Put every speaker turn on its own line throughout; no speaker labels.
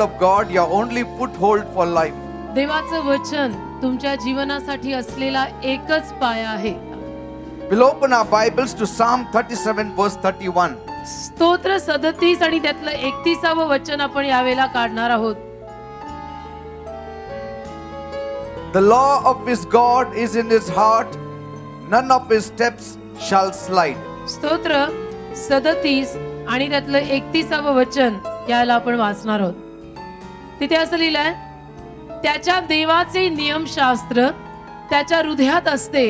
of God your only foothold for life.
देवाचं वचन तुमच्या जीवनासाठी असलेला एकच पाया आहे.
We'll open our Bibles to Psalm 37 verse 31.
स्तोत्र 37 आणि त्यातलं 31व वचन आपण यावेळेला काढणार आहोत.
The law of his God is in his heart, none of his steps shall slide.
स्तोत्र 37 आणि त्यातलं 31व वचन याला आपण वाचणार आहोत. तिथे असं लिहिलंय, त्याच्या देवाचे नियमशास्त्र त्याच्या हृदयात असते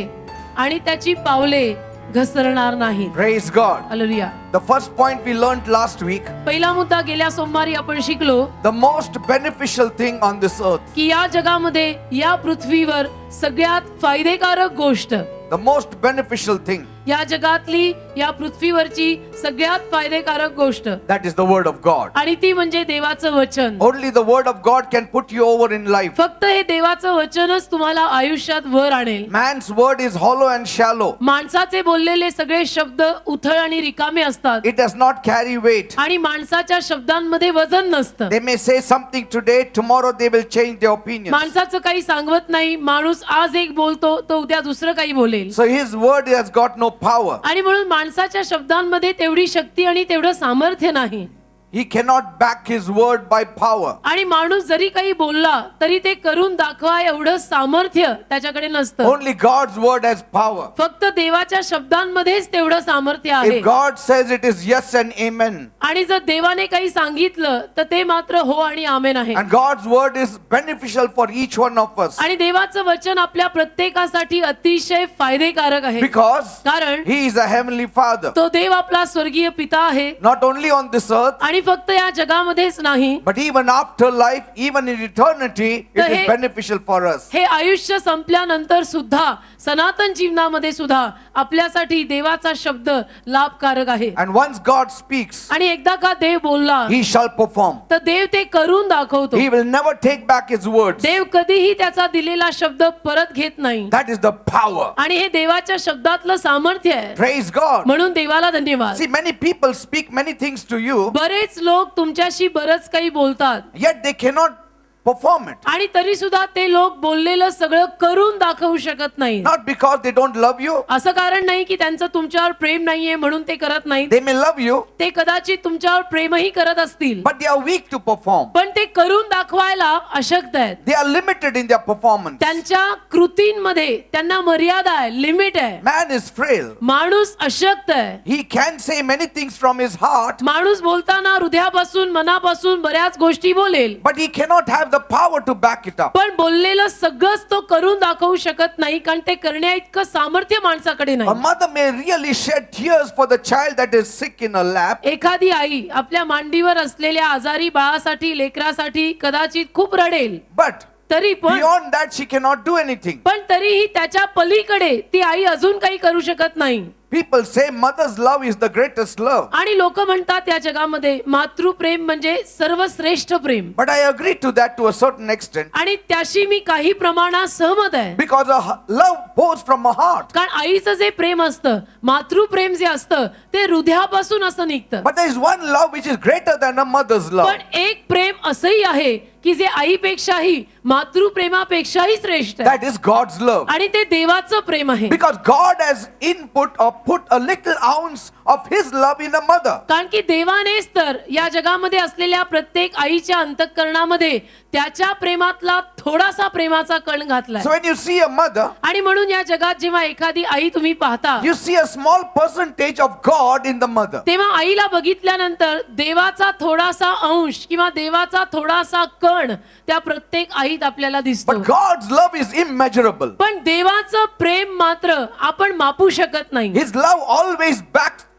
आणि त्याची पावले घसरणार नाहीत.
Praise God.
Hallelujah.
The first point we learned last week,
पहिला मुद्दा गेल्या सोमवारी आपण शिकलो
the most beneficial thing on this earth,
की या जगामध्ये या पृथ्वीवर सगळ्यात फायदेकारक गोष्ट,
the most beneficial thing,
या जगातली या पृथ्वीवरची सगळ्यात फायदेकारक गोष्ट,
that is the word of God.
आणि ती म्हणजे देवाचं वचन.
Only the word of God can put you over in life.
फक्त हे देवाचं वचनच तुम्हाला आयुष्यात वर आणेल.
Man's word is hollow and shallow.
माणसाचे बोललेले सगळे शब्द उथळ आणि रिकामे असतात
It does not carry weight.
आणि माणसाच्या शब्दांमध्ये वजन नसतं.
They may say something today, tomorrow they will change their opinions.
माणसाचं काही सांगत नाही. माणूस आज एक बोलतो तो उद्या दुसरं काही बोलेल.
So his word has got no power.
आणि म्हणून माणसाच्या शब्दांमध्ये तेवढी शक्ती आणि तेवढं सामर्थ्य नाही.
He cannot back his word by power.
आणि माणूस जरी काही बोलला तरी ते करून दाखवा एवढं सामर्थ्य त्याच्याकडे नसतं.
Only God's word has power.
फक्त देवाच्या शब्दांमध्येच तेवढं सामर्थ्य आहे.
If God says it is yes and amen,
आणि जर देवाने काही सांगितलं तर ते मात्र हो आणि आमेन आहे.
and God's word is beneficial for each one of us,
आणि देवाचं वचन आपल्या प्रत्येकासाठी अतिशय फायदेकारक आहे.
because
कारण
he is a heavenly father,
तो देव आपला स्वर्गीय पिता आहे.
not only on this earth,
आणि फक्त या जगामध्येच नाही,
but even after life, even in eternity, it is beneficial for us.
हे आयुष्य संपल्यानंतर सुद्धा सनातन जीवनामध्ये सुद्धा आपल्यासाठी देवाचा शब्द लाभकारक आहे.
And once God speaks,
आणि एकदा का देव बोलला
he shall perform.
तर देव ते करून दाखवतो.
He will never take back his words.
देव कधीही त्याचा दिलेला शब्द परत घेत नाही.
That is the power.
आणि हे देवाच्या शब्दातलं सामर्थ्य आहे.
Praise God.
म्हणून देवाला धन्यवाद.
See, many people speak many things to you,
बरेच लोक तुमच्याशी बरंच काही बोलतात
yet they cannot perform it.
आणि तरी सुद्धा ते लोक बोललेलं सगळं करून दाखवू शकत नाही.
Not because they don't love you.
असं कारण नाही की त्यांचं तुमच्यावर प्रेम नाहीये म्हणून ते करत नाहीत.
They may love you,
ते कदाचित तुमच्यावर प्रेमही करत असतील,
but they are weak to perform.
पण ते करून दाखवायला अशक्त आहेत.
They are limited in their performance.
त्यांच्या कृतींमध्ये त्यांना मर्यादा आहे, लिमिट आहे.
Man is frail.
माणूस अशक्त आहे.
He can say many things from his heart,
माणूस बोलताना हृदयापासून मनापासून बऱ्याच गोष्टी बोलेल,
but he cannot have the power to back it up.
पण बोललेलं सगळंच तो करून दाखवू शकत नाही, कारण ते करण्या इतकं सामर्थ्य माणसाकडे
A
नाही.
mother may really shed tears for the child that is sick in her lap,
एखादी आई आपल्या मांडीवर असलेल्या आजारी बाळासाठी, लेकरासाठी कदाचित खूप रडेल,
but
तरी पण
beyond that she cannot do anything.
तरीही त्याच्या पलीकडे ती आई अजून काही करू शकत नाही.
People say mother's love is the greatest love.
आणि लोक म्हणतात या जगामध्ये मातृप्रेम म्हणजे सर्वश्रेष्ठ प्रेम.
But I agree to that to a certain extent,
आणि त्याशी मी काही प्रमाणात सहमत आहे.
because a love pours from a heart.
कारण आईचं जे प्रेम असतं, मातृप्रेम जे असतं ते हृदयापासून असं निघतं.
But there is one love which is greater than a mother's love.
पण एक प्रेम असंही आहे की जे आईपेक्षाही मातृप्रेमापेक्षाही श्रेष्ठ आहे.
That is God's love.
आणि ते देवाचं प्रेम आहे.
Because God has input or put a little ounce of his love in a mother.
कारण की देवानेच तर या जगामध्ये असलेल्या प्रत्येक आईच्या अंतःकरणामध्ये त्याच्या प्रेमातला थोडासा प्रेमाचा कण घातलाय.
So when you see a mother,
आणि म्हणून या जगात जेव्हा एखादी आई तुम्ही पाहता,
you see a small percentage of God in the mother.
तेव्हा आईला बघितल्यानंतर देवाचा थोडासा अंश किंवा देवाचा थोडासा कण त्या प्रत्येक आईत आपल्याला दिसतो.
But God's love is immeasurable.
पण देवाचं प्रेम मात्र आपण मापू शकत नाही.
His love always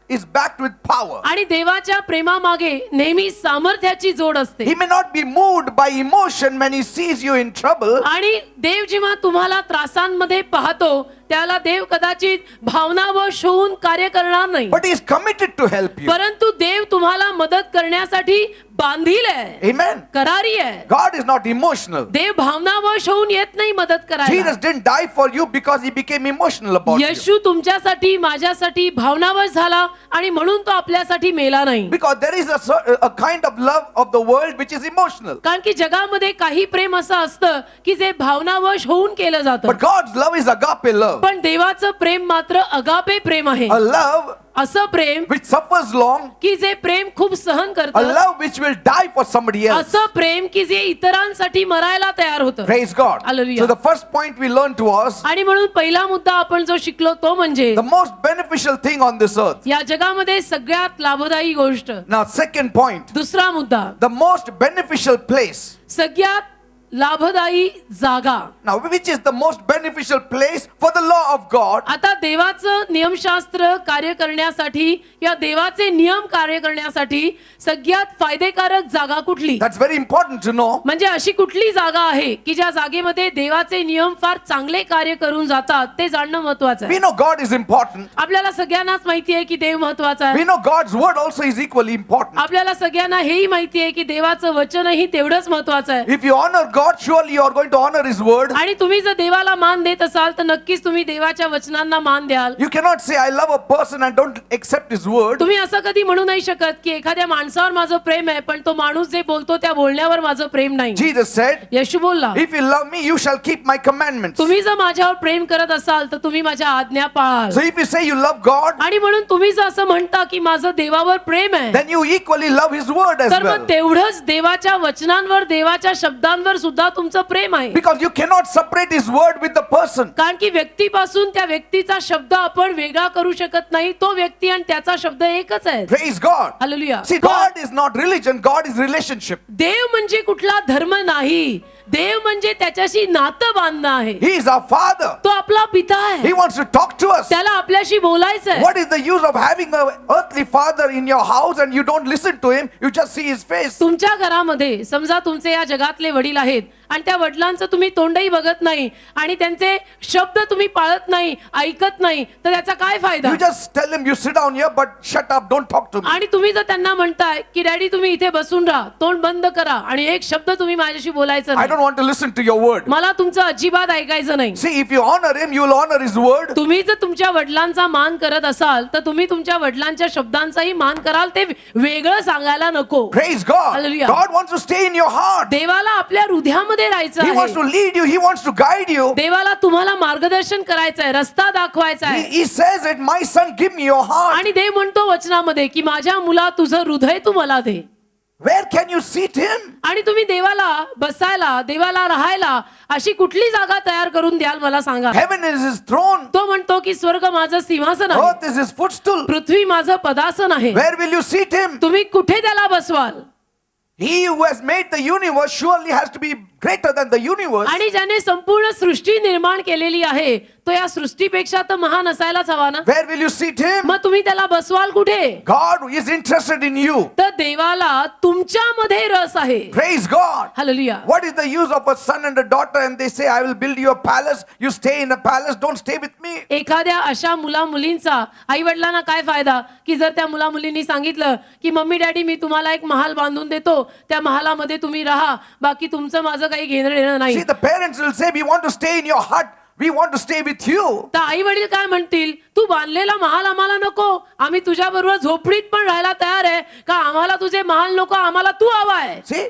is backed with power.
आणि देवाच्या प्रेमामागे नेहमी सामर्थ्याची जोड असते.
He may not be moved by emotion when he sees you in trouble,
आणि देव जेव्हा तुम्हाला त्रासांमध्ये पाहतो त्याला देव कदाचित भावनावश होऊन कार्य करणार नाही,
but He is committed to help you.
परंतु देव तुम्हाला मदत करण्यासाठी बांधील आहे,
Amen.
करारी आहे.
God is not emotional.
देव भावनावश होऊन येत नाही मदत करायला.
Jesus didn't die for you because He became emotional about you.
येशू तुमच्यासाठी माझ्यासाठी भावनावश झाला आणि म्हणून तो आपल्यासाठी मेला नाही.
Because there is a kind of love of the world which is emotional.
कारण की जगामध्ये काही प्रेम असं असतं की जे भावनावश होऊन केलं जातं,
But God's love is agape love.
पण देवाचं प्रेम मात्र अगापे प्रेम आहे.
A love
असं प्रेम
which suffers long.
की जे प्रेम खूप सहन
A
करतं,
love which will die for somebody else.
असं प्रेम की जे इतरांसाठी मरायला तयार होतं.
Praise God.
Hallelujah.
So the first point we learned was
आणि म्हणून पहिला मुद्दा आपण जो शिकलो तो म्हणजे
the most beneficial thing on this earth.
या जगामध्ये सगळ्यात लाभदायी गोष्ट.
Now second point,
दुसरा मुद्दा,
the most beneficial place.
सगळ्यात लाभदायी जागा.
Now which is the most beneficial place for the law of God?
आता देवाचं नियमशास्त्र कार्य करण्यासाठी या देवाचे नियम कार्य करण्यासाठी सगळ्यात फायदेकारक जागा कुठली?
That's very important to know.
म्हणजे अशी कुठली जागा आहे की ज्या जागेमध्ये देवाचे नियम फार चांगले कार्य करून जातात ते जाणणं महत्त्वाचं
We
आहे.
know God is important.
आपल्याला सगळ्यांनाच माहिती आहे की देव महत्त्वाचा आहे.
We know God's word also is equally important.
आपल्याला सगळ्यांना हेही माहिती आहे की देवाचं वचनही तेवढंच महत्त्वाचं आहे.
If you honor God, surely you are going to honor His word.
आणि तुम्ही जर देवाला मान देत असाल तर नक्कीच तुम्ही देवाच्या वचनांना मान द्याल.
You cannot say I love a person and don't accept his word.
तुम्ही असं कधी म्हणू नाही शकत की एखाद्या माणसावर माझं प्रेम आहे पण तो माणूस जे बोलतो त्या बोलण्यावर माझं प्रेम नाही.
Jesus said,
येशू बोलला,
if you love me, you shall keep my commandments.
तुम्ही जर माझ्यावर प्रेम करत असाल तर तुम्ही माझ्या आज्ञा पाळाल.
So if you say you love God,
आणि म्हणून तुम्ही जर असं म्हणता की माझं देवावर प्रेम आहे
then you equally love his word as
तर
well.
मग तेवढंच देवाच्या वचनांवर देवाच्या शब्दांवर सुद्धा तुमचं प्रेम आहे.
Because you cannot separate his word with the person.
कारण की व्यक्तीपासून त्या व्यक्तीचा शब्द आपण वेगळा करू शकत नाही. तो व्यक्ती आणि त्याचा शब्द एकच आहे.
Praise God.
Hallelujah.
See, God is not religion, God is relationship.
देव म्हणजे कुठला धर्म नाही, देव म्हणजे त्याच्याशी नातं बांधणं आहे.
He is our Father.
तो आपला पिता आहे.
He wants to talk to us.
त्याला आपल्याशी बोलायचं आहे.
What is the use of having an earthly father in your house and you don't listen to him, you just see his face?
तुमच्या घरामध्ये समजा तुमचे या जगातले वडील आहेत आणि त्या वडिलांचं तुम्ही तोंडही बघत नाही आणि त्यांचे शब्द तुम्ही पाळत नाही, ऐकत नाही, तर त्याचा काय फायदा?
You just tell him you sit down here but shut up, don't talk to me.
आणि तुम्ही जर त्यांना म्हणताय की डॅडी तुम्ही इथे बसून राहा, तोंड बंद करा आणि एक शब्द तुम्ही माझ्याशी बोलायचं
I
नाही,
don't want to listen to your word.
मला तुमचं अजिबात ऐकायचं नाही.
See, if you honor him, you will honor his word.
तुम्ही जर तुमच्या वडिलांचा मान करत असाल तर तुम्ही तुमच्या वडिलांच्या शब्दांचाही मान कराल. ते वेगळं सांगायला नको.
Praise God.
Hallelujah.
God wants to stay in your heart.
देवाला आपल्या हृदयामध्ये राहायचं
He wants
आहे.
to lead you. He wants to guide you.
देवाला तुम्हाला मार्गदर्शन करायचं आहे, रस्ता दाखवायचा आहे.
He says it, my son, give me your heart.
आणि देव म्हणतो वचनामध्ये की माझ्या मुला तुझं हृदय तू मला दे.
Where can you seat him?
आणि तुम्ही देवाला बसायला, देवाला राहायला अशी कुठली जागा तयार करून द्याल मला सांगा.
Heaven is his throne.
तो म्हणतो की स्वर्ग माझं सिंहासन आहे,
Earth is his footstool.
पृथ्वी माझं पदासन आहे.
Where will you seat him?
तुम्ही कुठे त्याला Baswal?
He who has made the universe surely has to be greater than the universe.
आणि ज्याने संपूर्ण सृष्टी निर्माण केलेली आहे तो या सृष्टीपेक्षा तर महान असायलाच हवा ना.
Where will you seat him?
मग तुम्ही त्याला बसवाल कुठे?
God is interested in you.
तर देवाला तुमच्यामध्ये रस आहे.
Praise God.
Hallelujah.
What is the use of a son and a daughter and they say I will build you a palace, you stay in a palace, don't stay with me?
एखाद्या अशा मुला मुलींचा आई वडिलांना काय फायदा की जर त्या मुला मुलींनी सांगितलं की मम्मी डॅडी मी तुम्हाला एक महाल बांधून देतो, त्या महालामध्ये तुम्ही राहा, बाकी तुमचं माझं काही घेणं देणं नाही.
See, the parents will say we want to stay in your hut, we want to stay with you.
तर आई वडील काय म्हणतील, तू बांधलेला महाल आम्हाला नको, आम्ही तुझ्या बरोबर झोपडीत पण राहायला तयार आहे, का आम्हाला तुझे महाल नको, आम्हाला तू हवा आहे.
See,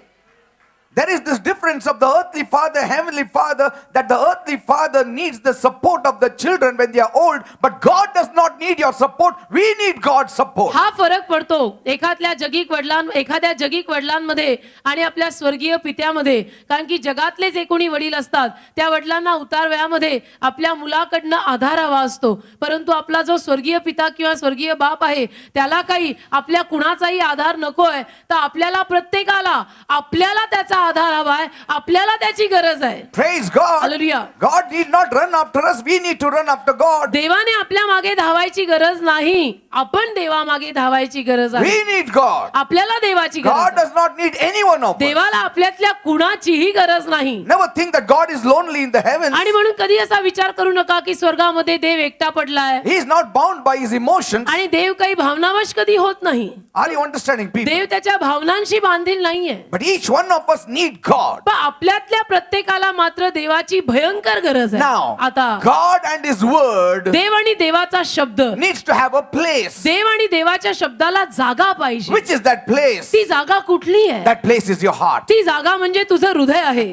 there is this difference of the earthly father, heavenly father, that the earthly father needs the support of the children when they are old, but God does not need your support. We need God's support.
हा फरक पडतो एखाद्या जगिक वडिलांमध्ये आणि आपल्या स्वर्गीय पित्यामध्ये. कारण की जगातले जे कोणी वडील असतात त्या वडिलांना उतार वयामध्ये आपल्या मुलाकडनं आधार हवा असतो, परंतु आपला जो स्वर्गीय पिता किंवा स्वर्गीय बाप आहे त्याला काही आपल्या कुणाचाही आधार नकोय. तर आपल्याला प्रत्येकाला आपल्याला त्याचा आधार हवाय आपल्याला त्याची गरज आहे.
Praise God.
Hallelujah.
God need not run after us. We need to run after God.
देवाने आपल्या मागे धावायची गरज नाही, आपण देवामागे धावायची गरज आहे.
We need God.
आपल्याला देवाची गरज
God
आहे.
does not need any one of us.
देवाला आपल्यातल्या कुणाचीही गरज नाही.
Never think that God is lonely in the heavens.
आणि म्हणून कधी असा विचार करू नका की स्वर्गामध्ये देव एकटा पडलाय
He is not bound by his emotions.
आणि देव काही भावनावश कधी होत नाही.
Are you understanding, people?
देव त्याच्या भावनांशी बांधील नाहीये.
But each one of us need God.
पण आपल्यातल्या प्रत्येकाला मात्र देवाची भयंकर गरज आहे.
Now,
आता
God and his word
देव आणि देवाचा शब्द,
needs to have a place.
देव आणि देवाच्या शब्दाला जागा पाहिजे.
Which is that place?
ती जागा कुठली आहे?
That place is your heart.
ती जागा म्हणजे तुझं हृदय आहे.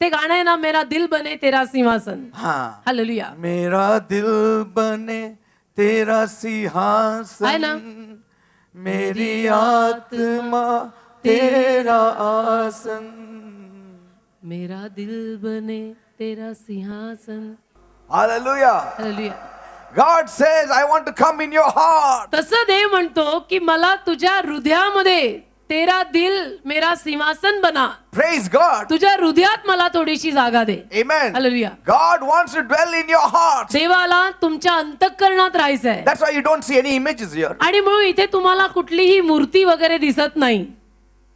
ते गाणं आहे ना, मेरा दिल बने तेरा सिंहासन.
हाँ.
हालेलुया.
मेरा दिल बने तेरा
है ना?
सिंहासन, मेरी आत्मा तेरा आसन.
मेरा दिल बने तेरा सिंहासन.
Hallelujah.
Hallelujah.
God says, I want to come in your heart.
तसं देव म्हणतो की मला तुझ्या हृदयामध्ये, तेरा दिल मेरा सिंहासन बना,
Praise God.
तुझ्या हृदयात मला थोडीशी जागा दे.
Amen.
Hallelujah.
God wants to dwell in your heart.
देवाला तुमच्या अंतःकरणात राहायचंय.
That's why you don't see any images here.
आणि म्हणून इथे तुम्हाला कुठलीही मूर्ती वगैरे दिसत नाही.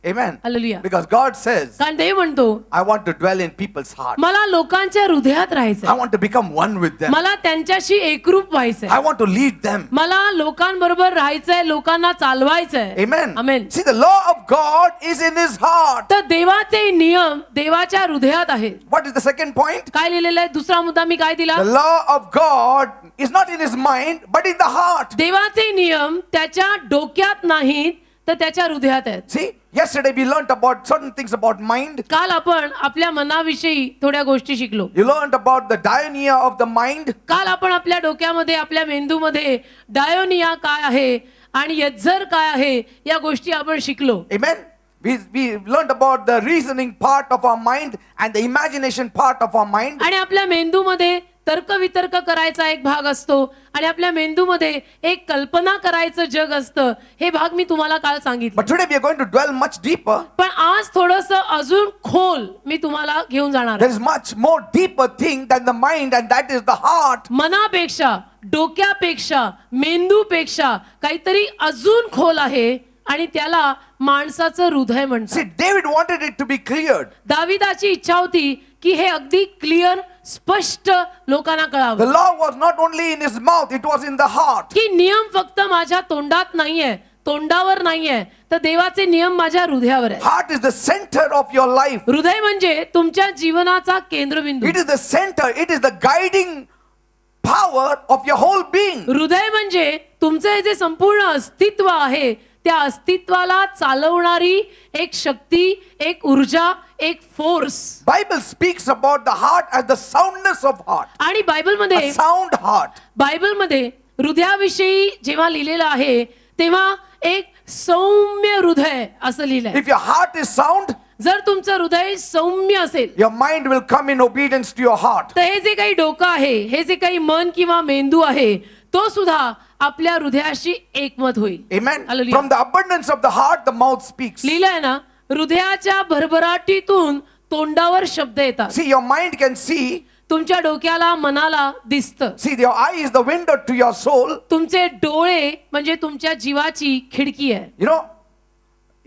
Amen.
Hallelujah.
Because God says,
कारण देव म्हणतो
I want to dwell in people's heart.
मला लोकांच्या हृदयात
I
राहायचंय.
want to become one with them.
मला त्यांच्याशी एकरूप व्हायचंय.
I want to lead them.
मला लोकांबरोबर राहायचंय, लोकांना चालवायचंय.
Amen.
Amen.
See, the law of God is in his heart.
तर देवाचे नियम देवाच्या हृदयात आहेत.
What is the second point?
काय लिहिलेलं आहे? दुसरा मुद्दा मी काय दिला?
The law of God is not in his mind, but in the heart.
देवाचे नियम त्याच्या डोक्यात नाहीत तर त्याच्या हृदयात आहेत.
See, yesterday we learned about certain things about mind.
काल आपण आपल्या मनाविषयी थोड्या गोष्टी शिकलो.
You learned about the diarrhea of the mind.
काल आपण आपल्या डोक्यामध्ये, आपल्या मेंदूमध्ये डायोनिया काय आहे आणि यज्जर काय आहे या गोष्टी आपण शिकलो.
Amen. We learned about the reasoning part of our mind and the imagination part of our mind.
आणि आपल्या मेंदूमध्ये तर्कवितर्क करायचा एक भाग असतो आणि आपल्या मेंदूमध्ये एक कल्पना करायचं जग असतं. हे भाग मी तुम्हाला काल सांगितलं.
But today we are going to dwell much deeper.
पण आज थोडंसं अजून खोल मी तुम्हाला घेऊन जाणार
There
आहे.
is much more deeper thing than the mind, and that is the heart.
मनापेक्षा, डोक्यापेक्षा, मेंदूपेक्षा काहीतरी अजून खोल आहे आणि त्याला माणसाचं हृदय
See,
म्हणतात.
David wanted it to be cleared.
दाविदाची इच्छा होती की हे अगदी क्लिअर, स्पष्ट लोकांना
The
कळावं
law was not only in his mouth, it was in the heart.
की नियम फक्त माझ्या तोंडात नाहीये, तोंडावर नाहीये, तर देवाचे नियम माझ्या हृदयावर आहे.
Heart is the center of your life.
हृदय म्हणजे तुमच्या जीवनाचा केंद्रबिंदू.
It is the center, it is the guiding power of your whole being.
हृदय म्हणजे तुमचं हे जे संपूर्ण अस्तित्व आहे त्या अस्तित्वाला चालवणारी एक शक्ती, एक ऊर्जा, एक force.
Bible speaks about the heart as the soundness of heart.
आणि बायबलमध्ये,
A sound heart.
बायबलमध्ये हृदयाविषयी जेव्हा लिहिलेलं आहे तेव्हा एक सौम्य हृदय असं लिहिलंय.
If your heart is sound,
जर तुमचं हृदय सौम्य असेल
your mind will come in obedience to your heart.
तर हे जे काही डोकं आहे, हे जे काही मन किंवा मेंदू आहे, तो सुद्धा आपल्या हृदयाशी एकमत होईल.
Amen.
Hallelujah.
From the abundance of the heart, the mouth speaks.
लिहिलंय ना, हृदयाच्या भरभराटीतून तोंडावर शब्द येतात.
See, your mind can see.
तुमच्या डोक्याला, मनाला दिसतं.
See, your eye is the window to your soul.
तुमचे डोळे म्हणजे तुमच्या जीवाची खिडकी आहे.
You know,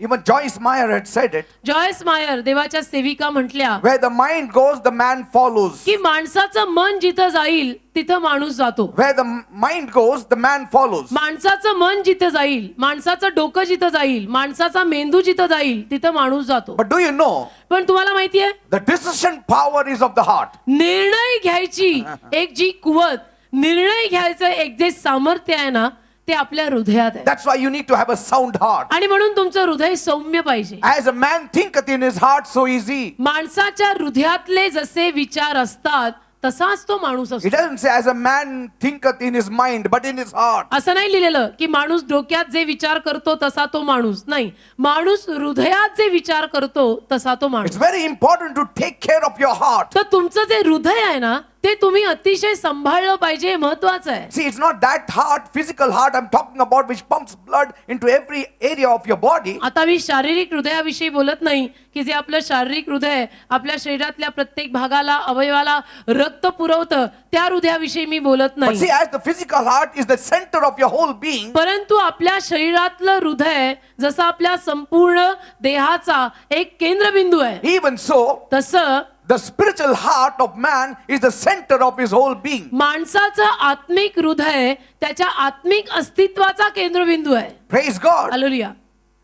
even Joyce Meyer had said it.
Joyce Meyer देवाच्या सेविका म्हटल्या
Where the mind goes, the man follows.
की माणसाचं मन जिथं जाईल तिथं माणूस जातो.
Where the mind goes, the man follows.
माणसाचं मन जिथं जाईल, माणसाचं डोकं जिथं जाईल, माणसाचा मेंदू जिथं जाईल तिथं माणूस जातो.
But do you know,
पण तुम्हाला माहितीये,
the decision power is of the heart.
निर्णय घ्यायची एक जी कुवत, निर्णय घ्यायचं एक जे सामर्थ्य आहे ना, ते आपल्या हृदयात आहे.
That's why you need to have a sound heart.
आणि म्हणून तुमचं हृदय सौम्य पाहिजे.
As a man thinketh in his heart, so is he.
माणसाच्या हृदयातले जसे विचार असतात तसाच तो माणूस
It
असतो.
doesn't say as a man thinketh in his mind, but in his heart.
असं नाही लिहिलेलं की माणूस डोक्यात जे विचार करतो तसा तो माणूस नाही. माणूस हृदयात जे विचार करतो तसा तो
It's
माणूस.
very important to take care of your heart.
तर तुमचं जे हृदय आहे ना ते तुम्ही अतिशय सांभाळलं पाहिजे, हे महत्वाचं आहे.
See, it's not that heart, physical heart I'm talking about, which pumps blood into every area of your body.
आता मी शारीरिक हृदयाविषयी बोलत नाही की जे आपलं शारीरिक हृदय आपल्या शरीरातल्या प्रत्येक भागाला, अवयवाला रक्त पुरवतं, त्या हृदयाविषयी मी बोलत
But see,
नाही.
as the physical heart is the center of your whole being,
परंतु आपल्या शरीरातलं हृदय जसं आपल्या संपूर्ण देहाचा एक केंद्रबिंदू आहे,
even so,
तसं
the spiritual heart of man is the center of his whole being.
माणसाचं आत्मिक हृदय त्याच्या आत्मिक अस्तित्वाचा केंद्रबिंदू आहे.
Praise God.
Hallelujah.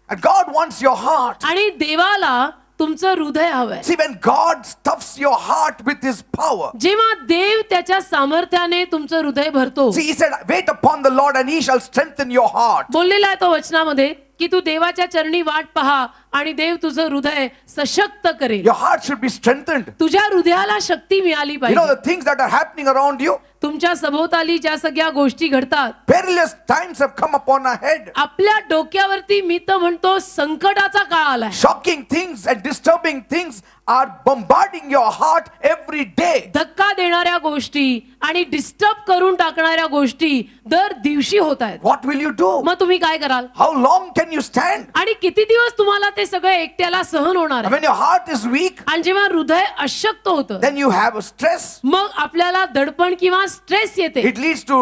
And God wants your heart.
आणि देवाला तुमचं हृदय हवंय.
See, when God stuffs your heart with his power,
जेव्हा देव त्याच्या सामर्थ्याने तुमचं हृदय भरतो.
see, he said, wait upon the Lord and he shall strengthen your heart.
बोललेला आहे तो वचनामध्ये की तू देवाच्या चरणी वाट पहा आणि देव तुझं हृदय सशक्त करेल.
Your heart should be strengthened.
तुझ्या हृदयाला शक्ती मिळाली
You know
पाहिजे.
the things that are happening around you?
तुमच्या सभोवताली ज्या सगळ्या गोष्टी घडतात,
Perilous times have come upon our head.
आपल्या डोक्यावरती मी तर म्हणतो संकटाचा काळ आलाय.
Shocking things and disturbing things are bombarding your heart every day.
धक्का देणाऱ्या गोष्टी आणि डिस्टर्ब करून टाकणाऱ्या गोष्टी दर दिवशी होत आहेत.
What will you do?
मग तुम्ही काय कराल?
How long can you stand?
आणि किती दिवस तुम्हाला ते सगळं एकट्याला सहन होणार
And
आहे?
when your heart is weak,
आणि जेव्हा हृदय अशक्त होतं,
then you have a stress.
मग आपल्याला दडपण किंवा स्ट्रेस येते
It leads to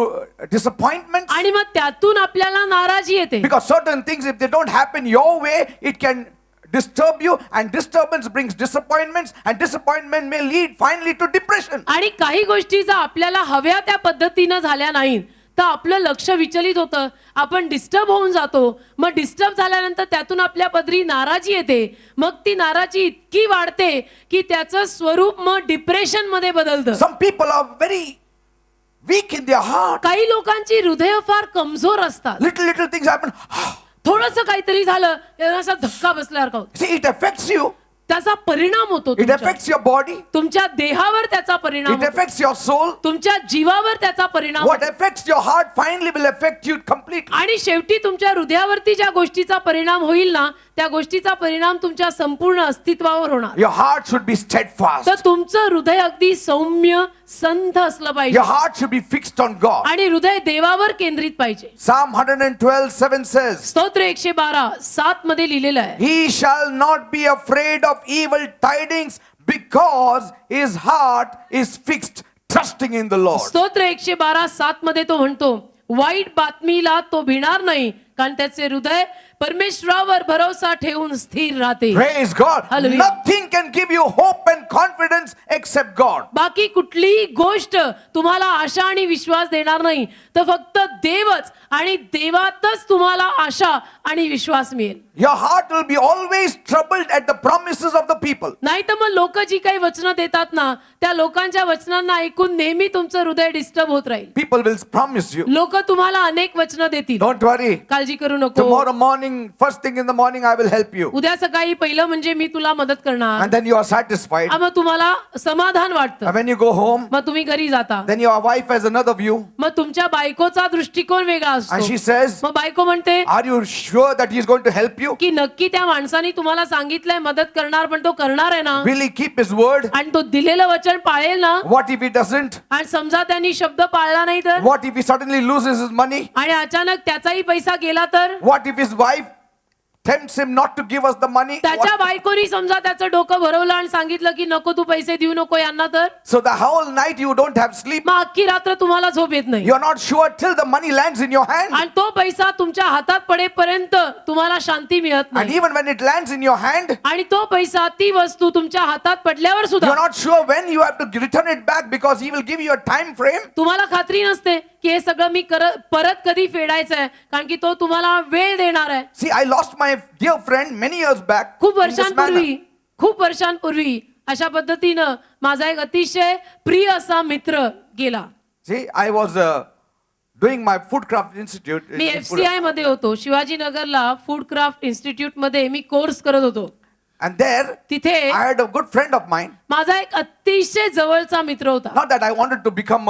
disappointments.
आणि मग त्यातून आपल्याला नाराजी येते.
Because certain things, if they don't happen your way, it can disturb you, and disturbance brings disappointments, and disappointment may lead finally to depression.
आणि काही गोष्टी जर आपल्याला हव्या त्या पद्धतीनं झाल्या नाहीत तर आपलं लक्ष विचलित होतं, आपण डिस्टर्ब होऊन जातो. मग डिस्टर्ब झाल्यानंतर त्यातून आपल्या पदरी नाराजी येते. मग ती नाराजी इतकी वाढते की त्याचं स्वरूप मग डिप्रेशन मध्ये बदलतं.
Some people are very weak in their heart.
काही लोकांची हृदय फार कमजोर असतात.
Little things happen.
थोडंसं काहीतरी झालं असा धक्का बसल्यासारखा होतो.
See, it affects you.
त्याचा परिणाम होतो
It
तुमच्या.
affects your body.
तुमच्या देहावर त्याचा परिणाम
It
होतो.
affects your soul.
तुमच्या जीवावर त्याचा परिणाम
What
होतो.
affects your heart finally will affect you completely.
आणि शेवटी तुमच्या हृदयावरती ज्या गोष्टीचा परिणाम होईल ना, त्या गोष्टीचा परिणाम तुमच्या संपूर्ण अस्तित्वावर होणार.
Your heart should be steadfast.
तर तुमचं हृदय अगदी सौम्य संथ असलं पाहिजे
Your heart should be fixed on God.
आणि हृदय देवावर केंद्रित पाहिजे.
Psalm 112:7 says,
स्तोत्र 112:7 मध्ये लिहिलेलं आहे,
He shall not be afraid of evil tidings because his heart is fixed, trusting in the Lord.
स्तोत्र 112:7 मध्ये तो म्हणतो, वाईट बातमीला तो भिणार नाही कारण त्याचे हृदय परमेश्वरावर भरोसा ठेवून स्थिर राहते.
Praise God.
Hallelujah.
Nothing can give you hope and confidence except God.
बाकी कुठलीही गोष्ट तुम्हाला आशा आणि विश्वास देणार नाही, तर फक्त देवच आणि देवातच तुम्हाला आशा आणि विश्वास मिळेल.
Your heart will be always troubled at the promises of the people.
नाही तर मग लोक जी काही वचनं देतात ना, त्या लोकांच्या वचनांना ऐकून नेहमी तुमचं हृदय डिस्टर्ब होत राहील.
People will promise you.
लोक तुम्हाला अनेक वचनं देतील,
Don't worry.
काळजी करू नको,
Tomorrow morning, first thing in the morning, I will help you.
उद्या सकाळी पहिलं म्हणजे मी तुला मदत करणार.
And then you are satisfied.
मग तुम्हाला समाधान वाटतं.
And when you go home,
मग तुम्ही घरी जाता,
then your wife has another view.
मग तुमच्या बायकोचा दृष्टिकोन वेगळा
And
असतो.
she says,
मग बायको म्हणते
Are you sure that he is going to help you?
की नक्की त्या माणसाने तुम्हाला सांगितलंय मदत करणार, पण तो करणार आहे ना,
Will he keep his word?
आणि तो दिलेलं वचन पाळेल ना.
What if he doesn't?
आणि समजा त्यांनी शब्द पाळला नाही तर,
What if he suddenly loses his money?
आणि अचानक त्याचाही पैसा गेला तर,
What if his wife tempts him not to give us the money?
त्याच्या बायकोनी समजा त्याचं डोकं भरवलं आणि सांगितलं की नको तू पैसे देऊ नको यांना तर,
So the whole night you don't have sleep.
मग अख्खी रात्र तुम्हाला झोप येत नाही.
You're not sure till the money lands in your hand.
आणि तो पैसा तुमच्या हातात पडेपर्यंत तुम्हाला शांती मिळत
And
नाही.
even when it lands in your hand,
आणि तो पैसा, ती वस्तू तुमच्या हातात पडल्यावर
you're
सुद्धा
not sure when you have to return it back because he will give you a time frame.
तुम्हाला खात्री नसते की हे सगळं मी परत कधी फेडायचं आहे, कारण की तो तुम्हाला वेळ देणार आहे.
See, I lost my dear friend many years back.
खूप
in this manner.
वर्षांपूर्वी अशा पद्धतीनं माझा एक अतिशय प्रिय असा मित्र गेला.
See, I was doing my Foodcraft Institute.
Me FCI मध्ये होतो, शिवाजीनगरला फूड क्राफ्ट इन्स्टिट्यूट मध्ये मी कोर्स करत होतो.
And there,
तिथे
I had a good friend of mine.
माझा एक अतिशय जवळचा मित्र होता.
Not that I wanted to become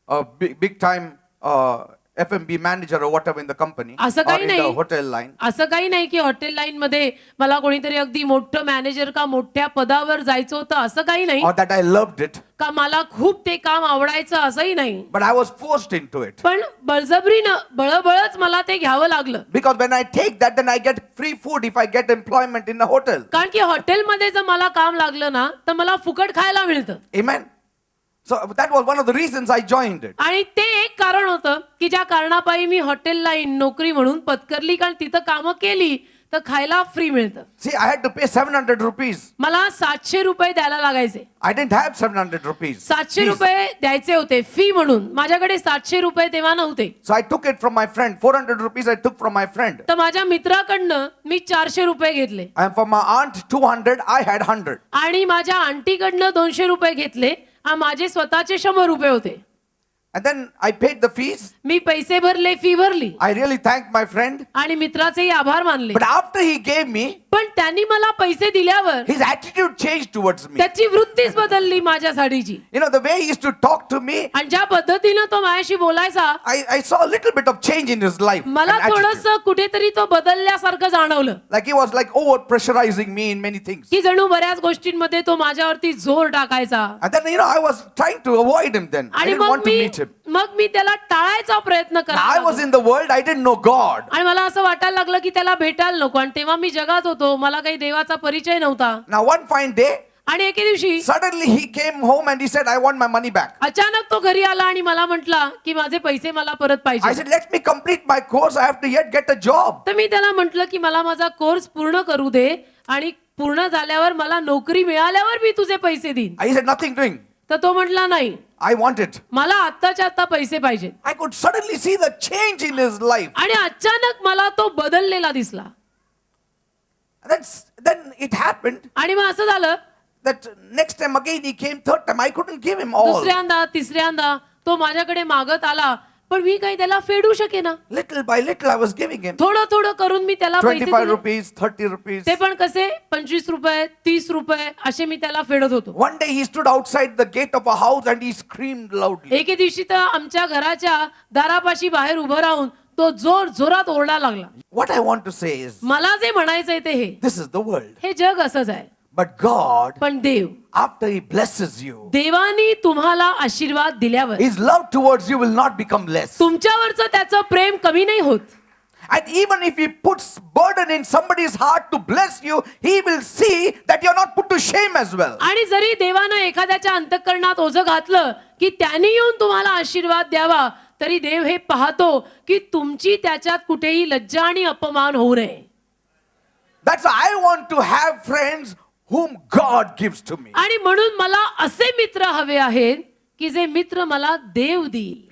a big time F&B manager or whatever in the company
असं
or
काही
in the
नाही.
hotel line.
असं काही नाही की हॉटेल लाईन मध्ये मला कोणीतरी अगदी मोठं मॅनेजर का मोठ्या पदावर जायचं होतं, असं काही नाही.
Or that I loved it,
का मला खूप ते काम आवडायचं, असंही नाही.
but I was forced into it.
पण बळजबरीनं बळबळच मला ते घ्यावं लागलं.
Because when I take that, then I get free food if I get employment in a hotel.
कारण की हॉटेलमध्ये जर मला काम लागलं ना, तर मला फुकट खायला मिळतं.
Amen. So that was one of the reasons I joined it.
आणि ते एक कारण होतं की ज्या कारणापायी मी हॉटेल लाईन नोकरी म्हणून पत्करली, कारण तिथं कामं केली तर खायला फ्री मिळतं.
See, I had to pay 700 rupees.
मला 700 रुपये द्यायला लागायचे.
I didn't have 700 rupees.
700
Fees.
रुपये द्यायचे होते फी म्हणून. माझ्याकडे 700 रुपये तेव्हा नव्हते.
So I took it from my friend. 400 rupees I took from my friend.
तर माझ्या मित्राकडनं मी 400 रुपये घेतले
And from my aunt 200, I had 100.
आणि माझ्या आंटीकडनं 200 रुपये घेतले. माझे स्वतःचे 100 रुपये होते.
And then I paid the fees.
मी पैसे भरले, फी भरली
I really thanked my friend.
आणि मित्राचेही आभार मानले.
But after he gave me,
पण त्यांनी मला पैसे दिल्यावर
his attitude changed towards me.
त्याची वृत्तीच बदलली माझ्यासाठीची.
You know, the way he used to talk to me,
आणि ज्या पद्धतीनं तो माझ्याशी बोलायचा,
I saw a little bit of change in his life.
मला
and attitude.
थोडंसं कुठेतरी तो बदलल्यासारखं जाणवलं.
Like he was like over pressurizing me in many things.
की जणू बऱ्याच गोष्टींमध्ये तो माझ्यावरती जोर टाकायचा.
And then, I was trying to avoid him then. I
आणि
didn't want to meet him.
मग मी त्याला टाळायचा प्रयत्न
Now, I was
करायला.
in the world, I didn't know God.
आणि मला असं वाटायला लागलं की त्याला भेटायला नको. आणि तेव्हा मी जगात होतो, मला काही देवाचा परिचय नव्हता.
Now, one fine day,
आणि एके दिवशी
suddenly he came home and he said, I want my money back.
अचानक तो घरी आला आणि मला म्हटला की माझे पैसे मला परत
I
पाहिजे.
said, let me complete my course. I have to yet get a job.
तर मी त्याला म्हटलं की मला माझा कोर्स पूर्ण करू दे आणि पूर्ण झाल्यावर मला नोकरी मिळाल्यावर मी तुझे पैसे देईन.
He said, nothing doing.
तर तो म्हटला नाही,
I want it.
मला आत्ताच्या आत्ता पैसे पाहिजे.
I could suddenly see the change in his life.
आणि अचानक मला तो बदललेला दिसला.
Then it happened
आणि मग असं झालं,
that next time again he came, third time I couldn't give him all.
दुसऱ्यांदा तिसऱ्यांदा तो माझ्याकडे मागत आला, पण मी काही त्याला फेडू शकेना.
Little by little I was giving him.
थोडं थोडं करून मी त्याला पैसे
25
दिले.
rupees, 30 rupees.
ते पण कसे 25 रुपये 30 रुपये असे मी त्याला फेडत होतो.
One day he stood outside the gate of a house and he screamed loudly.
एके दिवशी तर आमच्या घराच्या दारापाशी बाहेर उभं राहून तो जोर जोरात ओरडा लागला.
What I want to say is,
मला जे म्हणायचंय ते हे,
this is the world.
हे जग असंच आहे.
But God,
पण देव,
after he blesses you,
देवानी तुम्हाला आशीर्वाद दिल्यावर
his love towards you will not become less.
तुमच्यावरचं त्याचं प्रेम कमी नाही होत.
And even if he puts burden in somebody's heart to bless you, he will see that you're not put to shame as well.
आणि जरी देवानं एखाद्याच्या अंतःकरणात ओझं घातलं की त्यांनी येऊन तुम्हाला आशीर्वाद द्यावा, तरी देव हे पाहतो की तुमची त्याच्यात कुठेही लज्जा आणि अपमान होऊ नये.
That's why I want to have friends whom God gives to me.
आणि म्हणून मला असे मित्र हवे आहेत की जे मित्र मला देव देईल.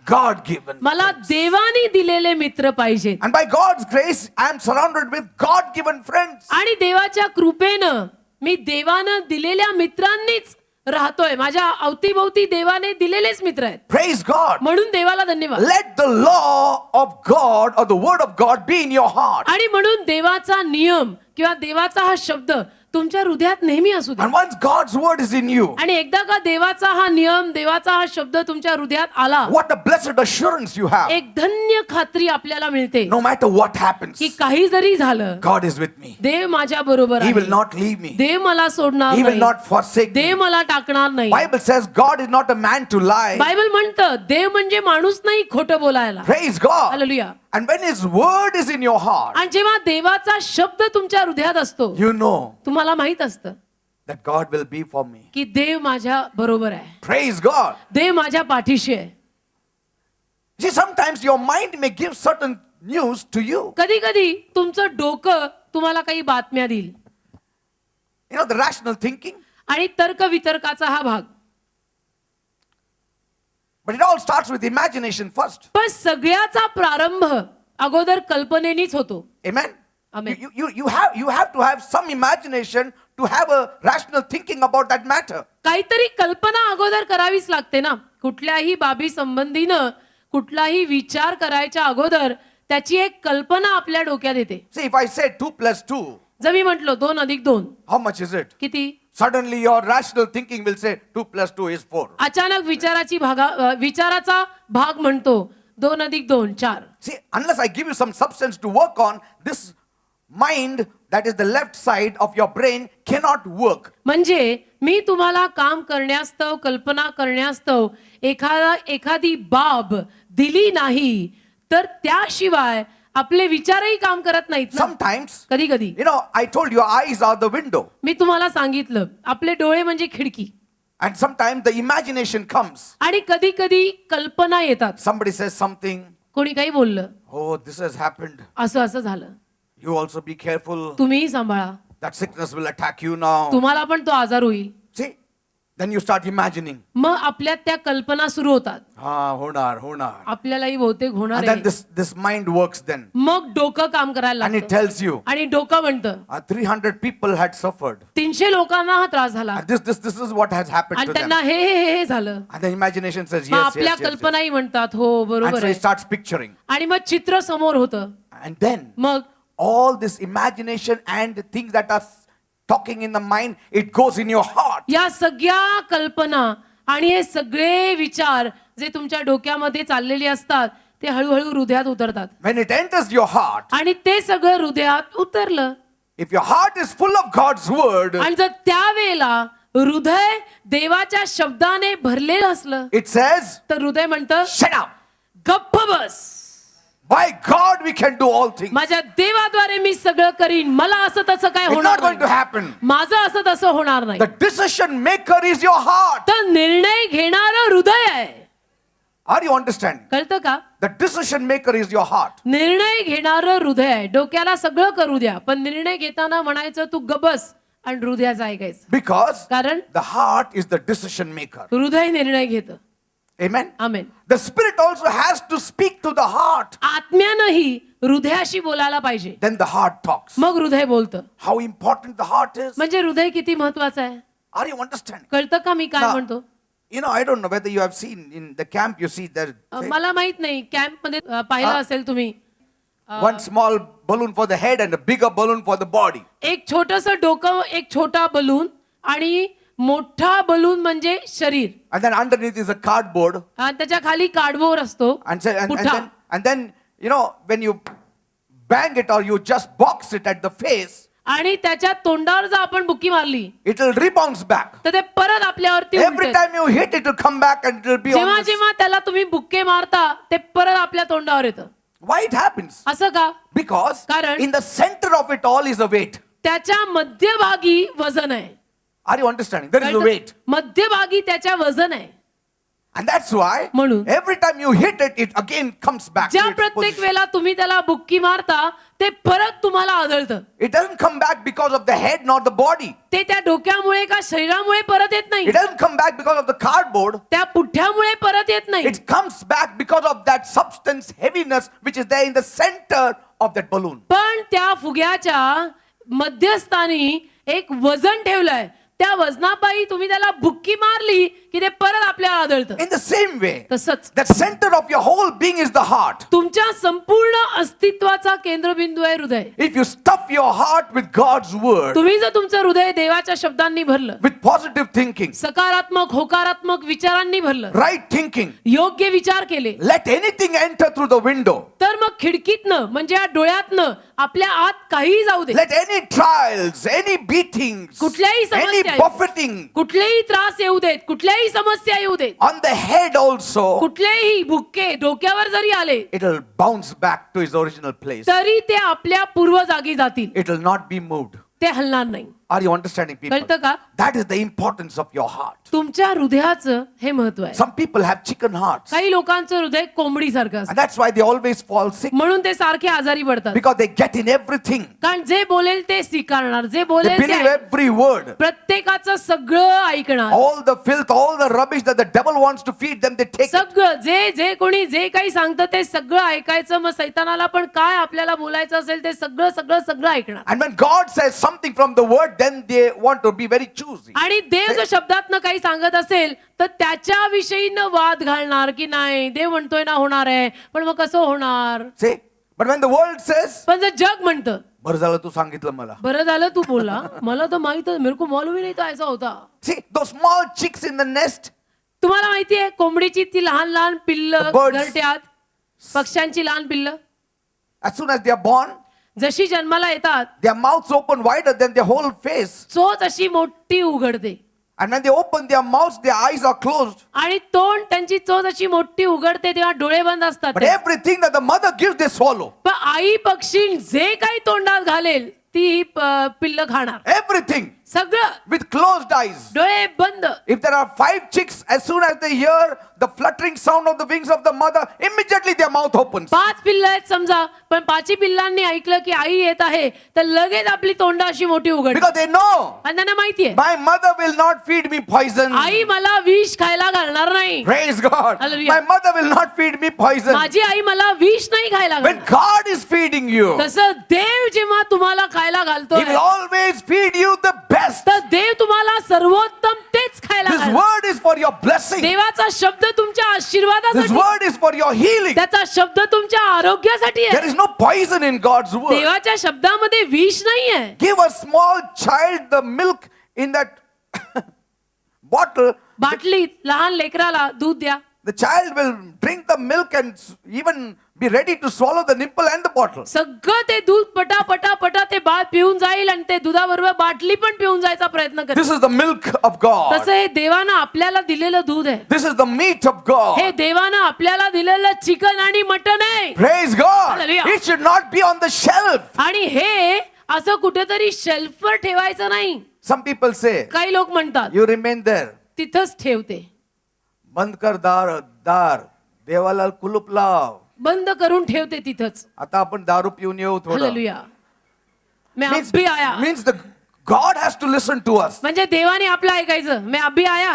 God given.
मला देवानी दिलेले मित्र पाहिजेत.
And by God's grace, I am surrounded with God given friends.
आणि देवाच्या कृपेनं मी देवानं दिलेल्या मित्रांनीच राहतोय. माझ्या अवतीभोवती देवाने दिलेलेच मित्र आहेत.
Praise God.
म्हणून देवाला धन्यवाद.
Let the law of God or the word of God be in your heart.
आणि म्हणून देवाचा नियम किंवा देवाचा हा शब्द तुमच्या हृदयात नेहमी असू दे.
And once God's word is in you,
आणि एकदा का देवाचा हा नियम, देवाचा हा शब्द तुमच्या हृदयात आला,
what a blessed assurance you have.
एक धन्य खात्री आपल्याला मिळते
No matter what happens,
की काही जरी झालं,
God is with me.
देव माझ्या बरोबर
He will
आहे.
not leave me.
देव मला सोडणार
He will
नाही.
not forsake me.
देव मला टाकणार नाही.
Bible says God is not a man to lie.
Bible म्हणतं देव म्हणजे माणूस नाही खोटं बोलायला.
Praise God.
Hallelujah.
And when his word is in your heart,
आणि जेव्हा देवाचा शब्द तुमच्या हृदयात असतो,
you know
तुम्हाला माहित असतं
that God will be for me.
की देव माझ्या बरोबर आहे.
Praise God.
देव माझ्या पाठीशी आहे.
See, sometimes your mind may give certain news to you.
कधी कधी तुमचं डोकं तुम्हाला काही बातम्या देईल.
You know, the rational thinking.
आणि तर्क वितर्काचा हा भाग.
But it all starts with imagination first.
पण सगळ्याचा प्रारंभ अगोदर कल्पनेनीच होतो.
Amen.
Amen.
You have to have some imagination to have a rational thinking about that matter.
काहीतरी कल्पना अगोदर करावीच लागते ना. कुठल्याही बाबी संबंधीनं कुठलाही विचार करायच्या अगोदर त्याची एक कल्पना आपल्या डोक्यात येते.
See, if I say 2 plus 2,
जर मी म्हटलो 2 अधिक 2
how much is it?
किती?
Suddenly your rational thinking will say 2 plus 2 is 4.
अचानक विचाराचा भाग म्हणतो 2 अधिक 2 4.
See, unless I give you some substance to work on, this mind that is the left side of your brain cannot work.
म्हणजे मी तुम्हाला काम करण्यास्तव कल्पना करण्यास्तव एखादी बाब दिली नाही तर त्याशिवाय आपले विचारही काम करत नाहीत ना.
Sometimes,
कधी कधी
you know, I told you eyes are the window.
मी तुम्हाला सांगितलं आपले डोळे म्हणजे खिडकी.
And sometimes the imagination comes.
आणि कधी कधी कल्पना येतात.
Somebody says something.
कोणी काही बोललं,
Oh, this has happened.
असं असं झालं,
You also be careful.
तुम्हीही सांभाळा,
That sickness will attack you now.
तुम्हाला पण तो आजार होईल.
See, then you start imagining.
मग आपल्यात त्या कल्पना सुरू होतात.
होणार.
आपल्यालाही बहुतेक होणार
And then
आहे.
this mind works then.
मग डोकं काम करायला
And it
लागतं
tells you,
आणि डोकं म्हणतं
300 people had suffered.
300 लोकांना हा त्रास झाला
And this is what has happened
आणि
to them.
त्यांना हे झालं.
And the imagination says,
मग
yes,
आपल्या
yes, yes, yes.
कल्पनाही म्हणतात हो
And
बरोबर
so it
आहे.
starts picturing.
आणि मग चित्र समोर होतं.
And then
मग
all this imagination and things that are talking in the mind, it goes in your heart.
या सगळ्या कल्पना आणि हे सगळे विचार जे तुमच्या डोक्यामध्ये चाललेले असतात ते हळूहळू हृदयात उतरतात.
When it enters your heart,
आणि ते सगळं हृदयात उतरलं
if your heart is full of God's word,
आणि जर त्यावेळेला हृदय देवाच्या शब्दाने भरलेलं असलं
it says,
तर हृदय म्हणतं
shut up.
गप्प बस,
By God we can do all things.
माझ्या देवाद्वारे मी सगळं करीन, मला असं तसं काय
It's
होणार
not going to
नाही,
happen.
माझं असं तसं होणार नाही.
The decision maker is your heart.
तर निर्णय घेणारं हृदय आहे.
Are you understanding?
कळतं का?
The decision maker is your heart.
निर्णय घेणारं हृदय आहे. डोक्याला सगळं करू द्या पण निर्णय घेताना म्हणायचं तू गबस आणि हृदयाचं ऐकायचं.
Because
कारण
the heart is the decision maker.
हृदय निर्णय घेतं.
Amen.
Amen.
The spirit also has to speak to the heart.
आत्म्यानंही हृदयाशी बोलायला पाहिजे,
Then the heart talks.
मग हृदय बोलतं.
How important the heart is.
म्हणजे हृदय किती महत्वाचं आहे.
Are you understanding?
कळतं का मी काय
Now,
म्हणतो?
You know, I don't know whether you have seen in the camp, you see there
मला माहित नाही कॅम्प मध्ये पाहिलं असेल तुम्ही
one small balloon for the head and a bigger balloon for the body.
एक छोटस डोकं, एक छोटा बलून आणि मोठा बलून म्हणजे शरीर
And then underneath is a cardboard.
आणि त्याच्या खाली कार्डबोर्ड असतो, पुठ्ठा.
And then, you know, when you bang it or you just box it at the face,
आणि त्याच्या तोंडावर जर आपण बुक्की मारली
it will rebounds back.
तर ते परत आपल्यावरती
Every
उलटेल.
time you hit, it will come back and it will be on
जेव्हा
this.
जेव्हा त्याला तुम्ही बुक्के मारता ते परत आपल्या तोंडावर येतं.
Why it happens?
असं का?
Because
कारण-
in the center of it all is a weight.
त्याच्या मध्यभागी वजन आहे.
Are you understanding? There is a weight.
मध्यभागी त्याच्या वजन आहे.
And that's why
म्हणून
every time you hit it, it again comes back to
ज्या
its
प्रत्येक
position.
वेळेला तुम्ही त्याला बुक्की मारता ते परत तुम्हाला आढळतं.
It doesn't come back because of the head nor the body.
ते त्या डोक्यामुळे का शरीरामुळे परत येत नाही,
It doesn't come back because of the cardboard.
त्या पुठ्ठ्यामुळे परत येत नाही.
It comes back because of that substance heaviness which is there in the center of that balloon.
पण त्या फुग्याच्या मध्यस्थानी एक वजन ठेवलंय. त्या वजनापायी तुम्ही त्याला बुक्की मारली की ते परत आपल्याला आढळतं.
In the same way,
तसंच
the center of your whole being is the heart.
तुमच्या संपूर्ण अस्तित्वाचा केंद्रबिंदू आहे हृदय.
If you stuff your heart with God's word,
तुम्ही जर तुमचं हृदय देवाच्या शब्दांनी भरलं,
with positive thinking,
सकारात्मक होकारात्मक विचारांनी भरलं,
right thinking,
योग्य विचार केले,
let anything enter through the window.
तर मग खिडकीतनं म्हणजे या डोळ्यातनं आपल्या आत काहीही जाऊ दे,
Let any trials, any beatings,
कुठल्याही
any
समस्या
buffeting
कुठलेही त्रास येऊ देत, कुठल्याही समस्या येऊ देत,
on the head also,
कुठलेही बुक्के डोक्यावर जरी आले
it will bounce back to its original place.
तरी ते आपल्या पूर्व जागी जातील.
It will not be moved.
ते हलणार नाही.
Are you understanding, people?
कळतं का?
That is the importance of your heart.
तुमच्या हृदयाचं हे महत्व आहे.
Some people have chicken hearts,
काही लोकांचं हृदय कोंबडी सारखं असतं
and that's why they always fall sick,
म्हणून ते सारखे आजारी पडतात.
because they get in everything.
कारण जे बोलेल ते स्वीकारणार, जे
They
बोलेल ते
believe every word.
प्रत्येकाचं सगळं ऐकणार.
All the filth, all the rubbish that the devil wants to feed them, they take it.
सगळं जे कोणी जे काही सांगतं ते सगळं ऐकायचं. मग सैतानाला पण काय आपल्याला बोलायचं असेल ते सगळं सगळं सगळं ऐकणार.
And when God says something from the word, then they want to be very choosy.
आणि देव जर शब्दातनं काही सांगत असेल तर त्याच्या विषयी न वाद घालणार की नाही देव म्हणतोय ना होणार आहे पण मग कसं होणार.
See? But when the world says,
पण जर जग म्हणतं
बरं झालं तू सांगितलं मला.
बरं झालं तू बोला, मला तर माहित मेरे को मालूम ही नहीं था ऐसा होता.
See, those small chicks in the nest,
तुम्हाला माहितीये कोंबडीची ती लहान लहान पिल्ल
The birds.
घरट्यात पक्ष्यांची लहान पिल्लं
As soon as they are born,
जशी जन्माला येतात
their mouths open wider than their whole face.
चोच अशी मोठी उघडते
And when they open their mouths, their eyes are closed.
आणि तोंड त्यांची चोच अशी मोठी उघडते तेव्हा डोळे बंद असतात
But everything that the mother gives, they swallow.
पण आई पक्षी जे काही तोंडात घालेल ती ही पिल्लं खाणार
Everything
सगळं
with closed eyes.
डोळे बंद
If there are 5 chicks, as soon as they hear the fluttering sound of the wings of the mother, immediately their mouth opens.
5 पिल्लं आहेत समजा पण 5 पिल्लांनी ऐकलं की आई येत आहे तर लगेच आपली तोंड अशी मोठी उघडते
Because they know
आणि त्यांना माहितीये
my mother will not feed me poison.
आई मला विष खायला घालणार नाही
Praise God.
Hallelujah.
My mother will not feed me poison.
माझी आई मला विष नाही खायला
When
घालणार
God is feeding you,
तसं देव जेव्हा तुम्हाला खायला
He
घालतोय
will always feed you the best.
तर देव तुम्हाला सर्वोत्तम तेच खायला
This
घालणार
word is for your blessing.
देवाचा शब्द तुमच्या
This
आशीर्वादासाठी
word is for your healing.
त्याचा शब्द तुमच्या आरोग्यासाठी
There
आहे
is no poison in God's word.
देवाच्या शब्दामध्ये विष नाहीये
Give a small child the milk in that bottle.
बाटलीत लहान लेकराला दूध द्या
The child will drink the milk and even be ready to swallow the nipple and the bottle.
सगळं ते दूध पटा पटा पटा ते बाळ पिऊन जाईल आणि ते दुधाबरोबर बाटली पण पिऊन जायचा प्रयत्न करेल
This is the milk of God.
तसं हे देवानं आपल्याला दिलेलं दूध आहे
This is the meat of God.
हे देवानं आपल्याला दिलेलं चिकन आणि मटन आहे
Praise God.
Hallelujah.
It should not be on the shelf.
आणि हे असं कुठेतरी शेल्फवर ठेवायचं नाही
Some people say,
काही लोक म्हणतात
you remain there.
तिथंच ठेवते
बंद कर दार दार देवाला कुलूप लाव.
बंद करून ठेवते तिथंच
आता आपण दारू पिऊन येऊ थोडं.
हालेलुया मैं अब भी आया
Means the God has to listen to us.
म्हणजे देवाने आपलं ऐकायचं मैं अब भी आया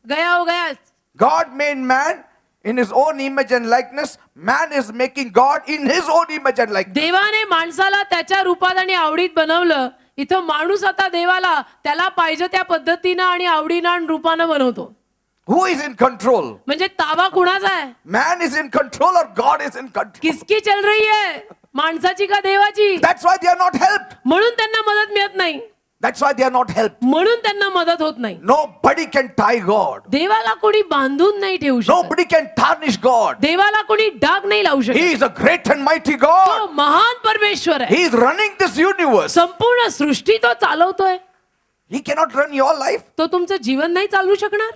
गया हो गया
God made man in his own image and likeness. Man is making God in his own image and likeness.
देवाने माणसाला त्याच्या रूपात आणि आवडीत बनवलं इथं माणूस आता देवाला त्याला पाहिजे त्या पद्धतीनं आणि आवडीनं आणि रूपानं बनवतो
Who is in control?
म्हणजे ताबा कुणाचा आहे
Man is in control or God is in control?
किसकी चल रही है माणसाची का देवाची
That's why they are not helped.
म्हणून त्यांना मदत मिळत नाही
That's why they are not helped.
म्हणून त्यांना मदत होत नाही
Nobody can tie God.
देवाला कोणी बांधून नाही ठेवू शकत
Nobody can tarnish God.
देवाला कोणी डाग नाही लावू
He
शकत
is a great and mighty
तो
God.
महान परमेश्वर आहे
He is running this universe.
संपूर्ण सृष्टी तो चालवतोय
He cannot run your life.
तो तुमचं जीवन नाही चालवू शकणार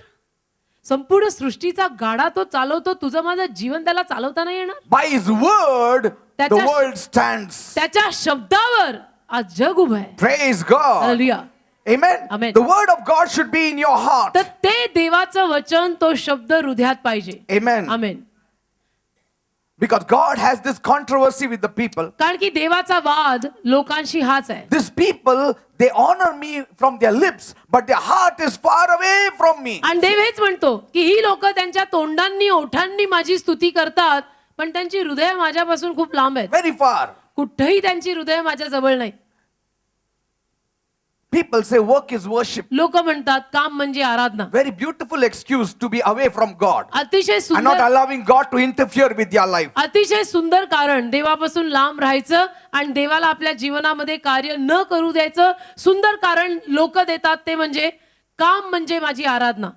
संपूर्ण सृष्टीचा गाडा तो चालवतो तुझं माझं जीवन त्याला चालवता नाही येणार
By his word, the
That's a-
world stands.
त्याच्या शब्दावर आज जग उभं आहे
Praise God.
Hallelujah.
Amen.
Amen.
The word of God should be in your heart.
तर ते देवाचं वचन तो शब्द हृदयात पाहिजे
Amen.
Amen
Because God has this controversy with the people.
कारण की देवाचा वाद लोकांशी हाच आहे
These people, they honor me from their lips, but their heart is far away from me.
आणि देव हेच म्हणतो की ही लोक त्यांच्या तोंडांनी ओठांनी माझी स्तुती करतात पण त्यांची हृदय माझ्यापासून खूप लांब आहेत
Very far.
कुठेही त्यांची हृदय माझ्या जवळ नाही
People say work is worship.
लोक म्हणतात काम म्हणजे आराधना
Very beautiful excuse to be away from God
अतिशय
and not
सुंदर
allowing God to interfere with your life.
अतिशय सुंदर कारण देवापासून लांब राहायचं आणि देवाला आपल्या जीवनामध्ये कार्य न करू द्यायचं सुंदर कारण लोक देतात ते म्हणजे काम म्हणजे माझी आराधना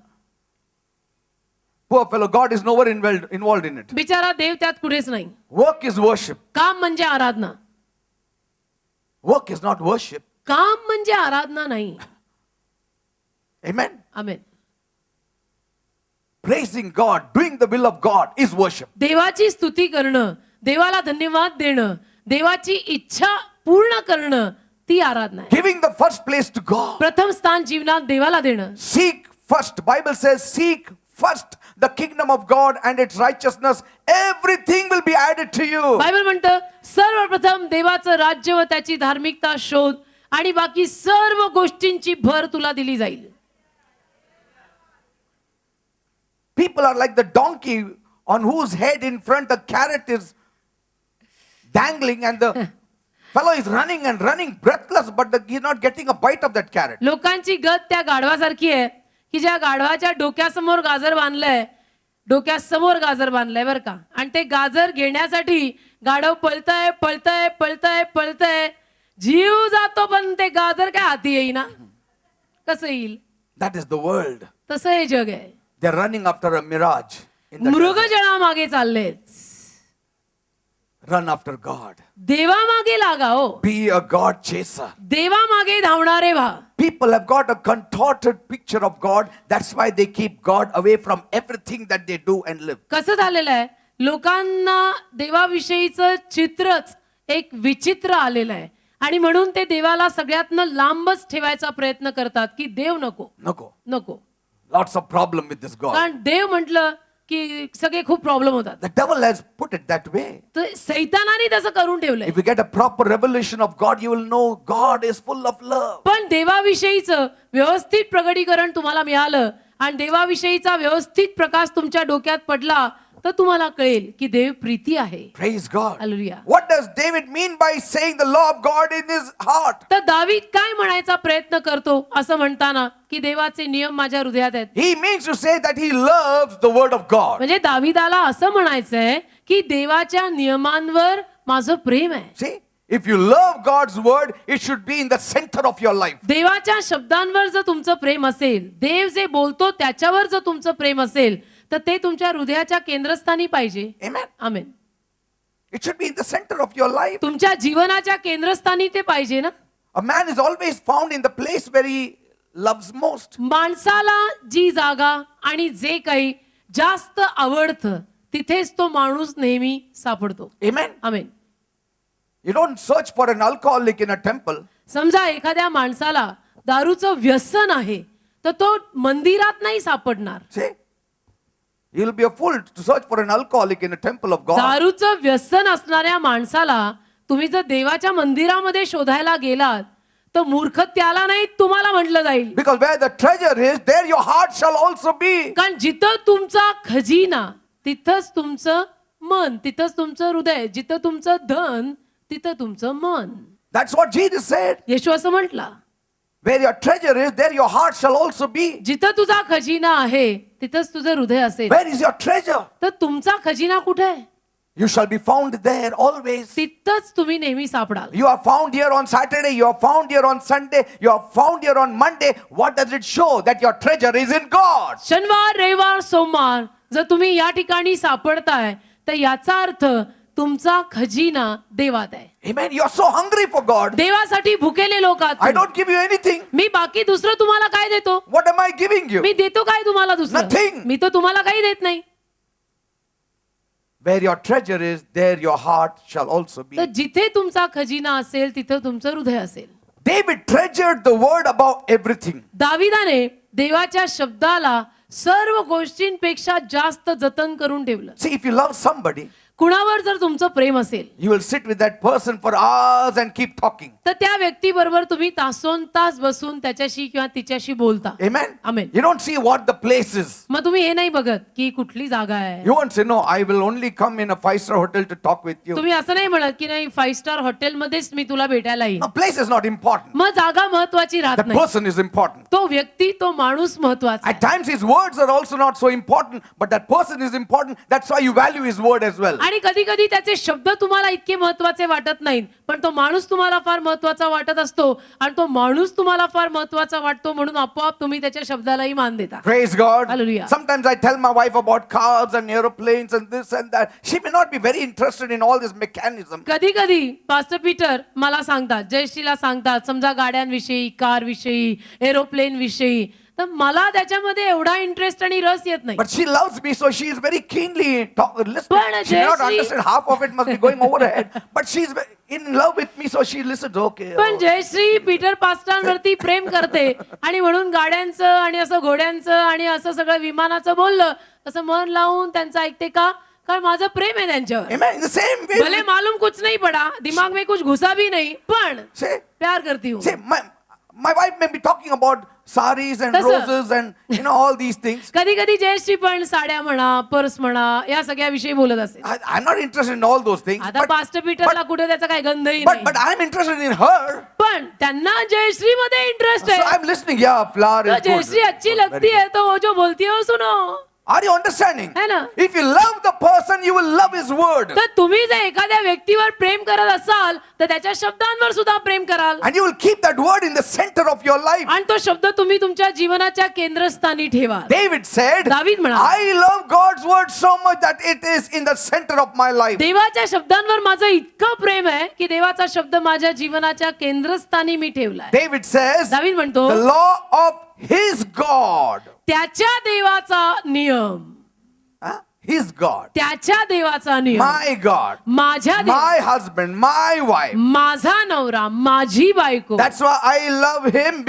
Poor fellow, God is nowhere involved in it.
बिचारा देव त्यात कुठेच नाही
Work is worship.
काम म्हणजे आराधना
Work is not worship.
काम म्हणजे आराधना नाही
Amen.
Amen
Praising God, doing the will of God is worship.
देवाची स्तुती करणं देवाला धन्यवाद देणं देवाची इच्छा पूर्ण करणं ती आराधना आहे
Giving the first place to God.
प्रथम स्थान जीवनात देवाला देणं
Seek first. Bible says seek first the kingdom of God and its righteousness. Everything will be added to you.
Bible म्हणतं सर्वप्रथम देवाचं राज्य व त्याची धार्मिकता शोध आणि बाकी सर्व गोष्टींची भर तुला दिली जाईल
People are like the donkey on whose head in front a carrot is dangling and the fellow is running and running breathless but he's not getting a bite of that carrot.
लोकांची गत त्या गाढवासारखी आहे की ज्या गाढवाच्या डोक्यासमोर गाजर बांधलंय डोक्यासमोर गाजर बांधलंय बरं का आणि ते गाजर घेण्यासाठी गाढव पळतय पळतय पळतय पळतय जीव जातो पण ते गाजर काय हाती येईना कसं येईल
That is the world.
तसं हे जग आहे
They're running after a mirage. In the desert.
मृगजळा मागे चाललेत
Run after God.
देवामागे लागा हो,
Be a God chaser.
देवामागे धावणारे व्हा.
People have got a contorted picture of God. That's why they keep God away from everything that they do and live.
कसं झालेलं आहे, लोकांना देवाविषयीचं चित्रच एक विचित्र आलेलं आहे आणि म्हणून ते देवाला सगळ्यातनं लांबच ठेवायचा प्रयत्न करतात की देव नको
Nako.
नको.
Lots of problem with this God.
कारण देव म्हटलं की सगळे खूप प्रॉब्लेम होतात.
The devil has put it that way.
तर सैतानाने तसं करून ठेवलंय.
If you get a proper revelation of God, you will know God is full of love.
पण देवाविषयीचं व्यवस्थित प्रगटीकरण तुम्हाला मिळालं आणि देवाविषयीचा व्यवस्थित प्रकाश तुमच्या डोक्यात पडला तर तुम्हाला कळेल की देव प्रीती आहे.
Praise God.
Hallelujah.
What does David mean by saying the law of God in his heart?
तर दावीद काय म्हणायचा प्रयत्न करतो असं म्हणताना की देवाचे नियम माझ्या हृदयात आहेत?
He means to say that he loves the word of God.
म्हणजे दावीदाला असं म्हणायचंय की देवाच्या नियमांवर माझं प्रेम आहे.
See, if you love God's word, it should be in the center of your life.
देवाच्या शब्दांवर जर तुमचं प्रेम असेल, देव जे बोलतो त्याच्यावर जर तुमचं प्रेम असेल तर ते तुमच्या हृदयाच्या केंद्रस्थानी पाहिजे.
Amen.
Amen.
It should be in the center of your life.
तुमच्या जीवनाच्या केंद्रस्थानी ते पाहिजे ना.
A man is always found in the place where he loves most.
माणसाला जी जागा आणि जे काही जास्त आवडतं तिथेच तो माणूस नेहमी सापडतो.
Amen.
Amen.
You don't search for an alcoholic in a temple.
समजा एखाद्या माणसाला दारूचं व्यसन आहे तर तो मंदिरात नाही सापडणार.
See, you'll be a fool to search for an alcoholic in a temple of God.
दारूचं व्यसन असणाऱ्या माणसाला तुम्ही जर देवाच्या मंदिरामध्ये शोधायला गेलात तर मूर्ख त्याला नाही तुम्हाला म्हटलं जाईल.
Because where the treasure is, there your heart shall also be.
कारण जिथं तुमचा खजिना तिथंच तुमचं मन, तिथंच तुमचं हृदय, जिथं तुमचं धन तिथं तुमचं मन.
That's what Jesus said.
येशू असं म्हटला,
Where your treasure is, there your heart shall also be.
जिथं तुझा खजिना आहे तिथंच तुझं हृदय असेल.
Where is your treasure?
तर तुमचा खजिना कुठे आहे?
You shall be found there always.
तिथंच तुम्ही नेहमी सापडाल.
You are found here on Saturday, you are found here on Sunday, you are found here on Monday. What does it show? That your treasure is in God.
शनिवार, रविवार, सोमवार जर तुम्ही या ठिकाणी सापडताय तर याचा अर्थ तुमचा खजिना देवात आहे.
Amen. You are so hungry for God.
देवासाठी भुकेले लोक आहात
I
तुम्ही.
don't give you anything.
मी बाकी दुसरं तुम्हाला काय देतो?
What am I giving you?
मी देतो काय तुम्हाला दुसरं?
Nothing.
मी तर तुम्हाला काही देत नाही.
Where your treasure is, there your heart shall also be.
तर जिथे तुमचा खजिना असेल तिथं तुमचं हृदय असेल.
David treasured the word above everything.
दाविदाने देवाच्या शब्दाला सर्व गोष्टींपेक्षा जास्त जतन करून ठेवलं.
See, if you love somebody,
कुणावर जर तुमचं प्रेम असेल
you will sit with that person for hours and keep talking.
तर त्या व्यक्तीबरोबर तुम्ही तासोनतास बसून त्याच्याशी किंवा तिच्याशी बोलता.
Amen.
Amen.
You don't see what the place is.
मग तुम्ही हे नाही बघत की कुठली जागा आहे.
You won't say, no, I will only come in a 5-star hotel to talk with you.
तुम्ही असं नाही म्हणत की नाही 5 स्टार हॉटेलमध्येच मी तुला भेटायला येईन.
No, place is not important.
मग जागा महत्वाची राहत
The
नाही.
person is important.
तो व्यक्ती, तो माणूस महत्वाचा
At times his words are also not so important, but that person is important. That's why you value his word as well.
आणि कधी कधी त्याचे शब्द तुम्हाला इतके महत्वाचे वाटत नाहीत पण तो माणूस तुम्हाला फार महत्वाचा वाटत असतो आणि तो माणूस तुम्हाला फार महत्वाचा वाटतो म्हणून आपोआप तुम्ही त्याच्या शब्दालाही मान देता.
Praise God.
Hallelujah.
Sometimes I tell my wife about cars and aeroplanes and this and that. She may not be very interested in all this mechanism.
कधी कधी पास्टर पीटर मला सांगतात, जयश्रीला सांगतात समजा गाड्यांविषयी, कार विषयी, एरोप्लेन विषयी, तर मला त्याच्यामध्ये एवढा इंटरेस्ट आणि रस येत नाही.
But she loves me, so she is very keenly listening.
पण
She may not
Jayashree-
understand, half of it must be going over her head. But she is in love with me, so she listens. Okay.
पण Jayashree Peter पास्टरांवरती प्रेम करते आणि म्हणून गाड्यांचं आणि असं घोड्यांचं आणि असं सगळं विमानाचं बोललं असं मन लावून त्यांचं ऐकते का? कारण माझं प्रेम आहे त्यांच्यावर.
Amen. In the same way.
भले मालूम कुछ नहीं पड़ा, दिमाग में कुछ घुसा भी नहीं, पण
Say,
प्यार करती हूँ.
say, my wife may be talking about saris and
तसं.
roses and all these things.
कधी कधी जयश्री पण साड्या म्हणा, पर्स म्हणा, या सगळ्या विषयी बोलत असेल.
I'm not interested in all those things.
आता पास्टर पीटरला कुठे त्याचा काही गंधही
but
नाही.
I'm interested in her.
पण त्यांना जयश्री मध्ये इंटरेस्ट
So
आहे.
I'm listening. Yeah, flower
तो
is good.
जयश्री अच्छी
Good,
लगती
very
है तो वो जो बोलती है वो सुनो.
Are you understanding?
है ना?
If you love the person, you will love his word.
तर तुम्ही जर एखाद्या व्यक्तीवर प्रेम करत असाल तर त्याच्या शब्दांवर सुद्धा प्रेम कराल
And you will keep that word in the center of your life.
आणि तो शब्द तुम्ही तुमच्या जीवनाच्या केंद्रस्थानी ठेवा.
David said,
दावीद म्हणाला,
I love God's word so much that it is in the center of my life.
देवाच्या शब्दांवर माझं इतकं प्रेम आहे की देवाचा शब्द माझ्या जीवनाच्या केंद्रस्थानी मी ठेवलाय.
David says,
दावीद म्हणतो,
the law of his God.
त्याच्या देवाचा नियम,
Huh? His God.
त्याच्या देवाचा नियम,
My God.
माझ्या
My husband. My wife.
माझा नवरा, माझी बायको.
That's why I love him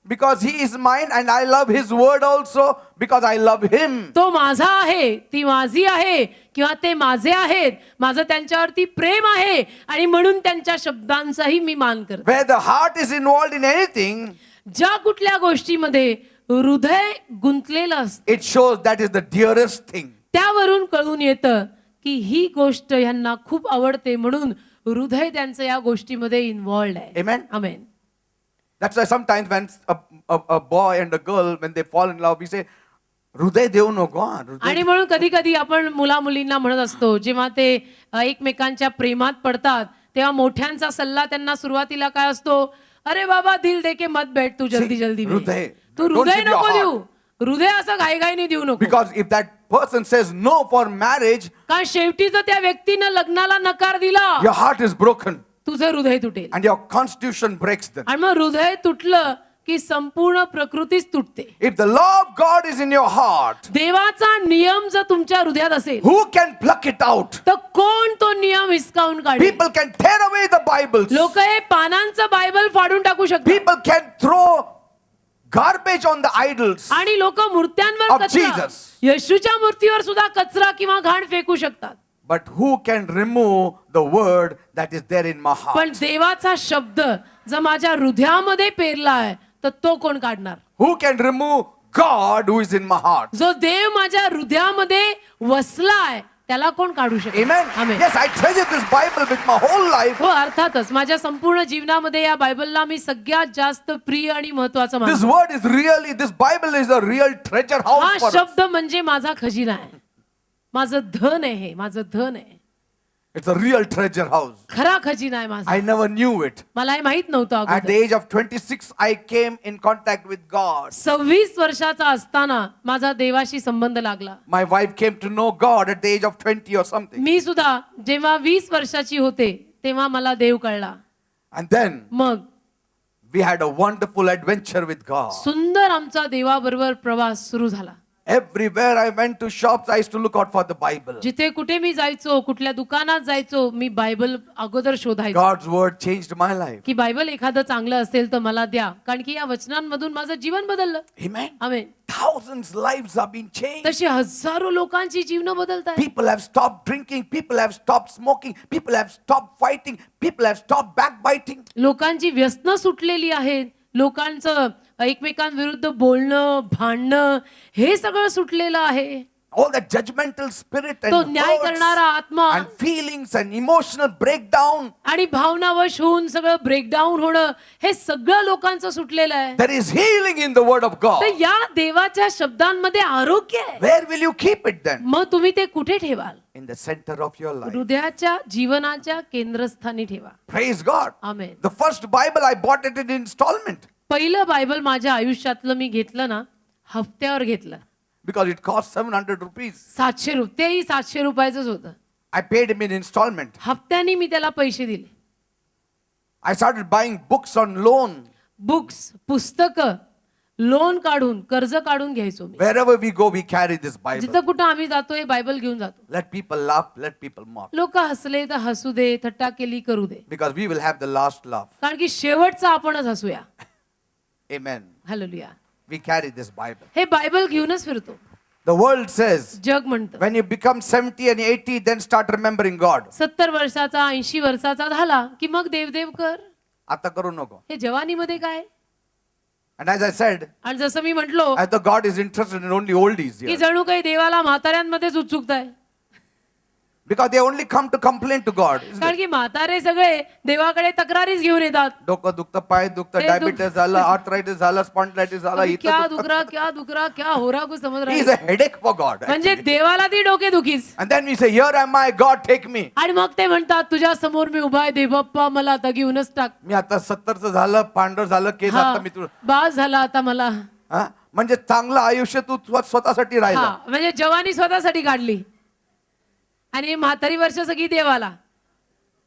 because he is mine, and I love his word also because I love him.
तो माझा आहे, ती माझी आहे किंवा ते माझे आहेत, माझं त्यांच्यावरती प्रेम आहे आणि म्हणून त्यांच्या शब्दांचाही मी मान करते.
Where the heart is involved in anything,
ज्या कुठल्या गोष्टीमध्ये हृदय गुंतलेलं असतं
it shows that is the dearest thing.
त्यावरून कळून येतं की ही गोष्ट ह्यांना खूप आवडते म्हणून हृदय त्यांचं या गोष्टीमध्ये इन्व्हॉल्ड आहे.
Amen.
Amen.
That's why sometimes when a boy and a girl, when they fall in love, we say, हृदय देऊ नको हा, हृदय.
आणि म्हणून कधी कधी आपण मुला मुलींना म्हणत असतो जेव्हा ते एकमेकांच्या प्रेमात पडतात तेव्हा मोठ्यांचा सल्ला त्यांना सुरुवातीला काय असतो, अरे बाबा दिल दे के मत बैठ तू जल्दी जल्दी में.
हृदय.
तू
Don't
हृदय
give your
नको
heart.
देऊ, हृदय असं घाईघाईने देऊ नको.
Because if that person says no for marriage,
कारण शेवटी जर त्या व्यक्तीनं लग्नाला नकार दिला
your heart is broken
तुझं हृदय तुटेल
and your constitution breaks then.
आणि मग हृदय तुटलं की संपूर्ण प्रकृतीच तुटते.
If the law of God is in your heart,
देवाचा नियम जर तुमच्या हृदयात असेल
who can pluck it out?
तर कोण तो नियम हिसकावून काढेल.
People can tear away the Bibles.
लोक हे पानांचं बायबल फाडून टाकू शकतात
People can throw garbage on the idols.
आणि लोक मूर्त्यांवर
Of
कचरा,
Jesus.
येशूच्या मूर्तीवर सुद्धा कचरा किंवा घाण फेकू शकतात.
But who can remove the word that is there in my heart?
पण देवाचा शब्द जर माझ्या हृदयामध्ये पेरलाय तर तो कोण काढणार.
Who can remove God who is in my heart?
जो देव माझ्या हृदयामध्ये वसलाय त्याला कोण काढू शकेल.
Amen.
Amen.
Yes, I treasure this Bible with my whole life.
हो अर्थातच माझ्या संपूर्ण जीवनामध्ये या बायबलला मी सगळ्यात जास्त प्रिय आणि महत्वाचं
This
मानतो.
word is really, this Bible is a real treasure
हा
house for us.
शब्द म्हणजे माझा खजिना आहे, माझं धन आहे, हे माझं धन आहे,
It's a real treasure house.
खरा खजिना आहे माझा.
I never knew it.
मला हे माहित नव्हतं
At the
अगोदर.
age of 26, I came in contact with God.
26 वर्षाचा असताना माझा देवाशी संबंध लागला.
My wife came to know God at the age of 20 or something.
मी सुद्धा जेव्हा 20 वर्षाची होते तेव्हा मला देव कळला.
And then
मग
we had a wonderful adventure with God.
सुंदर आमचा देवाबरोबर प्रवास सुरू झाला.
Everywhere I went to shops, I used to look out for the Bible.
जिथे कुठे मी जायचो, कुठल्या दुकानात जायचो, मी बायबल अगोदर शोधायचो
God's word changed my life.
की बायबल एखादं चांगलं असेल तर मला द्या, कारण की या वचनांमधून माझं जीवन बदललं.
Amen.
Amen.
Thousands lives have been changed.
तशी हजारो लोकांची जीवन बदलतात.
People have stopped drinking. People have stopped smoking. People have stopped fighting. People have stopped backbiting.
लोकांची व्यसनं सुटलेली आहेत. लोकांचं एकमेकांविरुद्ध बोलणं, भांडणं हे सगळं सुटलेलं आहे.
All that judgmental spirit
तो
and
न्याय करणारा
hurts
आत्मा
and feelings and emotional breakdown.
आणि भावनावश होऊन सगळं ब्रेकडाऊन होणं हे सगळं लोकांचं सुटलेलं आहे.
There is healing in the word of God.
तर या देवाच्या शब्दांमध्ये आरोग्य आहे.
Where will you keep it then?
मग तुम्ही ते कुठे ठेवाल.
In the center of your life.
हृदयाच्या जीवनाच्या केंद्रस्थानी ठेवा.
Praise God.
Amen.
The first Bible I bought it in installment
पहिलं बायबल माझ्या आयुष्यातलं मी घेतलं ना, हप्त्यावर घेतलं.
because it cost 700 rupees.
700 रुपये, तेही 700 रुपयाचंच होतं.
I paid him in installment.
हप्त्यानी मी त्याला पैसे दिले.
I started buying books on loan.
Books, पुस्तकं लोन काढून, कर्ज काढून घ्यायचो मी.
Wherever we go, we carry this Bible.
जिथं कुठं आम्ही जातो हे बायबल घेऊन जातो.
Let people laugh, let people mock.
लोक हसले तर हसू दे, थट्टा केली करू दे,
Because we will have the last laugh.
कारण की शेवटचा आपणच हसूया.
Amen.
Hallelujah.
We carry this Bible.
हे बायबल घेऊनच फिरतो.
The world says,
जग म्हणतं
when you become 70 and 80, then start remembering God.
70 वर्षाचा 80 वर्षाचा झाला की मग देवदेव कर.
आता करू नको.
हे जवानीमध्ये काय.
And as I said,
आणि जसं मी म्हटलो
I thought God is interested in only oldies
की
here.
जणू काही देवाला म्हाताऱ्यांमध्येच उत्सुकता आहे.
Because they only come to complain to God. isn't it?
कारण की म्हातारे सगळे देवाकडे तक्रारीच घेऊन येतात.
डोकं दुखतं, पाय दुखतं,
ते
डायबिटीस झालं, आर्थरायटिस झालं, स्पॉन्डिलायटिस झालं,
अभी क्या
इथं
दुख रहा क्या हो रहा कुछ समझ रहा
He is
नहीं.
a headache for God.
म्हणजे देवाला ती डोकेदुखीच.
And then we say, here am I, God take me.
आणि मग ते म्हणतात तुझ्या समोर मी उभा आहे देवप्पा मला आता घेऊनच टाक.
मी आता 70चं झालं, पांढर झालं, केस
हा,
आता मी तुला
बास झाला आता मला.
हा? म्हणजे चांगलं आयुष्य तू स्वतःसाठी राहिलं.
हा म्हणजे जवानी स्वतःसाठी काढली आणि म्हातारी वर्ष सगळी देवाला.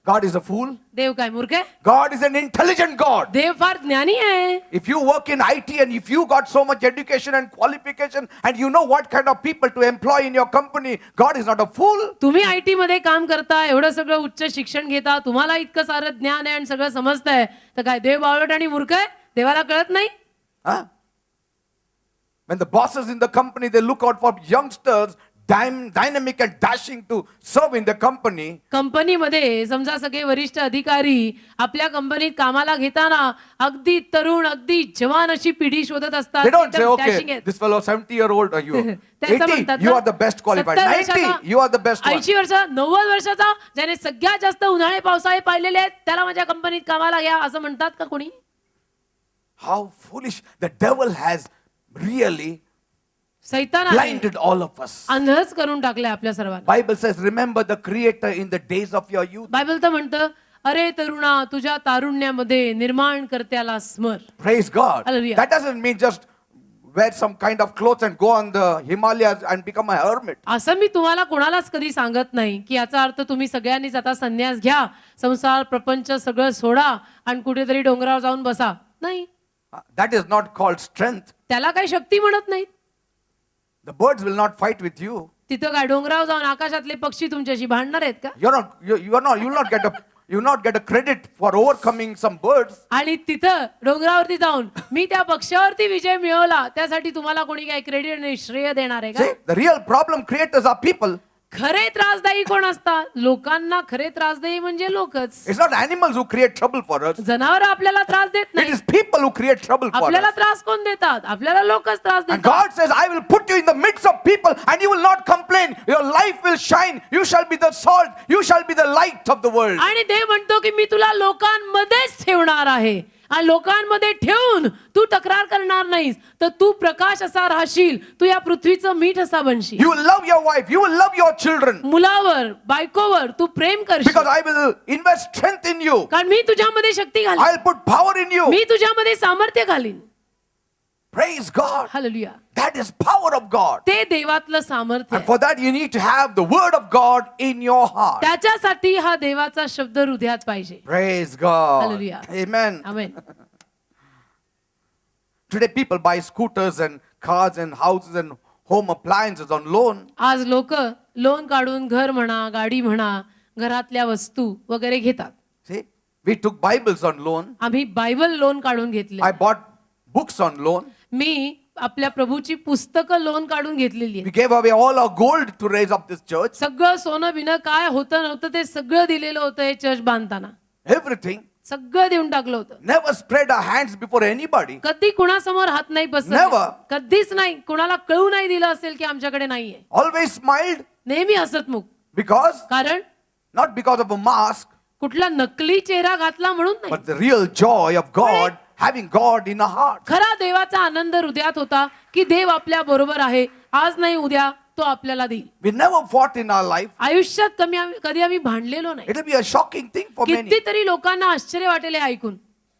God is a fool.
देव काय मूर्ख आहे?
God is an intelligent God.
देव फार ज्ञानी आहे.
If you work in IT and if you got so much education and qualification and you know what kind of people to employ in your company, God is not a fool.
तुम्ही IT मध्ये काम करता, एवढं सगळं उच्च शिक्षण घेता, तुम्हाला इतकं सारं ज्ञान आहे आणि सगळं समजतंय, तर काय देव बावळट आणि मूर्ख आहे? देवाला कळत नाही?
Huh? When the bosses in the company, they look out for youngsters, dynamic and dashing to serve in the company.
कंपनीमध्ये समजा सगळे वरिष्ठ अधिकारी आपल्या कंपनीत कामाला घेताना अगदी तरुण अगदी जवान अशी पिढी शोधत असतात.
They don't say,
एकदम
okay,
dashing आहेत.
this fellow 70-year-old are you.
ते असं
80,
म्हणतात
you
ना,
are the best qualified.
70
90,
वर्षाचा,
you are the best one.
80 वर्षाचा, 90 वर्षाचा, ज्याने सगळ्यात जास्त उन्हाळे पावसाळे पाहिलेले आहेत, त्याला माझ्या कंपनीत कामाला घ्या असं म्हणतात का कोणी?
How foolish. The devil has really
सैतान
blinded all of us.
अंधच करून टाकलंय आपल्या सर्वांना.
Bible says, remember the Creator in the days of your youth.
Bible तर म्हणतं, अरे तरुणा तुझ्या तारुण्यामध्ये निर्माण कर्त्याला स्मर.
Praise God.
Hallelujah.
That doesn't mean just wear some kind of clothes and go on the Himalayas and become a hermit.
असं मी तुम्हाला कोणालाच कधी सांगत नाही की याचा अर्थ तुम्ही सगळ्यांनीच आता संन्यास घ्या, संसार प्रपंच सगळं सोडा आणि कुठेतरी डोंगरावर जाऊन बसा. नाही,
That is not called strength.
त्याला काही शक्ती म्हणत नाहीत.
The birds will not fight with you.
तिथं काय डोंगरावर जाऊन आकाशातले पक्षी तुमच्याशी भांडणार आहेत का?
You will not get a credit for overcoming some birds.
आणि तिथं डोंगरावरती जाऊन मी त्या पक्षावरती विजय मिळवला त्यासाठी तुम्हाला कोणी काही क्रेडिट आणि श्रेय देणार आहे का?
See, the real problem creators are people.
खरे त्रासदायी कोण असतात? लोकांना खरे त्रासदायी म्हणजे लोकच.
It's not animals who create trouble for us.
जनावर आपल्याला त्रास देत
It
नाही.
is people who create trouble for
आपल्याला
us.
त्रास कोण देतात? आपल्याला लोकच त्रास
And
देतात.
God says, I will put you in the midst of people and you will not complain. Your life will shine. You shall be the salt. You shall be the light of the world.
आणि देव म्हणतो की मी तुला लोकांमध्येच ठेवणार आहे आणि लोकांमध्ये ठेवून तू तक्रार करणार नाहीस, तर तू प्रकाश असा राहशील, तू या पृथ्वीचं मीठ असा बनशील.
You will love your wife. You will love your children.
मुलावर बायकोवर तू प्रेम करशील,
Because I will invest strength in you.
कारण मी तुझ्यामध्ये शक्ती घालीन,
I'll put power in you.
मी तुझ्यामध्ये सामर्थ्य घालीन.
Praise God.
Hallelujah.
That is power of God.
ते देवातलं सामर्थ्य
And
आहे.
for that you need to have the word of God in your heart.
त्याच्यासाठी हा देवाचा शब्द हृदयात पाहिजे.
Praise God.
Hallelujah.
Amen.
Amen.
Today people buy scooters and cars and houses and home appliances on loan.
आज लोक loan काढून घर म्हणा, गाडी म्हणा, घरातल्या वस्तू वगैरे घेतात.
See, we took Bibles on loan.
आम्ही बायबल लोन काढून घेतले.
I bought books on loan.
मी आपल्या प्रभूची पुस्तकं लोन काढून घेतलेली
We
आहेत.
gave away all our gold to raise up this church.
सगळं सोनं बिनं काय होतं नव्हतं ते सगळं दिलेलं होतं हे चर्च बांधताना.
Everything.
सगळं देऊन टाकलं होतं.
Never spread our hands before anybody.
कधी कुणासमोर हात नाही
Never.
पसरले. कधीच नाही. कुणाला कळू नाही दिलं असेल की आमच्याकडे नाहीये.
Always smiled
नेहमी हसतमुख.
because,
कारण
not because of a mask,
कुठला नकली चेहरा घातला म्हणून नाही.
but the real joy of God, having God in our heart.
खरा देवाचा आनंद हृदयात होता की देव आपल्या बरोबर आहे, आज नाही उद्या तो आपल्याला देईल.
We never fought in our life.
आयुष्यात कधी आम्ही भांडलेलो नाही.
It will be a shocking thing for many.
कितीतरी लोकांना आश्चर्य वाटेल हे ऐकून.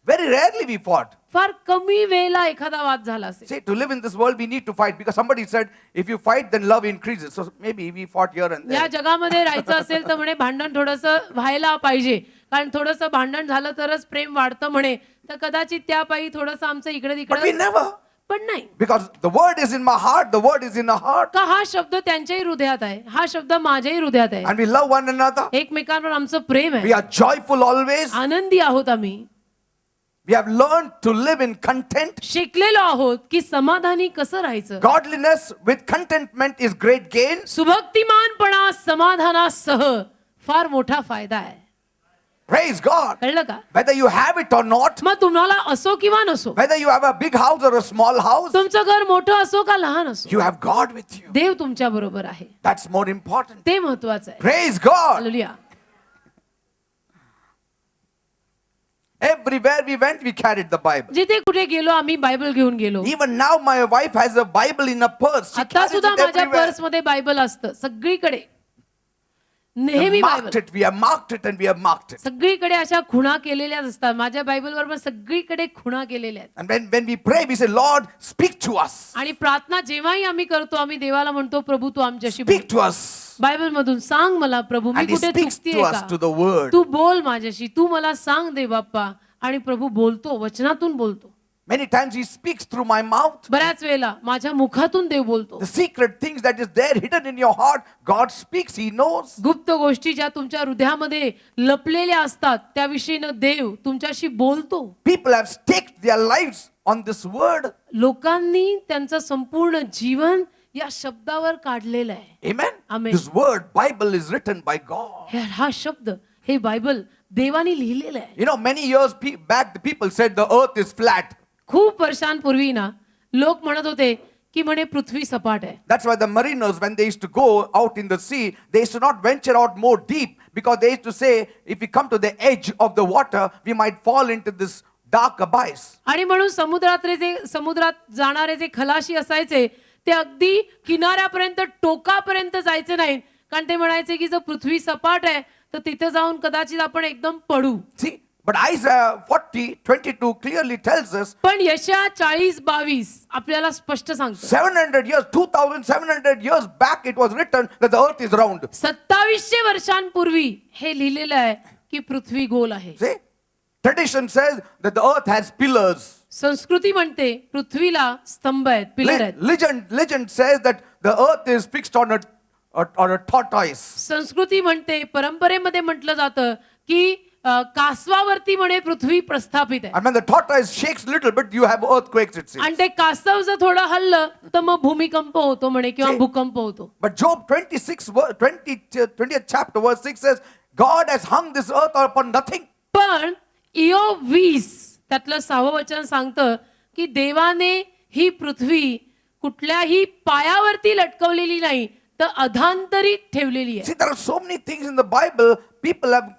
Very rarely we fought.
फार कमी वेळेला एखादा वाद झाला असेल.
See, to live in this world, we need to fight because somebody said, if you fight, then love increases. So maybe we fought here and
या
there.
जगामध्ये राहायचं असेल तर म्हणे भांडण थोडंसं व्हायला पाहिजे, कारण थोडंसं भांडण झालं तरच प्रेम वाढतं म्हणे. तर कदाचित त्या पायी थोडंसं आमचं इकडे
But we
तिकडे,
never.
पण नाही.
Because the word is in my heart, the word is in our heart.
का हा शब्द त्यांच्याही हृदयात आहे, हा शब्द माझ्याही हृदयात आहे.
And we love one another.
एकमेकांवर आमचं प्रेम
We
आहे.
are joyful always.
आनंदी आहोत आम्ही.
We have learned to live in content.
शिकलेलो आहोत की समाधानी कसं राहायचं.
Godliness with contentment is great gain.
सुभक्तिमानपणा समाधानासह फार मोठा फायदा आहे.
Praise God.
कळलं का?
Whether you have it or not,
मग तुम्हाला असो किंवा नसो,
whether you have a big house or a small house,
तुमचं घर मोठं असो का लहान असो,
you have God with you.
देव तुमच्या बरोबर आहे.
That's more important.
ते महत्वाचं आहे.
Praise God.
Hallelujah.
Everywhere we went, we carried the Bible.
जिथे कुठे गेलो आम्ही बायबल घेऊन गेलो.
Even now, my wife has a Bible in a purse. She
आता
carries
सुद्धा
it
माझ्या
everywhere.
पर्स मध्ये बायबल असतं सगळीकडे.
We
नेहमी
have marked
Bible.
it. We have marked it and we have marked it.
सगळीकडे अशा खुणा केलेल्या असतात. माझ्या बायबलवर पण सगळीकडे खुणा केलेल्या आहेत.
And when we pray, we say, Lord, speak to us.
आणि प्रार्थना जेव्हाही आम्ही करतो आम्ही देवाला म्हणतो प्रभू तू आमच्याशी बोल.
Speak to us.
बायबल मधून सांग मला प्रभू मी
And He
कुठे
speaks
चुकतीये
to us to
का?
the word.
तू बोल माझ्याशी, तू मला सांग दे बाप्पा. आणि प्रभू बोलतो, वचनातून बोलतो.
Many times He speaks through my mouth.
बऱ्याच वेळेला माझ्या मुखातून देव बोलतो.
The secret things that is there hidden in your heart, God speaks. He knows.
गुप्त गोष्टी ज्या तुमच्या हृदयामध्ये लपलेल्या असतात त्याविषयीनं देव तुमच्याशी बोलतो.
People have staked their lives on this word.
लोकांनी त्यांचं संपूर्ण जीवन या शब्दावर काढलेलं आहे.
Amen.
Amen.
This word, Bible, is written by God.
हा शब्द, हे बायबल देवाने लिहिलेलं आहे.
You know, many years back, the people said the earth is flat.
खूप वर्षांपूर्वी ना लोक म्हणत होते की म्हणे पृथ्वी सपाट आहे.
That's why the mariners, when they used to go out in the sea, they used to not venture out more deep because they used to say, if we come to the edge of the water, we might fall into this dark abyss.
आणि म्हणून समुद्रात जाणारे जे खलाशी असायचे ते अगदी किनाऱ्यापर्यंत टोकापर्यंत जायचे नाहीत, कारण ते म्हणायचे की जर पृथ्वी सपाट आहे तर तिथे जाऊन कदाचित आपण एकदम पडू.
See, but Isaiah 40:22 clearly tells us
पण यशा 40:22 आपल्याला स्पष्ट सांगतो
700 years, 2,700 years back, it was written that the earth is round.
2700 वर्षांपूर्वी हे लिहिलेलं आहे की पृथ्वी गोल आहे.
See, tradition says that the earth has pillars.
संस्कृती म्हणते पृथ्वीला स्तंभ आहेत, पिलर आहेत.
Legend says that the earth is fixed on a tortoise.
संस्कृती म्हणते, परंपरेमध्ये म्हटलं जातं की कासवावरती म्हणे पृथ्वी प्रस्थापित आहे.
And when the tortoise shakes little bit, you have earthquakes, it seems.
आणि ते कासव जर थोडं हल्लं तर मग भूमिकंप होतो म्हणे किंवा भूकंप होतो.
But Job 20th chapter verse 6 says, God has hung this earth upon nothing.
पण इयोब 20 त्यातलं 6वं वचन सांगतं की देवाने ही पृथ्वी कुठल्याही पायावरती लटकवलेली नाही तर अधांतरीत ठेवलेली आहे.
See, there are so many things in the Bible, people have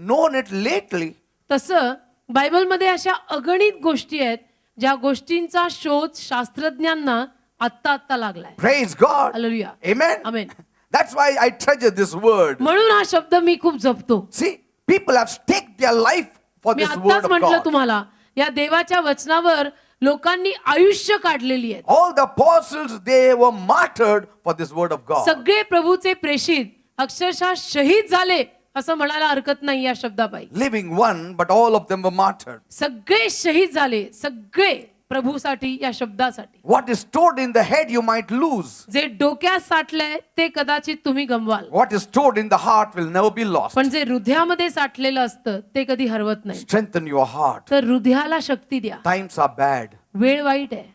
known it lately.
तसं बायबलमध्ये अशा अगणित गोष्टी आहेत ज्या गोष्टींचा शोध शास्त्रज्ञांना आत्ता लागलाय.
Praise God.
Hallelujah.
Amen.
Amen.
That's why I treasure this word.
म्हणून हा शब्द मी खूप जपतो.
See, people have staked their life for
me
this word
आत्ताच
of
म्हटलं
God.
तुम्हाला या देवाच्या वचनावर लोकांनी आयुष्य काढलेली आहेत.
All the apostles, they were martyred for this word of God.
सगळे प्रभूचे प्रेषित अक्षरशः शहीद झाले असं म्हणायला हरकत नाही या शब्दापायी.
Living one, but all of them were martyred.
सगळे शहीद झाले, सगळे प्रभूसाठी या शब्दासाठी.
What is stored in the head, you might lose.
जे डोक्यात साठलंय ते कदाचित तुम्ही गमवाल,
What is stored in the heart will never be lost.
पण जे हृदयामध्ये साठलेलं असतं ते कधी हरवत नाही.
Strengthen your heart.
तर हृदयाला शक्ती द्या.
Times are bad.
वेळ वाईट आहे,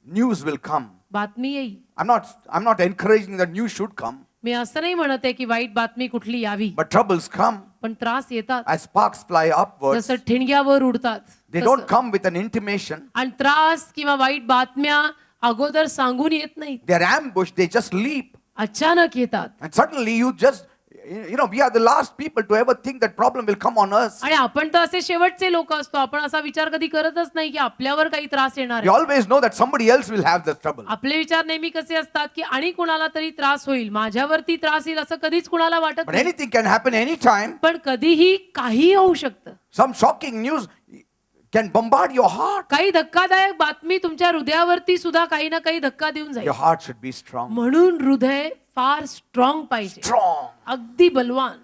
News will come.
बातमी येईल.
I'm not encouraging that news should come,
मी असं नाही म्हणत आहे की वाईट बातमी कुठली यावी,
but troubles come
पण त्रास येतात.
as sparks fly upwards.
जसं ठिणग्यावर उडतात
They
तसं.
don't come with an intimation.
आणि त्रास किंवा वाईट बातम्या अगोदर सांगून येत नाहीत,
They're ambushed. They just leap.
अचानक येतात.
And suddenly we are the last people to ever think that problem will come on us.
आणि आपण तर असे शेवटचे लोक असतो, आपण असा विचार कधी करतच नाही की आपल्यावर काही त्रास येणार
We
आहे.
always know that somebody else will have this trouble.
आपले विचार नेहमी कसे असतात की आणि कुणाला तरी त्रास होईल, माझ्यावरती त्रास येईल असं कधीच कुणाला वाटत
But
नाही.
anything can happen anytime.
पण कधीही काही होऊ शकतं.
Some shocking news can bombard your heart.
काही धक्कादायक बातमी तुमच्या हृदयावरती सुद्धा काही ना काही धक्का देऊन जाईल.
Your heart should be strong.
म्हणून हृदय फार स्ट्रॉंग पाहिजे,
Strong.
अगदी बलवान.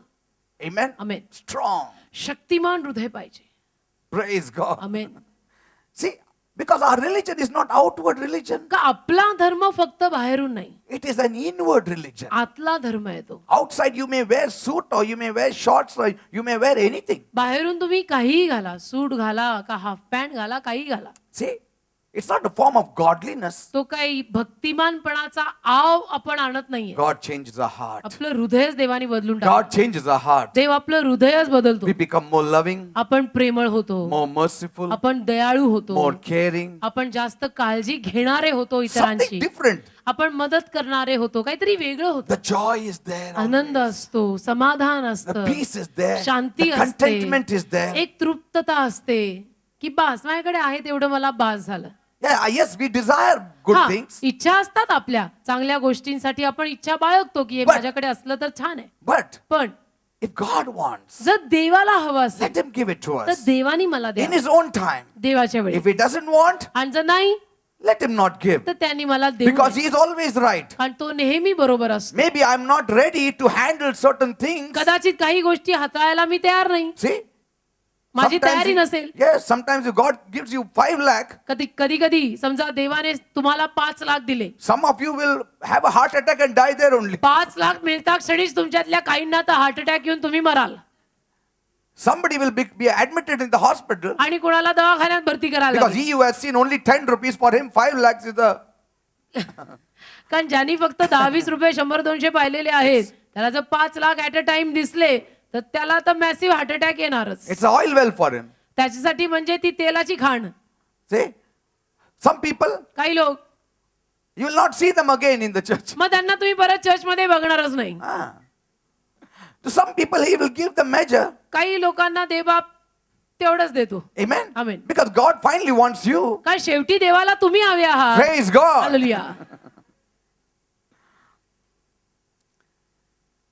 Amen.
आमेन.
Strong.
शक्तिमान हृदय पाहिजे.
Praise God.
Amen.
See, because our religion is not outward religion.
का आपला धर्म फक्त बाहेरून नाही,
It is an inward religion.
आतला धर्म आहे तो.
Outside you may wear suit or you may wear shorts or you may wear anything.
बाहेरून तुम्ही काहीही घाला, सूट घाला का हाफ पॅन्ट घाला, काही घाला.
See, It's not a form of godliness.
तो काही भक्तिमानपणाचा आव आपण आणत नाहीये.
God changes our heart.
आपलं हृदयच देवाने बदलून टाकतं.
God changes our heart.
देव आपलं हृदयच बदलतो.
We become more loving,
आपण प्रेमळ होतो,
more merciful,
आपण दयाळू होतो,
more caring.
आपण जास्त काळजी घेणारे होतो
Something
इतरांची,
different.
आपण मदत करणारे होतो, काहीतरी वेगळं होतं.
The joy is there.
आनंद असतो, समाधान
The
असतं,
peace is there.
Shanti
The contentment
असते,
is there.
एक तृप्तता असते की बास माझ्याकडे आहे तेवढं मला बास झालं.
Yeah, yes, we desire good
हा,
things.
इच्छा असतात आपल्या चांगल्या गोष्टींसाठी, आपण इच्छा बाळगतो की हे
But-
माझ्याकडे असलं तर छान आहे.
But
पण
if God wants,
जर देवाला हवं असेल
let Him give it to
तर
us
देवानी मला द्या
in His own time.
देवाच्या वेळी.
If He doesn't want,
आणि जर नाही
let Him not give.
तर त्यांनी मला देऊ
Because
नये.
He is always right.
कारण तो नेहमी बरोबर असतो.
Maybe I'm not ready to handle certain things.
कदाचित काही गोष्टी हाताळायला मी तयार नाही,
See?
माझी तयारी नसेल.
Yes, sometimes if God gives you 5 lakh,
कधी कधी समजा देवाने तुम्हाला 5 लाख दिले,
some of you will have a heart attack and die there only.
5 lakh मिळता क्षणीच तुमच्यातल्या काहींना तर हार्ट अटॅक येऊन तुम्ही moral
Somebody will be admitted in the hospital
आणि कोणाला दवाखान्यात भरती करायला
because
लागेल.
he who has seen only 10 rupees, for him 5 lakhs is a...
कारण ज्यांनी फक्त 10-20 रुपये 100-200 पाहिलेले आहेत त्याला जर 5 लाख ऍट अ टाइम दिसले तर त्याला तर मॅसिव्ह हार्ट अटॅक येणारच.
It's an oil well for him.
त्याच्यासाठी म्हणजे ती तेलाची खाण.
See? Some people,
काही लोक
you will not see them again in the church.
मग त्यांना तुम्ही परत चर्चमध्ये बघणारच नाही.
Ah. To some people, he will give the measure.
काही लोकांना देवबाप तेवढंच देतो.
Amen?
Amen.
Because God finally wants you.
कारण शेवटी देवाला तुम्ही हवे आहात.
Praise God.
Hallelujah.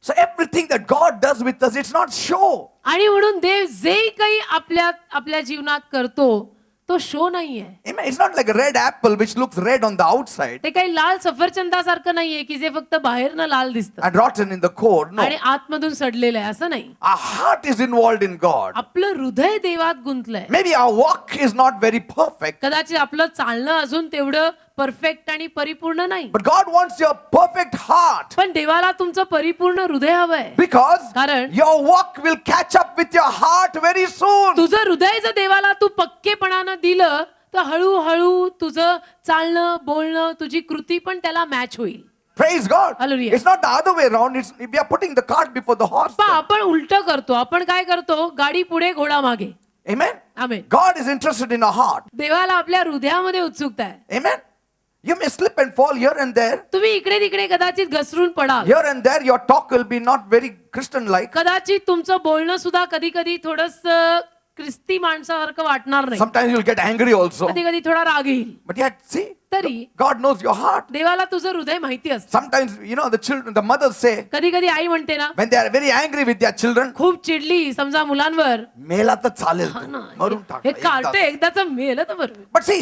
So everything that God does with us, it's not show.
आणि म्हणून देव जे काही आपल्या जीवनात करतो तो शो नाहीये.
Amen. It's not like a red apple which looks red on the outside
ते काही लाल सफरचंदासारखं नाहीये की जे फक्त बाहेरनं लाल दिसतं
and rotten in the core. No.
आणि आतमधून सडलेलं आहे, असं नाही.
Our heart is involved in God.
आपलं हृदय देवात गुंतलंय.
Maybe our walk is not very perfect,
कदाचित आपलं चालणं अजून तेवढं परफेक्ट आणि परिपूर्ण नाही,
but God wants your perfect heart
पण देवाला तुमचं परिपूर्ण हृदय हवंय.
because
कारण
your walk will catch up with your heart very soon.
तुझं हृदय जर देवाला तू पक्केपणानं दिलं तर हळूहळू तुझं चालणं बोलणं तुझी कृती पण त्याला मॅच होईल.
Praise God.
Hallelujah.
It's not the other way around. It's we are putting the cart before the horse.
पण आपण उलट करतो. आपण काय करतो, गाडी पुढे घोडा मागे.
Amen.
Amen.
God is interested in our heart.
देवाला आपल्या हृदयामध्ये उत्सुकता आहे.
Amen. You may slip and fall here and there.
तुम्ही इकडे तिकडे कदाचित घसरून पडाल.
Here and there, your talk will be not very Christian-like.
कदाचित तुमचं बोलणं सुद्धा कधी कधी थोडंसं ख्रिस्ती माणसासारखं वाटणार नाही.
Sometimes you'll get angry also.
कधी कधी थोडा राग येईल.
But yet, see,
तरी
God knows your heart.
देवाला तुझं हृदय माहिती असतं.
Sometimes, the children, the mothers say,
कधी कधी आई म्हणते ना,
when they are very angry with their children,
खूप चिडली समजा मुलांवर,
मेला तर चालेल
हा
तू,
ना,
मरून टाक
हे
एकदाच.
कार्ट एकदाच मेलं तर बरोबर.
But see,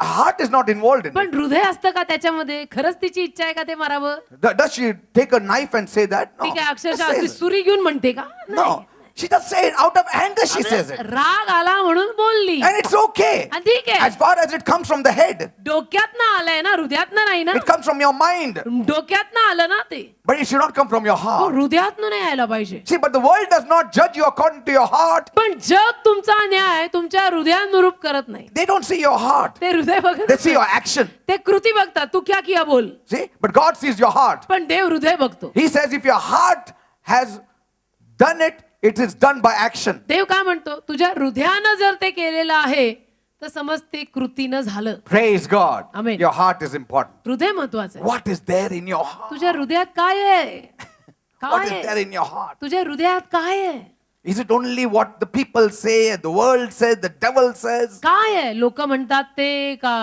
heart is not involved in it.
पण हृदय असतं का त्याच्यामध्ये? खरंच तिची इच्छा आहे का ते मारावं?
Does she take a knife and say that? No.
ती काय
Just
अक्षरशः
says
अशी
it.
सुरी घेऊन म्हणते का?
No. She just say it out of anger, she says it.
राग आला म्हणून बोलली.
And it's okay.
आणि ठीक आहे.
As far as it comes from the head,
डोक्यातनं आलंय ना, हृदयातनं नाही ना.
it comes from your mind.
डोक्यातनं आलं ना ते.
But it should not come from your
तो
heart.
हृदयातनं नाही यायला पाहिजे.
See, but the world does not judge you according to your heart.
पण जग तुमचा न्याय तुमच्या हृदयानुरूप करत नाही.
They don't see your heart.
ते हृदय बघत
They see your
नाही.
action.
ते कृती बघतात. तू क्या किया बोल.
See? But God sees your heart.
पण देव हृदय बघतो.
He says if your heart has done it, it is done by action.
देव काय म्हणतो, तुझ्या हृदयानं जर ते केलेलं आहे तर समज ते कृतीनं झालं.
Praise God.
Amen.
Your heart is important.
हृदय महत्वाचं आहे.
What is there in your heart?
तुझ्या हृदयात काय आहे?
What
काय
is there
आहे?
in your heart?
तुझ्या हृदयात काय आहे?
Is it only what the people say, the world says, the devil says?
काय आहे? लोक म्हणतात ते का,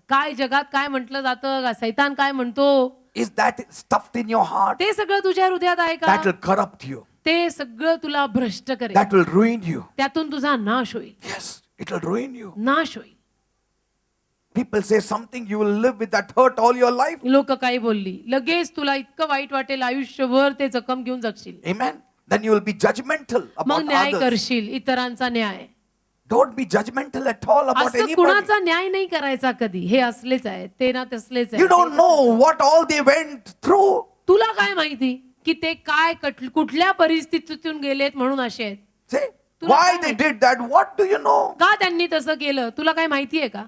काय जगात काय म्हटलं जातं का, सैतान काय म्हणतो,
Is that stuffed in your heart?
ते सगळं तुझ्या हृदयात आहे का?
That will corrupt you.
ते सगळं तुला भ्रष्ट करेल.
That will ruin you.
त्यातून तुझा नाश होईल.
Yes, it will ruin you.
नाश होईल.
People say something, you will live with that hurt all your life.
लोक काही बोलली, लगेच तुला इतकं वाईट वाटेल, आयुष्यभर ते जखम घेऊन जगशील.
Amen. Then you will be judgmental
मग
about
न्याय
others.
करशील, इतरांचा न्याय.
Don't be judgmental at all about
असं
anybody.
कुणाचा न्याय नाही करायचा कधी. हे असलेच आहे, ते ना तसलेच आहे.
You don't know what all they went through.
तुला काय माहिती की ते काय कुठल्या परिस्थितीतून गेलेत म्हणून असे आहेत.
See?
तुला
Why
काय
they
माहिती?
did that? What do you know?
का त्यांनी तसं केलं तुला काय माहितीये का?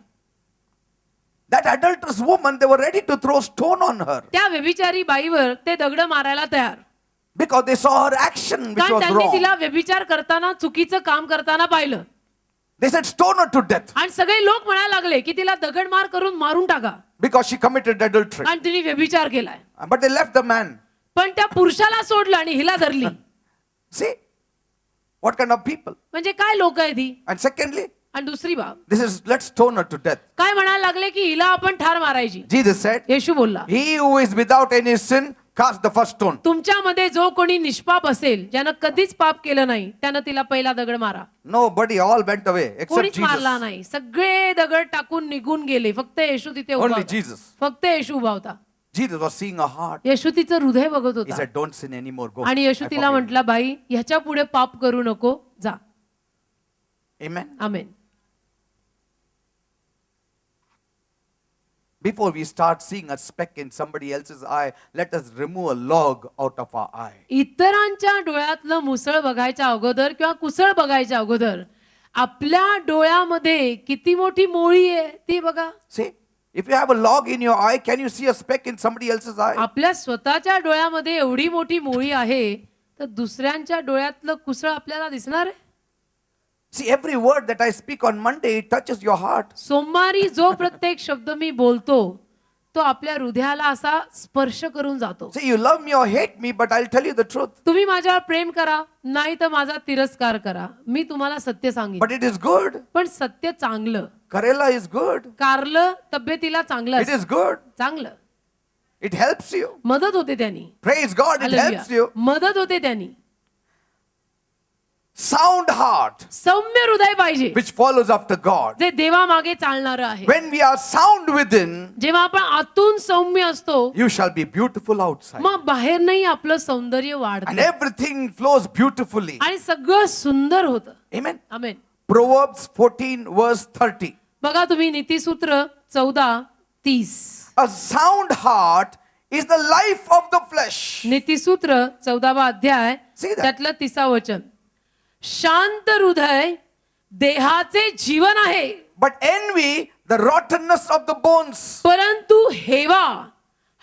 That adulterous woman, they were ready to throw stone on her
त्या व्यभिचारी बाईवर ते दगड मारायला तयार,
because they saw her action which
कारण
was
त्यांनी
wrong.
तिला व्यभिचार करताना चुकीचं काम करताना पाहिलं.
They said stone her to death
आणि सगळे लोक म्हणायला लागले की तिला दगडमार करून मारून टाका,
because she committed adultery.
आणि तिने व्यभिचार केलाय.
But they left the man.
पण त्या पुरुषाला सोडलं आणि हिला धरली.
See what kind of people.
म्हणजे काय लोक आहे ती.
And secondly,
आणि दुसरी बाब
this is let's stone her to death.
काय म्हणायला लागले की हिला आपण ठार मारायची.
Jesus said,
येशू बोलला,
he who is without any sin cast the first stone.
तुमच्यामध्ये जो कोणी निष्पाप असेल, ज्यानं कधीच पाप केलं नाही, त्यानं तिला पहिला दगड मारा.
Nobody, all went away except
कोणीच मारला
Jesus.
नाही, सगळे दगड टाकून निघून गेले, फक्त येशू तिथे उभा
Only
होता.
Jesus.
फक्त येशू उभा होता.
Jesus was seeing her heart.
येशू तिचं हृदय बघत
He
होता.
said, don't sin anymore. Go.
आणि येशू
I
तिला
forgive
म्हटला, बाई ह्याच्या पुढे पाप करू नको, जा.
you." Amen.
Amen.
Before we start seeing a speck in somebody else's eye, let us remove a log out of our eye.
इतरांच्या डोळ्यातलं मुसळ बघायच्या अगोदर किंवा कुसळ बघायच्या अगोदर आपल्या डोळ्यामध्ये किती मोठी मोळी आहे ती बघा.
See, if you have a log in your eye, can you see a speck in somebody else's eye?
आपल्या स्वतःच्या डोळ्यामध्ये एवढी मोठी मोळी आहे, तर दुसऱ्यांच्या डोळ्यातलं कुसळ आपल्याला दिसणार आहे.
See, every word that I speak on Monday, it touches your heart.
सोमवारी जो प्रत्येक शब्द मी बोलतो तो आपल्या हृदयाला असा स्पर्श करून जातो.
See, you love me or hate me, but I'll tell you the truth.
तुम्ही माझ्यावर प्रेम करा, नाही तर माझा तिरस्कार करा, मी तुम्हाला सत्य सांगेन.
But it is good.
पण सत्य चांगलं.
Karela is good.
कारलं तब्येतीला चांगलं
It
असतं.
is good.
चांगलं
It helps you.
मदत होते त्यांनी.
Praise God, it
hallelujah.
helps you.
मदत होते त्यांनी.
Sound heart,
सौम्य हृदय पाहिजे,
which follows after God.
जे देवामागे चालणारं आहे.
When we are sound within,
जेव्हा आपण आतून सौम्य असतो,
you shall be beautiful outside.
मग बाहेर नाही आपलं सौंदर्य
And
वाढतं
everything flows beautifully.
आणि सगळं सुंदर होतं.
Amen.
आमेन.
Proverbs 14, verse 30.
बघा तुम्ही नीतिसूत्र 14:30.
A sound heart is the life of the flesh.
नीतिसूत्र 14वा अध्याय
See that?
त्यातलं 30वा वचन. शांत हृदय देहाचे जीवन आहे,
But envy, the rottenness of the bones.
परंतु हेवा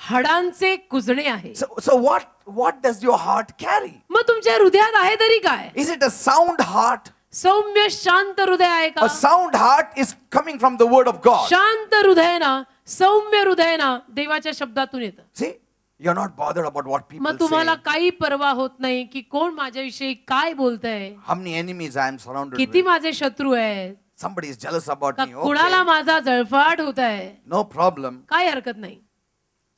हाडांचे कुजणे आहे.
So what does your heart carry?
मग तुमच्या हृदयात आहे तरी काय?
Is it a sound heart?
सौम्य शांत हृदय आहे का?
A sound heart is coming from the word of God.
शांत हृदय ना, सौम्य हृदय ना देवाच्या शब्दातून येतं.
See, you're not bothered about what people
मग तुम्हाला
say.
काही पर्वा होत नाही की कोण माझ्याविषयी काय बोलतंय,
How many enemies I am surrounded
किती
with.
माझे शत्रू आहेत,
Somebody is jealous about
का
me.
कुणाला
Okay.
माझा जळफाट होत आहे,
No problem.
काय हरकत नाही.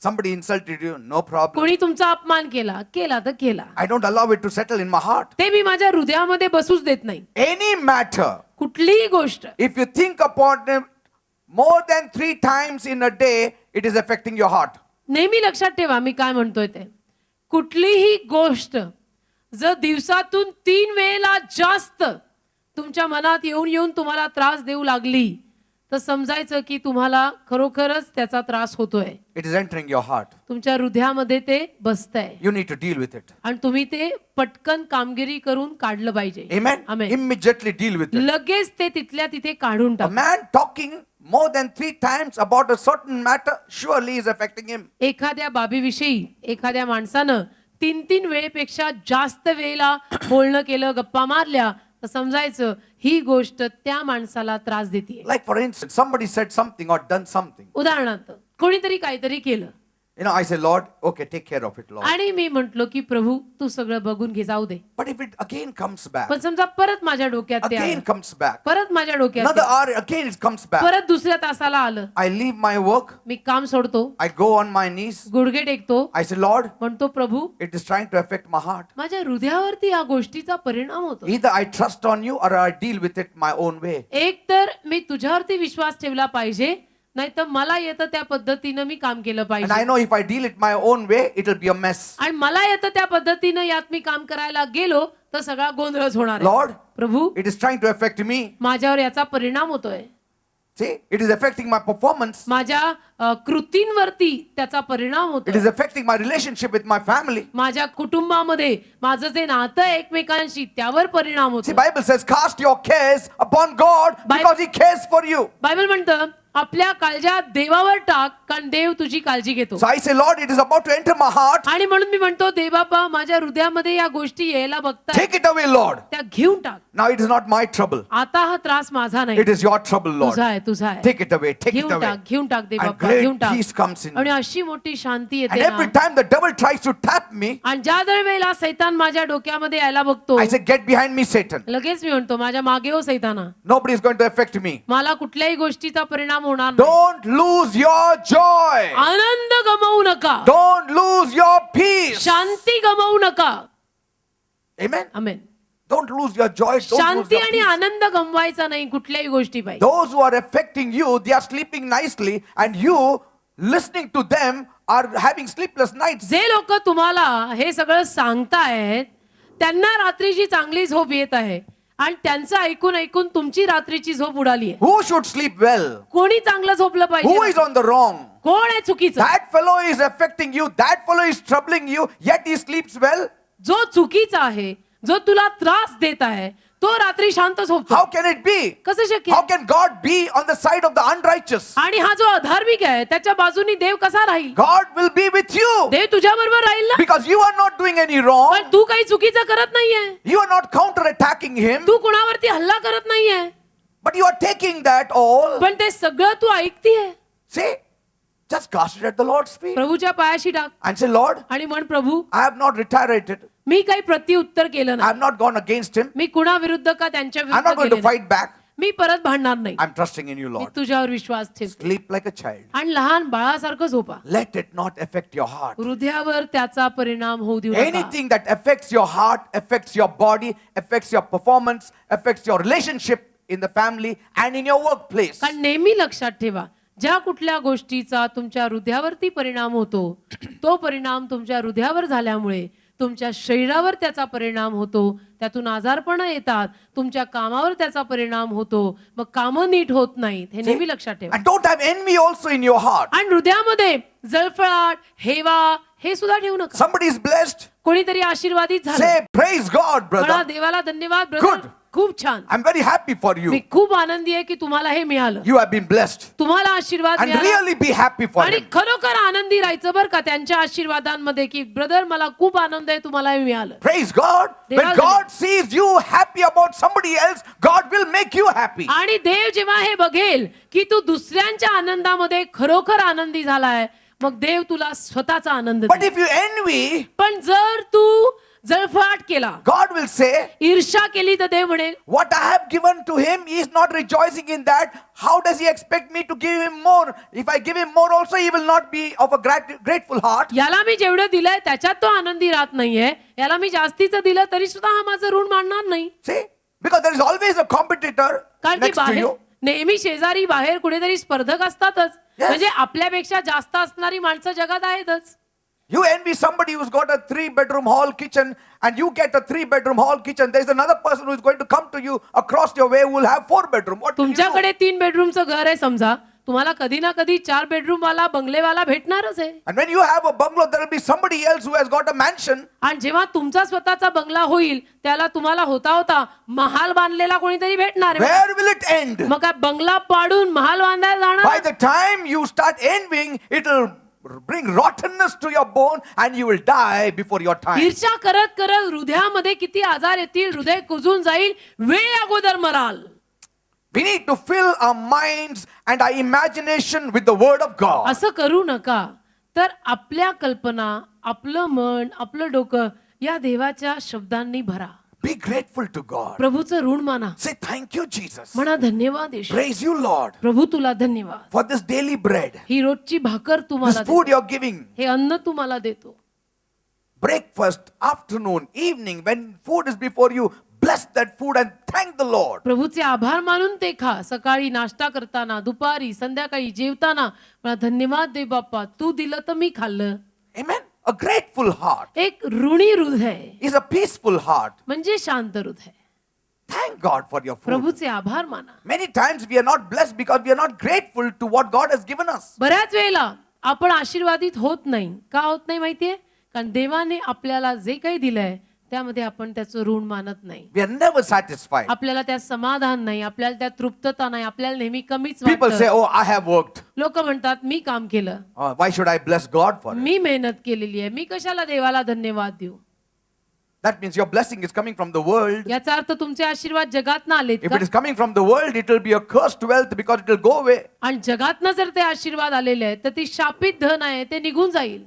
Somebody insulted you. No problem.
कोणी तुमचा अपमान केला तर केला,
I don't allow it to settle in my heart.
ते मी माझ्या हृदयामध्ये बसूच देत नाही.
Any matter,
कुठलीही गोष्ट
if you think upon it more than 3 times in a day, it is affecting your heart.
नेहमी लक्षात ठेवा मी काय म्हणतोय ते. कुठलीही गोष्ट जर दिवसातून 3 वेळेला जास्त तुमच्या मनात येऊन येऊन तुम्हाला त्रास देऊ लागली, तर समजायचं की तुम्हाला खरोखरच त्याचा त्रास होतोय.
It is entering your heart.
तुमच्या हृदयामध्ये ते बसतंय
You need to deal with it.
आणि तुम्ही ते पटकन कामगिरी करून काढलं पाहिजे.
Amen.
Amen.
Immediately deal with it.
लगेच ते तिथल्या तिथे काढून
A
टाक.
man talking more than 3 times about a certain matter surely is affecting him.
एखाद्या बाबीविषयी एखाद्या माणसानं 3 वेळेपेक्षा जास्त वेळेला बोलणं केलं, गप्पा मारल्या, तर समजायचं ही गोष्ट त्या माणसाला त्रास देते.
Like for instance, somebody said something or done something.
उदाहरणार्थ कोणीतरी काहीतरी केलं
I say, Lord, okay, take care of it, Lord.
आणि मी म्हंटलो की प्रभू तू सगळं बघून घे, जाऊ दे.
But if it again comes back,
पण समजा परत माझ्या डोक्यात ते
again
आलं,
comes back,
परत माझ्या डोक्यात
another
ते,
hour, again it comes back.
परत दुसऱ्या तासाला आलं,
I leave my work,
मी काम सोडतो,
I go on my knees,
गुडघे टेकतो,
I say, Lord,
म्हणतो प्रभू
it is trying to affect my heart.
माझ्या हृदयावरती या गोष्टीचा परिणाम होतो.
Either I trust on you or I deal with it my own way.
एक तर मी तुझ्यावरती विश्वास ठेवला पाहिजे, नाही तर मला येतं त्या पद्धतीनं मी काम केलं
And
पाहिजे.
I know if I deal it my own way, it will be a mess.
आणि मला येतं त्या पद्धतीनं यात मी काम करायला गेलो तर सगळा गोंधळच होणार आहे.
Lord,
Prabhu
it is trying to affect me.
माझ्यावर याचा परिणाम होतोय,
See, it is affecting my performance.
माझ्या कृतींवरती त्याचा परिणाम
It
होतोय,
is affecting my relationship with my family.
माझ्या कुटुंबामध्ये माझं जे नातं आहे एकमेकांशी त्यावर परिणाम
See,
होतो.
Bible says, cast your cares upon God because He cares for you.
Bible म्हणतं आपल्या काळज्या देवावर टाक, कारण देव तुझी काळजी घेतो.
So I say, Lord, it is about to enter my heart.
आणि म्हणून मी म्हणतो, देवबापा, माझ्या हृदयामध्ये या गोष्टी यायला बघताय,
Take it away, Lord.
त्या घेऊन टाक.
Now it is not my trouble.
आता हा त्रास माझा नाही,
It is your trouble, Lord.
तुझा आहे, तुझा आहे.
Take it away. Take it
घेऊन
away.
टाक, घेऊन टाक
And
देवबापा,
great
घेऊन टाक.
peace comes in.
आणि अशी मोठी शांती
And
येते
every
ना.
time the devil tries to tap me,
आणि ज्या दर वेळेला सैतान माझ्या डोक्यामध्ये यायला बघतो,
I say, get behind me, Satan.
लगेच मी म्हणतो, माझ्या मागे हो सैताना,
Nobody is going to affect me.
मला कुठल्याही गोष्टीचा परिणाम होणार नाही.
Don't lose your joy.
आनंद गमावू नका,
Don't lose your peace.
शांती गमावू नका.
Amen.
Amen.
Don't lose your joy. Don't lose
Shanti
your
आणि
peace.
आनंद गमवायचा नाही कुठल्याही गोष्टी पाहिजे.
Those who are affecting you, they are sleeping nicely, and you listening to them are having sleepless nights.
जे लोक तुम्हाला हे सगळं सांगतायत, त्यांना रात्रीची चांगली झोप येत आहे, आणि त्यांचं ऐकून ऐकून तुमची रात्रीची झोप उडाली आहे.
Who should sleep well?
कोणी चांगलं झोपलं
Who
पाहिजे?
is on the wrong?
कोण आहे चुकीचं?
That fellow is affecting you. That fellow is troubling you, yet he sleeps well.
जो चुकीचा आहे, जो तुला त्रास देत आहे, तो रात्री शांत झोपतो.
How can it be?
कसं शक्य?
How can God be on the side of the unrighteous?
आणि हा जो अधार्मिक आहे, त्याच्या बाजूनी देव कसा राहील?
God will be with you
देव तुझ्या बरोबर राहील ना,
because you are not doing any wrong.
पण तू काही चुकीचं करत नाहीये,
You are not counter-attacking him,
तू कुणावरती हल्ला करत नाहीये,
but you are taking that all.
पण ते सगळं तू ऐकतीये.
See, just cast it at the Lord's feet
प्रभूच्या पायाशी टाक
and say, Lord,
आणि म्हण, प्रभू,
I have not retaliated.
मी काही प्रत्युत्तर केलं
I
नाही,
have not gone against him.
मी कुणाविरुद्ध का त्यांच्या
I'm not
विरुद्ध
going to
केलं नाही.
fight back.
मी परत भांडणार नाही.
I'm trusting in you,
me
Lord.
तुझ्यावर विश्वास ठेवते.
Sleep like a child.
आणि लहान बाळासारखं झोपा.
Let it not affect your heart.
हृदयावर त्याचा परिणाम होऊ देऊ नका.
Anything that affects your heart, affects your body, affects your performance, affects your relationship in the family and in your workplace.
कारण नेहमी लक्षात ठेवा, ज्या कुठल्या गोष्टीचा तुमच्या हृदयावरती परिणाम होतो, तो परिणाम तुमच्या हृदयावर झाल्यामुळे तुमच्या शरीरावर त्याचा परिणाम होतो, त्यातून आजारपण येतात, तुमच्या कामावर त्याचा परिणाम होतो, मग कामं नीट होत नाहीत. हे नेहमी लक्षात ठेवा.
And don't have envy also in your heart.
आणि हृदयामध्ये जळफळाट, हेवा हे सुद्धा ठेवू नका.
Somebody is blessed.
कोणीतरी आशीर्वादित झालं,
Say, praise God,
म्हणा,
brother.
देवाला धन्यवाद ब्रदर,
Good.
खूप छान,
I'm very happy for
me
you.
खूप आनंदी आहे की तुम्हाला हे मिळालं,
You have been blessed.
तुम्हाला आशीर्वाद
And
मिळाला.
really be happy for
आणि
him.
खरोखर आनंदी राहायचं बरं का त्यांच्या आशीर्वादांमध्ये, की ब्रदर मला खूप आनंद आहे, तुम्हाला हे मिळालं.
Praise God. When
देवाला
God sees you happy about somebody else, God will make you happy.
आणि देव जेव्हा हे बघेल की तू दुसऱ्यांच्या आनंदामध्ये खरोखर आनंदी झालाय, मग देव तुला स्वतःचा आनंद
But
देईल.
if you envy,
पण जर तू जळफळाट केला,
God will say,
ईर्ष्या केली, तर देव म्हणेल,
what I have given to him, he is not rejoicing in that. How does he expect me to give him more? If I give him more also, he will not be of a grateful heart.
याला मी जेवढं दिलंय त्याच्यात तो आनंदी राहत नाहीये, याला मी जास्तीचं दिलं तरी सुद्धा हा माझं ऋण मानणार नाही.
See? Because there is always a competitor
कारण की
next to
बाहेर
you.
नेहमी शेजारी बाहेर कुठेतरी स्पर्धक असतातच.
Yes.
म्हणजे आपल्यापेक्षा जास्त असणारी माणसं जगात आहेतच.
You envy somebody who's got a 3-bedroom hall kitchen and you get a 3-bedroom hall kitchen. There's another person who is going to come to you across your way who will have 4-bedroom. What will you do?
तुमच्याकडे 3 बेडरूमचं घर आहे समजा, तुम्हाला कधी ना कधी 4 bedroom वाला बंगलेवाला भेटणारच आहे.
And when you have a bungalow, there will be somebody else who has got a mansion.
आणि जेव्हा तुमचा स्वतःचा बंगला होईल, त्याला तुम्हाला होता होता महाल बांधलेला कोणीतरी भेटणार आहे.
Where will it end?
मग काय बंगला पाडून महाल बांधायला
By
जाणार?
the time you start envying, it will bring rottenness to your bone and you will die before your time.
ईर्ष्या करत करत हृदयामध्ये किती आजार येतील, हृदय कुजून जाईल, वेळ अगोदर moral.
We need to fill our minds and our imagination with the word of God.
असं करू नका. तर आपल्या कल्पना, आपलं मन, आपलं डोकं या देवाच्या शब्दांनी भरा.
Be grateful to God.
प्रभूचं ऋण माना.
Say thank you, Jesus.
म्हणा, धन्यवाद येशू.
Praise you, Lord,
प्रभू तुला धन्यवाद,
for this daily bread,
ही रोजची भाकर
this
तुम्हाला
food
देतो.
you're giving.
हे अन्न तुम्हाला देतो.
Breakfast, afternoon, evening, when food is before you, bless that food and thank the Lord.
प्रभूचे आभार मानून ते खा. सकाळी नाश्ता करताना, दुपारी, संध्याकाळी जेवताना मला धन्यवाद दे बाप्पा, तू दिलं तर मी खाल्लं.
Amen. A grateful heart
एक ऋणी हृदय
is a peaceful heart.
म्हणजे शांत हृदय.
Thank God for your food.
प्रभूचे आभार माना.
Many times we are not blessed because we are not grateful to what God has given us.
बऱ्याच वेळेला आपण आशीर्वादित होत नाही. का होत नाही माहितीये? कारण देवाने आपल्याला जे काही दिलंय त्यामध्ये आपण त्याचं ऋण मानत नाही.
We are never satisfied.
आपल्याला त्यात समाधान नाही, आपल्याला त्यात तृप्तता नाही, आपल्याला नेहमी कमीच
People say,
वाटतं.
oh, I have worked.
लोक म्हणतात मी काम केलं,
Why should I bless God for it?
मी मेहनत केलेली आहे, मी कशाला देवाला धन्यवाद देऊ.
That means your blessing is coming from the world.
याचा अर्थ तुमचे आशीर्वाद जगातनं आलेत
If
का?
it is coming from the world, it will be a cursed wealth because it will go away.
आणि जगातनं जर ते आशीर्वाद आलेले आहेत तर ती शापित धन आहे, ते निघून जाईल.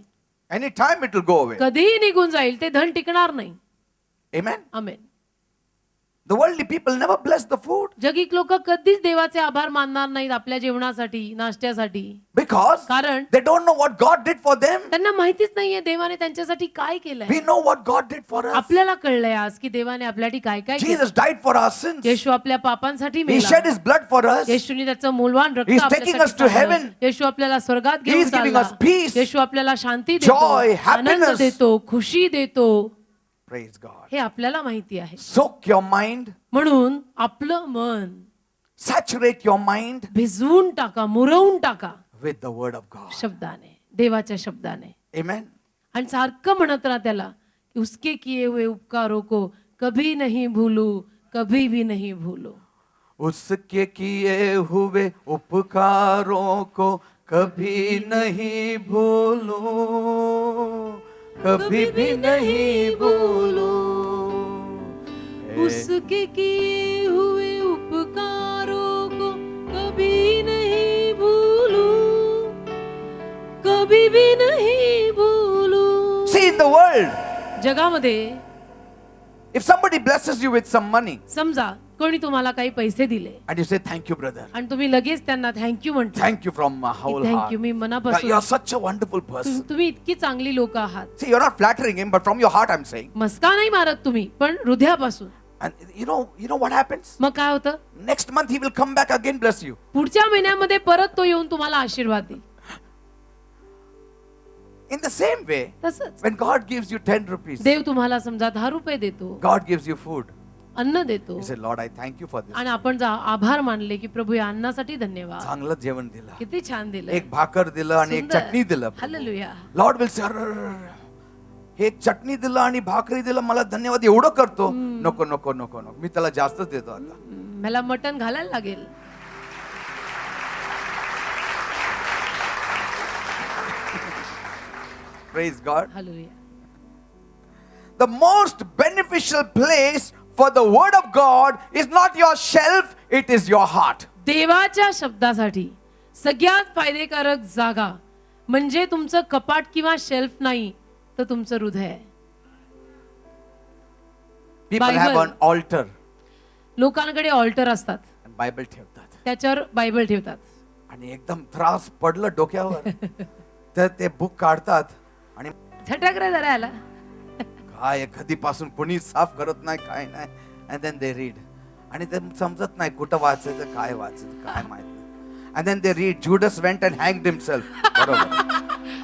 Anytime it will go away.
कधीही निघून जाईल, ते धन टिकणार नाही.
Amen.
Amen.
The worldly people never bless the food
जगिक लोक कधीच देवाचे आभार मानणार नाहीत आपल्या जेवणासाठी, नाश्त्यासाठी.
because
कारण
they don't know what God did for them.
त्यांना माहितीच नाहीये देवाने त्यांच्यासाठी काय केलंय.
We know what God did for us.
आपल्याला कळलंय आज की देवाने आपल्यासाठी काय काय केलं.
Jesus died for our sins.
येशू आपल्या पापांसाठी
He
मेला.
shed his blood for us.
येशूने त्याचं मूलवान रक्त
He's taking us to
आपल्यासाठी
heaven.
सांडलं. येशू आपल्याला स्वर्गात
He
घेऊन
is giving
चालला.
us peace,
येशू आपल्याला शांती देतो,
joy,
आनंद
happiness.
देतो, खुशी देतो.
Praise God.
हे आपल्याला माहिती आहे.
Soak your mind,
म्हणून आपलं मन
saturate your mind
भिजवून टाका, मुरवून टाका
with the word of God.
शब्दाने, देवाच्या शब्दाने.
Amen.
आणि सारखं म्हणत राहा त्याला की उसके किए हुए उपकारों को कभी नहीं भूलू, कभी भी नहीं भूलो.
उसके किए हुए उपकारों को कभी नहीं भूलूं, कभी भी नहीं भूलूं.
उसके किए हुए उपकारों को कभी नहीं भूलू, कभी भी नहीं भूलू.
See, in the world,
जगामध्ये
if somebody blesses you with some money
समजा कोणी तुम्हाला काही पैसे दिले
and you say thank you brother,
आणि तुम्ही लगेच त्यांना थँक्यू म्हणता.
thank you from my whole heart,
thank you, मी मनापासून.
you are such a wonderful person.
तुम्ही इतकी चांगली लोक आहात.
See, you're not flattering him, but from your heart I'm saying.
मस्का नाही मारत तुम्ही, पण हृदयापासून.
And you know what happens?
मग काय होतं?
Next month he will come back again bless you.
पुढच्या महिन्यामध्ये परत तो येऊन तुम्हाला आशीर्वाद देईल.
In the same way,
तसंच
when God gives you 10 rupees,
देव तुम्हाला समजा 10 रुपये देतो,
God gives you food.
अन्न देतो,
You say, Lord, I thank you for this.
आणि आपण आभार मानले की प्रभू या अन्नासाठी धन्यवाद,
चांगलं जेवण दिलं.
किती छान दिलं.
एक भाकर दिलं आणि एक चटणी दिलं.
हालेलुया.
लॉर्ड विल से, हे एक चटणी दिलं आणि भाकरी दिलं, मला धन्यवाद एवढं करतो. नको नको नको नको, मी त्याला जास्तच देतो आता.
मला मटण घालायला लागेल.
Praise God.
Hallelujah.
The most beneficial place for the word of God is not your shelf, it is your heart.
देवाच्या शब्दासाठी सगळ्यात फायदेकारक जागा म्हणजे तुमचं कपाट किंवा शेल्फ नाही, तर तुमचं हृदय आहे.
People have
Bible.
an altar
लोकांकडे ऑल्टर असतात,
and Bible ठेवतात.
त्याच्यावर बायबल ठेवतात.
आणि एकदम त्रास पडलं डोक्यावर तर ते बुक काढतात आणि
झटक रे जरा याला.
काय कधीपासून कोणी साफ करत नाही, काय नाही. And then they read. आणि ते समजत नाही कुठं वाचायचं, काय वाचायचं, काय माहित नाही. And then they read, Judas went and hanged himself. बरोबर.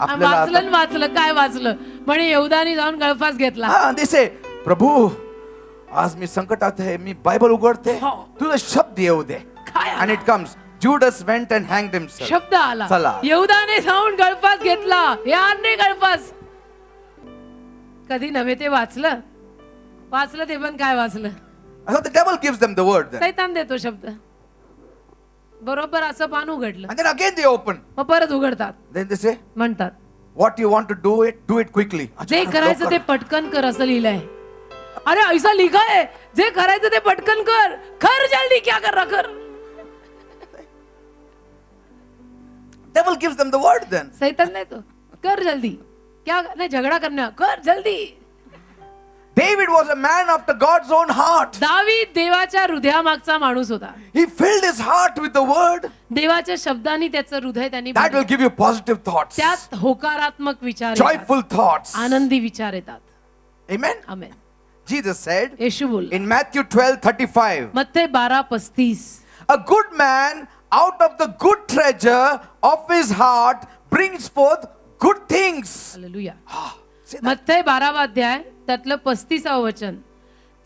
आपल्याला
वाचलं
आता-
न वाचलं, काय वाचलं म्हणे यहूदाने जाऊन गळफास घेतला.
हा, they say, प्रभू आज मी संकटात आहे, मी बायबल उघडते,
हो.
तुझा शब्द येऊ दे.
काय आला?
And it comes, Judas went and hanged himself.
शब्द आला,
चला.
यहूदाने जाऊन गळफास घेतला. याने गळफास कधी नव्हे ते वाचलं ते पण काय वाचलं.
So the devil gives them the word then.
सैतान देतो शब्द. बरोबर असं पान उघडलं,
And then again they open.
मग परत उघडतात,
Then they say,
म्हणतात
what you want to do it quickly.
जे करायचं ते पटकन कर असं लिहिलंय. अरे ऐसा लिखा है, जे करायचं ते पटकन कर जल्दी, क्या कर रहा कर.
Devil gives them the word then.
सैतान देतो, कर जल्दी, क्या नाही झगडा करण्या, कर जल्दी.
David was a man after God's own heart.
दावीद देवाच्या हृदयामागचा माणूस होता.
He filled his heart with the word.
देवाच्या शब्दांनी त्याचं हृदय त्यांनी
That will give you positive thoughts,
त्यात होकारात्मक विचार येतात,
joyful thoughts.
आनंदी विचार येतात.
Amen.
आमेन.
Jesus said
येशू बोल
in Matthew 12:35,
मत्थे 12:35,
a good man out of the good treasure of his heart brings forth good things.
Hallelujah.
See that?
मत्थे 12वा अध्याय त्यातलं 35व वचन.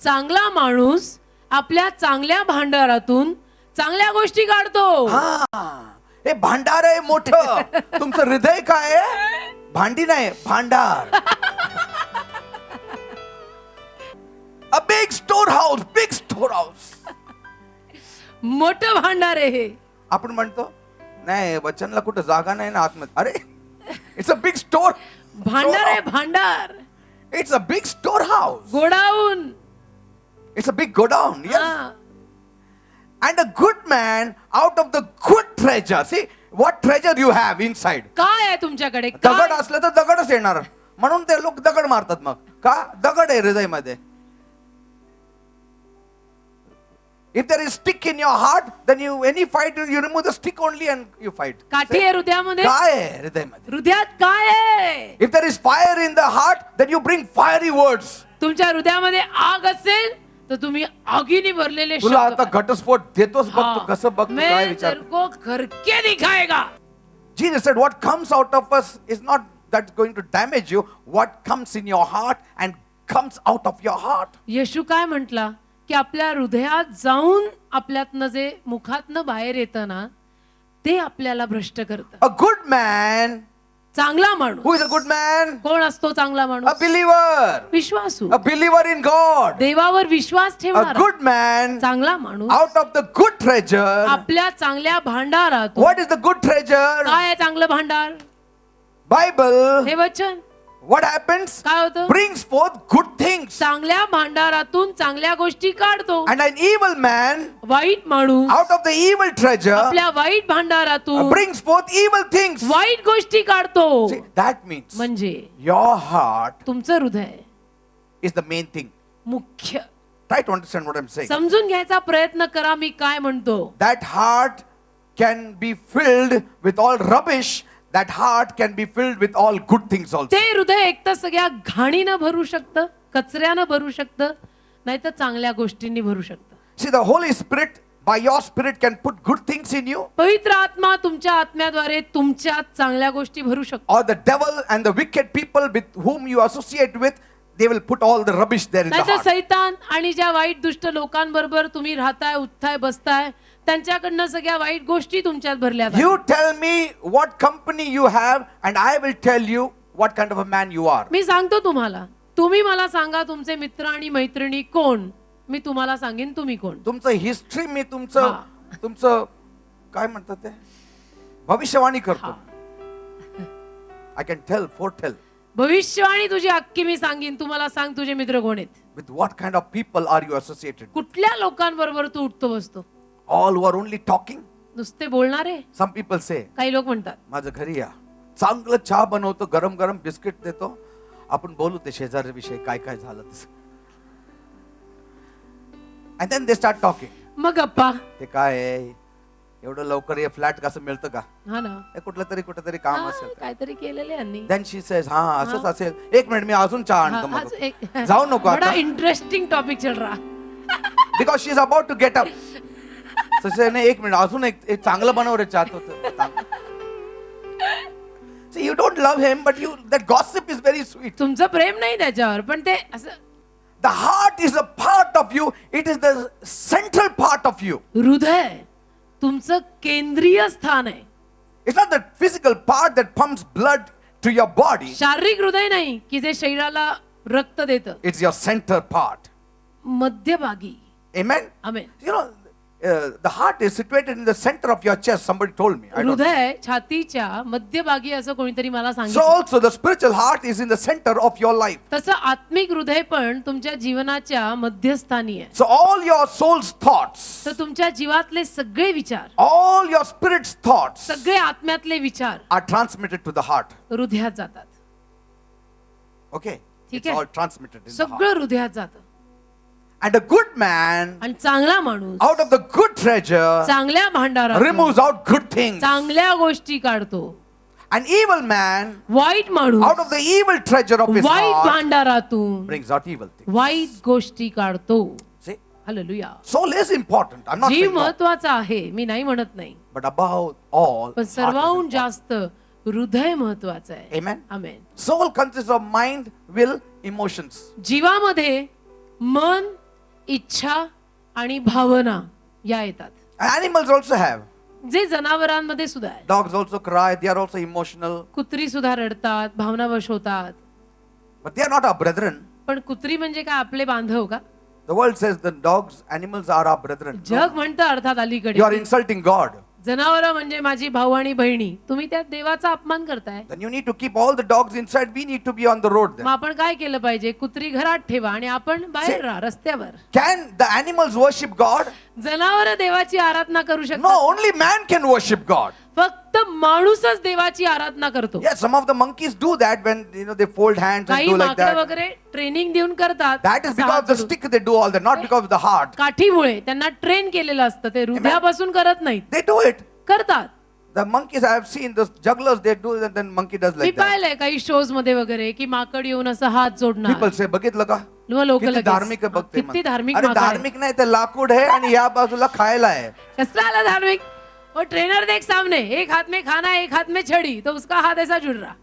चांगला माणूस आपल्या चांगल्या भांडारातून चांगल्या गोष्टी काढतो.
हे भांडार आहे मोठं. तुमचं हृदय काय आहे? भांडी नाही, भांडार. A big storehouse, big storehouse.
मोठं भांडार आहे हे.
आपण म्हणतो नाही वचनला कुठं जागा नाही ना आतमध्ये. अरे इट्स अ बिग स्टोर.
भांडार आहे भांडार.
It's a big storehouse.
Godown.
It's a big godown. Yes.
हा.
And a good man out of the good treasure. See what treasure you have inside.
काय आहे तुमच्याकडे?
दगड
काय?
असलं तर दगडच येणार. म्हणून ते लोक दगड मारतात मग. का? दगड आहे हृदयामध्ये. If there is stick in your heart, then any fight you remove the stick only and you fight.
काठी आहे हृदयामध्ये.
काय आहे हृदयामध्ये?
हृदयात काय आहे?
If there is fire in the heart, then you bring fiery words.
तुमच्या हृदयामध्ये आग असेल तर तुम्ही आगीने भरलेले
तुला
शब्द
आता घटस्फोट देतोस बघ तू कसं बघ तू काय
मैं
विचार.
तेरे को करके दिखाएगा.
Jesus said what comes out of us is not that's going to damage you. What comes in your heart and comes out of your heart.
येशू काय म्हटला की आपल्या हृदयात जाऊन आपल्यातनं जे मुखातनं बाहेर येतं ना ते आपल्याला भ्रष्ट करतं.
A good man.
चांगला माणूस.
Who is a good man?
कोण असतो चांगला
A
माणूस?
believer.
विश्वासू.
A believer in God.
देवावर विश्वास
A
ठेवणारा
good man
चांगला माणूस
out of the good treasure.
आपल्या चांगल्या भांडारातून.
What is the good treasure?
काय आहे चांगलं भांडार?
Bible.
हे वचन.
What happens?
काय होतं?
Brings forth good things.
चांगल्या भांडारातून चांगल्या गोष्टी काढतो.
And an evil man
वाईट माणूस
out of the evil treasure
आपल्या वाईट भांडारातून
brings forth evil things.
वाईट गोष्टी काढतो.
See, that means
म्हणजे
your heart
तुमचं हृदय
is the main thing.
मुख्य.
Try to understand what I'm saying.
समजून घ्यायचा प्रयत्न करा मी काय म्हणतो.
That heart can be filled with all rubbish. That heart can be filled with all good things also.
ते हृदय एक तर सगळ्या घाणीनं भरू शकतं, कचऱ्यानं भरू शकतं, नाहीतर चांगल्या गोष्टींनी भरू शकतं.
See, the Holy Spirit by your spirit can put good things in you,
पवित्र आत्मा तुमच्या आत्म्याद्वारे तुमच्यात चांगल्या गोष्टी भरू शकतो.
or the devil and the wicked people with whom you associate with, they will put all the rubbish there in the
नाहीतर
heart.
सैतान आणि ज्या वाईट दुष्ट लोकांबरोबर तुम्ही राहताय, उठताय, बसताय, त्यांच्याकडनं सगळ्या वाईट गोष्टी तुमच्यात भरल्या जातात.
You tell me what company you have and I will tell you what kind of a man you are.
मी सांगतो तुम्हाला, तुम्ही मला सांगा तुमचे मित्र आणि मैत्रिणी कोण, मी तुम्हाला सांगेन तुम्ही कोण.
तुमचं हिस्ट्री मी तुमचं काय म्हणतात ते भविष्यवाणी करतो. I can tell, foretell.
भविष्यवाणी तुझी अख्खी मी सांगेन. तुम्हाला सांग तुझे मित्र कोण आहेत.
With what kind of people are you associated with?
कुठल्या लोकांबरोबर तू उठतो बसतो.
All who are only talking.
नुसते बोलणारे.
Some people say,
काही लोक म्हणतात
माझं घरी या, चांगलं चहा बनवतो, गरम गरम बिस्किट देतो, आपण बोलू ते शेजारी विषयी काय काय झालं तसं. And then they start talking.
मग गप्पा.
ते काय आहे एवढं लवकर हे फ्लॅट कसं मिळतं का,
हा ना.
हे कुठलं तरी काम असेल.
काहीतरी केलेले यांनी.
Then she says, हा असंच असेल, एक मिनिट मी अजून चहा आणतो.
हाँ, आज
मग
एक-
जाऊ नको
बड़ा
आता,
इंटरेस्टिंग टॉपिक चल रहा.
because she is about to get up. So she said, नाही एक मिनिट अजून एक चांगलं बनव रे चहा. See, you don't love him, but that gossip is very sweet.
तुमचं प्रेम नाही त्याच्यावर, पण ते असं.
The heart is a part of you. It is the central part of you.
हृदय तुमचं केंद्रीय स्थान आहे.
It's not the physical part that pumps blood to your body.
शारीरिक हृदय नाही की जे शरीराला रक्त देतं.
It's your center part.
मध्यभागी.
Amen?
Amen.
You know, the heart is situated in the center of your chest. Somebody told me. I don't know.
हृदय छातीच्या मध्यभागी असं कोणीतरी मला
So
सांगितलं.
also the spiritual heart is in the center of your life.
तसं आत्मिक हृदय पण तुमच्या जीवनाच्या मध्यस्थानी आहे.
So all your soul's thoughts,
तर तुमच्या जीवातले सगळे विचार,
all your spirit's thoughts
सगळे आत्म्यातले विचार
are transmitted to the heart.
हृदयात जातात.
Okay?
ठीक
It's
आहे.
all transmitted in the heart.
सगळं हृदयात जातं.
And a good man
आणि चांगला माणूस
out of the good treasure
चांगल्या भांडारात
removes out good things.
चांगल्या गोष्टी काढतो.
An evil man
वाईट माणूस
out of the evil treasure of his
वाईट
heart
भांडारातून
brings out evil things.
वाईट गोष्टी काढतो.
See,
hallelujah.
soul is important. I'm not
जीव
saying no.
महत्वाचा आहे, मी नाही म्हणत नाही,
But above all,
पण
heart is
सर्वाहून
important.
जास्त हृदय महत्वाचं आहे.
Amen.
Amen.
Soul consists of mind, will, emotions.
जीवामध्ये मन, इच्छा आणि भावना या येतात.
And animals also have.
जे जनावरांमध्ये सुद्धा आहे.
Dogs also cry. They are also emotional.
कुत्री सुद्धा रडतात, भावनावश होतात.
But they are not our brethren.
पण कुत्री म्हणजे काय आपले बांधव का?
The world says the dogs, animals are our brethren.
जग म्हणतं अर्थात अलीकडे
You are insulting God.
जनावरं म्हणजे माझी भाऊ आणि बहिणी. तुम्ही त्या देवाचा अपमान करताय.
Then you need to keep all the dogs inside. We need to be on the road then.
मग आपण काय केलं पाहिजे? कुत्री घरात ठेवा आणि आपण बाहेर राहा रस्त्यावर.
Can the animals worship God?
जनावरं देवाची आराधना करू
No,
शकतात.
only man can worship God.
फक्त माणूसच देवाची आराधना करतो.
Yeah, some of the monkeys do that when they fold hands and
काही
do like
माकडं
that.
वगैरे ट्रेनिंग देऊन करतात.
That is because of the stick they do all that, not because of the heart.
काठीमुळे त्यांना train केलेलं असतं. ते हृदयापासून करत नाहीत.
They do it.
करतात.
The monkeys I have seen, the jugglers, they do it and then monkey does
me
like that.
पाहिलंय काही शोज मध्ये वगैरे की माकड येऊन असं हात जोडणार.
People say, बघितलं का?
मग लोक
किती
लगेच
धार्मिक आहे बघते
किती
मग.
धार्मिक
अरे
माकड आहे.
धार्मिक नाही ते लाकूड आहे आणि या बाजूला खायला आहे.
कसला आला धार्मिक? और ट्रेनर देख सामने, एक हाथ में खाना एक हाथ में छड़ी, तो उसका हाथ ऐसा जुड़ रहा.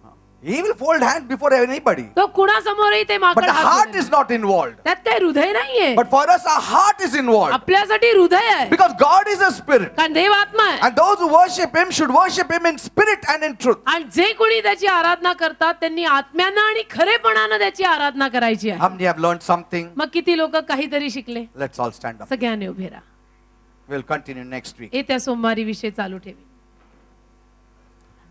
He will fold hands before anybody.
तो कुणासमोरही ते
But
माकड
the
हात
heart
जोडेल.
is not involved.
त्यात काही हृदय नाहीये.
But for us, our heart is involved.
आपल्यासाठी हृदय आहे.
Because God is a spirit.
कारण देव आत्मा आहे.
And those who worship Him should worship Him in spirit and in truth.
आणि जे कोणी त्याची आराधना करतात त्यांनी आत्म्यानं आणि खरेपणानं त्याची आराधना करायची आहे.
How many have learned something?
मग किती लोक काहीतरी शिकले?
Let's all stand up.
सगळ्यांनी उभे राहा.
We'll continue next week.
येत्या सोमवारी विषय चालू ठेवी.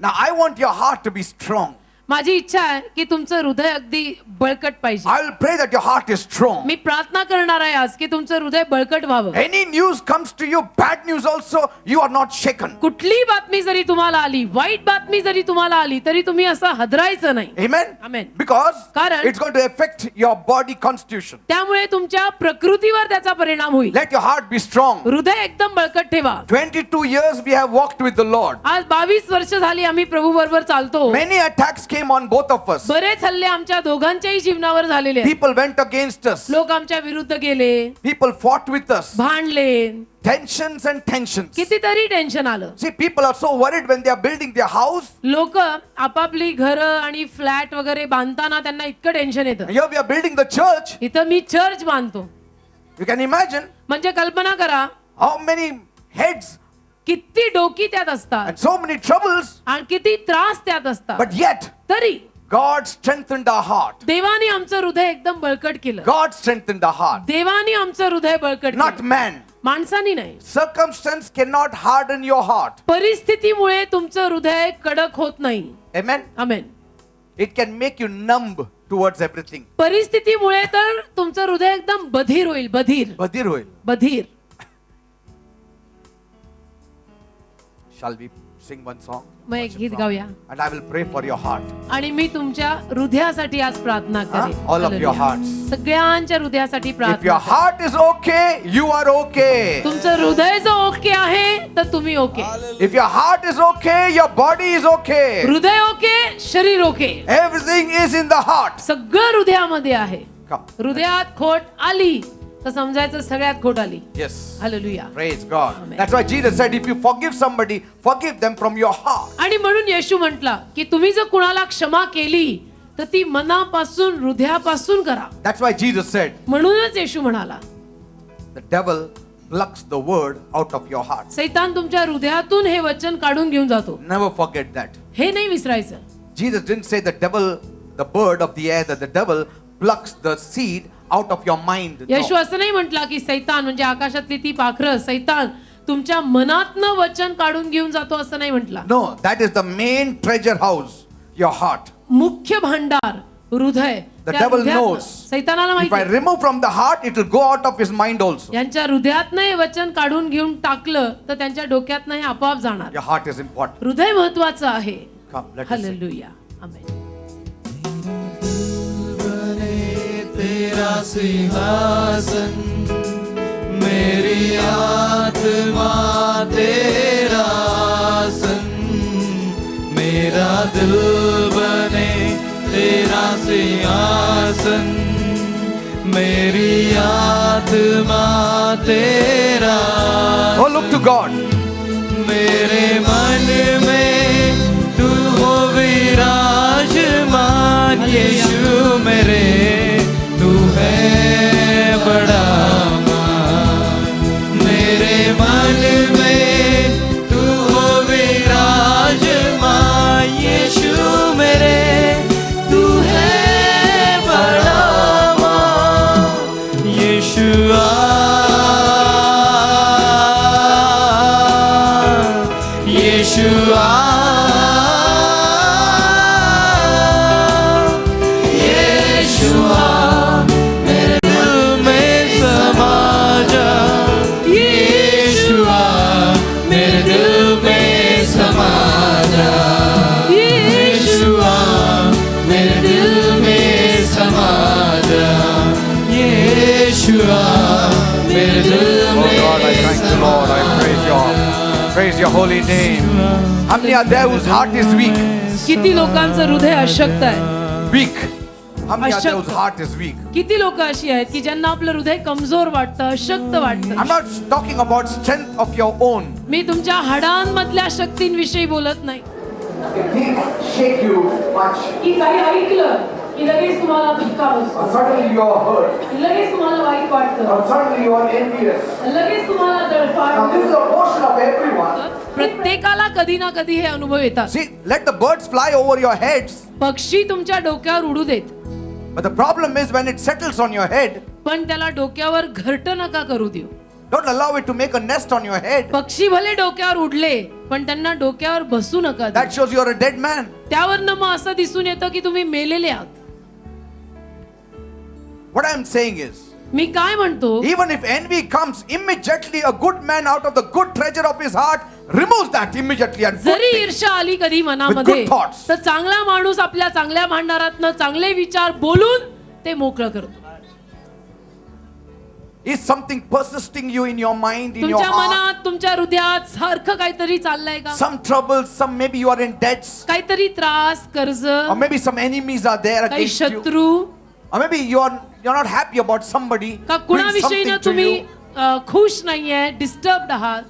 Now, I want your heart to be strong.
माझी इच्छा आहे की तुमचं हृदय अगदी बळकट पाहिजे.
I will pray that your heart is strong.
मी प्रार्थना करणार आहे आज की तुमचं हृदय बळकट व्हावं.
Any news comes to you, bad news also, you are not shaken.
कुठली बातमी जरी तुम्हाला आली, वाईट बातमी जरी तुम्हाला आली, तरी तुम्ही असं हादरायचं नाही.
Amen?
Amen.
Because
कारण
it's going to affect your body constitution.
त्यामुळे तुमच्या प्रकृतीवर त्याचा परिणाम होईल.
Let your heart be strong.
हृदय एकदम बळकट ठेवा.
22 years we have walked with the Lord.
आज 22 वर्ष झाली आम्ही प्रभू बरोबर चालतो.
Many attacks came on both of us.
बरेच हल्ले आमच्या दोघांच्याही जीवनावर झालेले आहेत.
People went against us.
लोक आमच्या विरुद्ध गेले,
People fought with us.
भांडले,
Tensions and tensions.
कितीतरी टेन्शन आलं.
See, people are so worried when they are building their house.
लोक आपापली घरं आणि फ्लॅट वगैरे बांधताना त्यांना इतकं टेन्शन येतं.
Here we are building the church.
इथं मी चर्च बांधतो.
You can imagine
म्हणजे कल्पना करा
how many heads
किती डोकी त्यात असतात
and so many troubles.
आणि किती त्रास त्यात असतात.
But yet,
तरी
God strengthened our heart.
देवाने आमचं हृदय एकदम बळकट केलं.
God strengthened our heart.
देवाने आमचं हृदय बळकट
Not
केलं.
man.
माणसानी नाही.
Circumstance cannot harden your heart.
परिस्थितीमुळे तुमचं हृदय कडक होत नाही.
Amen.
Amen.
It can make you numb towards everything.
परिस्थितीमुळे तर तुमचं हृदय एकदम बधीर होईल. बधीर
बधीर होईल.
बधीर.
Shall we sing one song?
मग एक गीत गाऊया.
And I will pray for your heart.
आणि मी तुमच्या हृदयासाठी आज प्रार्थना करेन.
All of your
hallelujah.
hearts.
सगळ्यांच्या हृदयासाठी
If your
प्रार्थना.
heart is okay, you are okay.
तुमचं हृदय जर ओके आहे तर तुम्ही okay.
If your heart is okay, your body is okay.
हृदय ओके, शरीर okay.
Everything is in the heart.
सगळं हृदयामध्ये आहे.
Come.
हृदयात खोट आली तर समजायचं सगळ्यात खोट आली.
Yes.
Hallelujah.
Praise God.
Amen.
That's why Jesus said, if you forgive somebody, forgive them from your heart.
आणि म्हणून येशू म्हटला की तुम्ही जर कुणाला क्षमा केली तर ती मनापासून हृदयापासून करा.
That's why Jesus said,
म्हणूनच येशू म्हणाला
the devil plucks the word out of your heart.
सैतान तुमच्या हृदयातून हे वचन काढून घेऊन जातो.
Never forget that.
हे नाही विसरायचं.
Jesus didn't say the devil, the bird of the air, that the devil plucks the seed out of your mind.
Yeshu
No.
असं नाही म्हटला की सैतान म्हणजे आकाशातली ती पाखरं सैतान तुमच्या मनातनं वचन काढून घेऊन जातो असं नाही म्हटला.
No, that is the main treasure house, your heart.
मुख्य भांडार हृदय.
The
त्या
devil
हृदयातनं
knows.
सैतानाला
If I
माहिती
remove from the heart, it will go out of his mind also.
यांच्या हृदयातनं हे वचन काढून घेऊन टाकलं तर त्यांच्या डोक्यातनं हे आपोआप जाणार.
Your heart is important.
हृदय महत्वाचं आहे.
Come, let us sing.
Hallelujah. Amen.
तेरा सिंहासन मेरी आत्मा तेरा आसन मेरा दिल बने तेरा सिंहासन मेरी आत्मा तेरा
Oh, look to God.
मेरे मन में तू हो विराजमान यीशु मेरे तू है बड़ा मान मेरे मन में तू हो विराजमान यीशु मेरे तू है बड़ा मान यीशु
Praise your holy name. How many are there whose heart is weak?
किती लोकांचं हृदय अशक्त आहे?
Weak. How many are there whose
अशक्त.
heart is weak?
किती लोक अशी आहेत की ज्यांना आपलं हृदय कमजोर वाटतं, अशक्त
I'm
वाटतं?
not talking about strength of your own.
मी तुमच्या हाडांमधल्या शक्तींविषयी बोलत नाही.
If things shake you much,
की काही ऐकलं की लगेच तुम्हाला धक्का बसतो,
or suddenly you are hurt,
लगेच तुम्हाला वाईट वाटतं,
or suddenly you are envious.
लगेच तुम्हाला
Now
जळफाट.
this is a portion of everyone.
प्रत्येकाला कधी ना कधी हे अनुभव येतात.
See, let the birds fly over your heads.
पक्षी तुमच्या डोक्यावर उडू देत,
But the problem is when it settles on your head,
पण त्याला डोक्यावर घरटं नका करू देऊ.
don't allow it to make a nest on your head.
पक्षी भले डोक्यावर उडले, पण त्यांना डोक्यावर बसू नका देऊ.
That shows you are a dead man.
त्यावरनं मग असं दिसून येतं की तुम्ही मेलेले आहात.
What I am saying is,
मी काय म्हणतो,
even if envy comes, immediately a good man out of the good treasure of his heart removes that immediately and good
जरी
things.
ईर्ष्या आली कधी मनामध्ये,
good thoughts.
तर चांगला माणूस आपल्या चांगल्या भांडारातनं चांगले विचार बोलून ते मोकळं करतो.
Is something persisting you in your mind, in your
तुमच्या
heart?
मनात, तुमच्या हृदयात सारखं काहीतरी चाललंय का?
Some troubles, some maybe you are in debts,
काहीतरी त्रास, कर्ज,
or maybe some enemies are there
काही
against you,
शत्रू,
or maybe you're not happy about somebody
का
doing
कुणाविषयीनं
something to
तुम्ही
you,
खुश नाहीये, डिस्टर्ब आहात,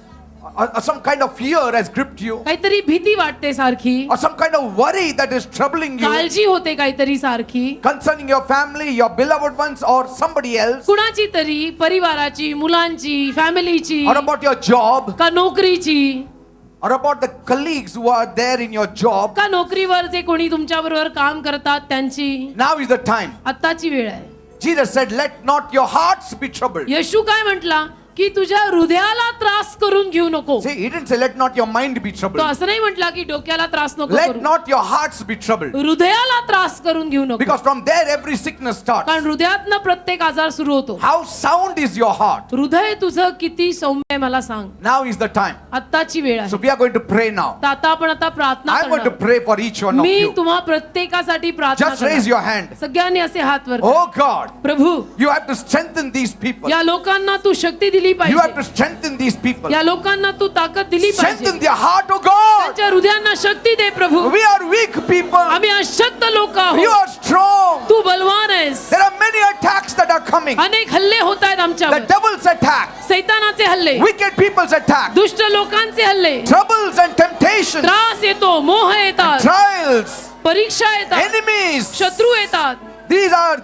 or some kind of fear has gripped you,
काहीतरी भीती वाटते सारखी,
or some kind of worry that is troubling you
काळजी होते काहीतरी सारखी,
concerning your family, your beloved ones, or somebody else,
कुणाची तरी, परिवाराची, मुलांची, फॅमिलीची,
or about your job,
का नोकरीची,
or about the colleagues who are there in your job.
का नोकरीवर जे कोणी तुमच्या बरोबर काम करतात त्यांची.
Now is the time.
आत्ताची वेळ आहे.
Jesus said, let not your hearts be troubled.
येशू काय म्हटला की तुझ्या हृदयाला त्रास करून घेऊ नको.
See, he didn't say, let not your mind be
तो
troubled.
असं नाही म्हटला की डोक्याला त्रास नको
Let
करू,
not your hearts be troubled.
हृदयाला त्रास करून घेऊ नको.
Because from there every sickness starts.
कारण हृदयातनं प्रत्येक आजार सुरू होतो.
How sound is your heart?
हृदय तुझं किती सौम्य आहे मला सांग.
Now is the time.
आत्ताची वेळ
So
आहे.
we are going to pray now.
तर आता आपण आता प्रार्थना
I'm going to
करणार.
pray for each one of
me
you.
तुम्हा प्रत्येकासाठी प्रार्थना
Just raise
करणार.
your hand.
सगळ्यांनी असे हात वर करा.
Oh God,
Prabhu,
you have to strengthen these people.
या लोकांना तू शक्ती दिली
You have to
पाहिजे.
strengthen these people.
या लोकांना तू ताकद दिली
Strengthen
पाहिजे.
their heart, oh God.
त्यांच्या हृदयांना शक्ती दे प्रभू.
We are weak people.
आम्ही अशक्त लोक
You
आहोत.
are strong.
तू बलवान आहेस.
There are many attacks that are coming.
अनेक हल्ले होत आहेत
The
आमच्यावर.
devil's attack,
सैतानाचे हल्ले,
wicked people's attack,
दुष्ट लोकांचे हल्ले,
troubles and temptations,
त्रास येतो, मोह येतात,
trials,
परीक्षा येतात,
enemies.
शत्रू येतात.
These are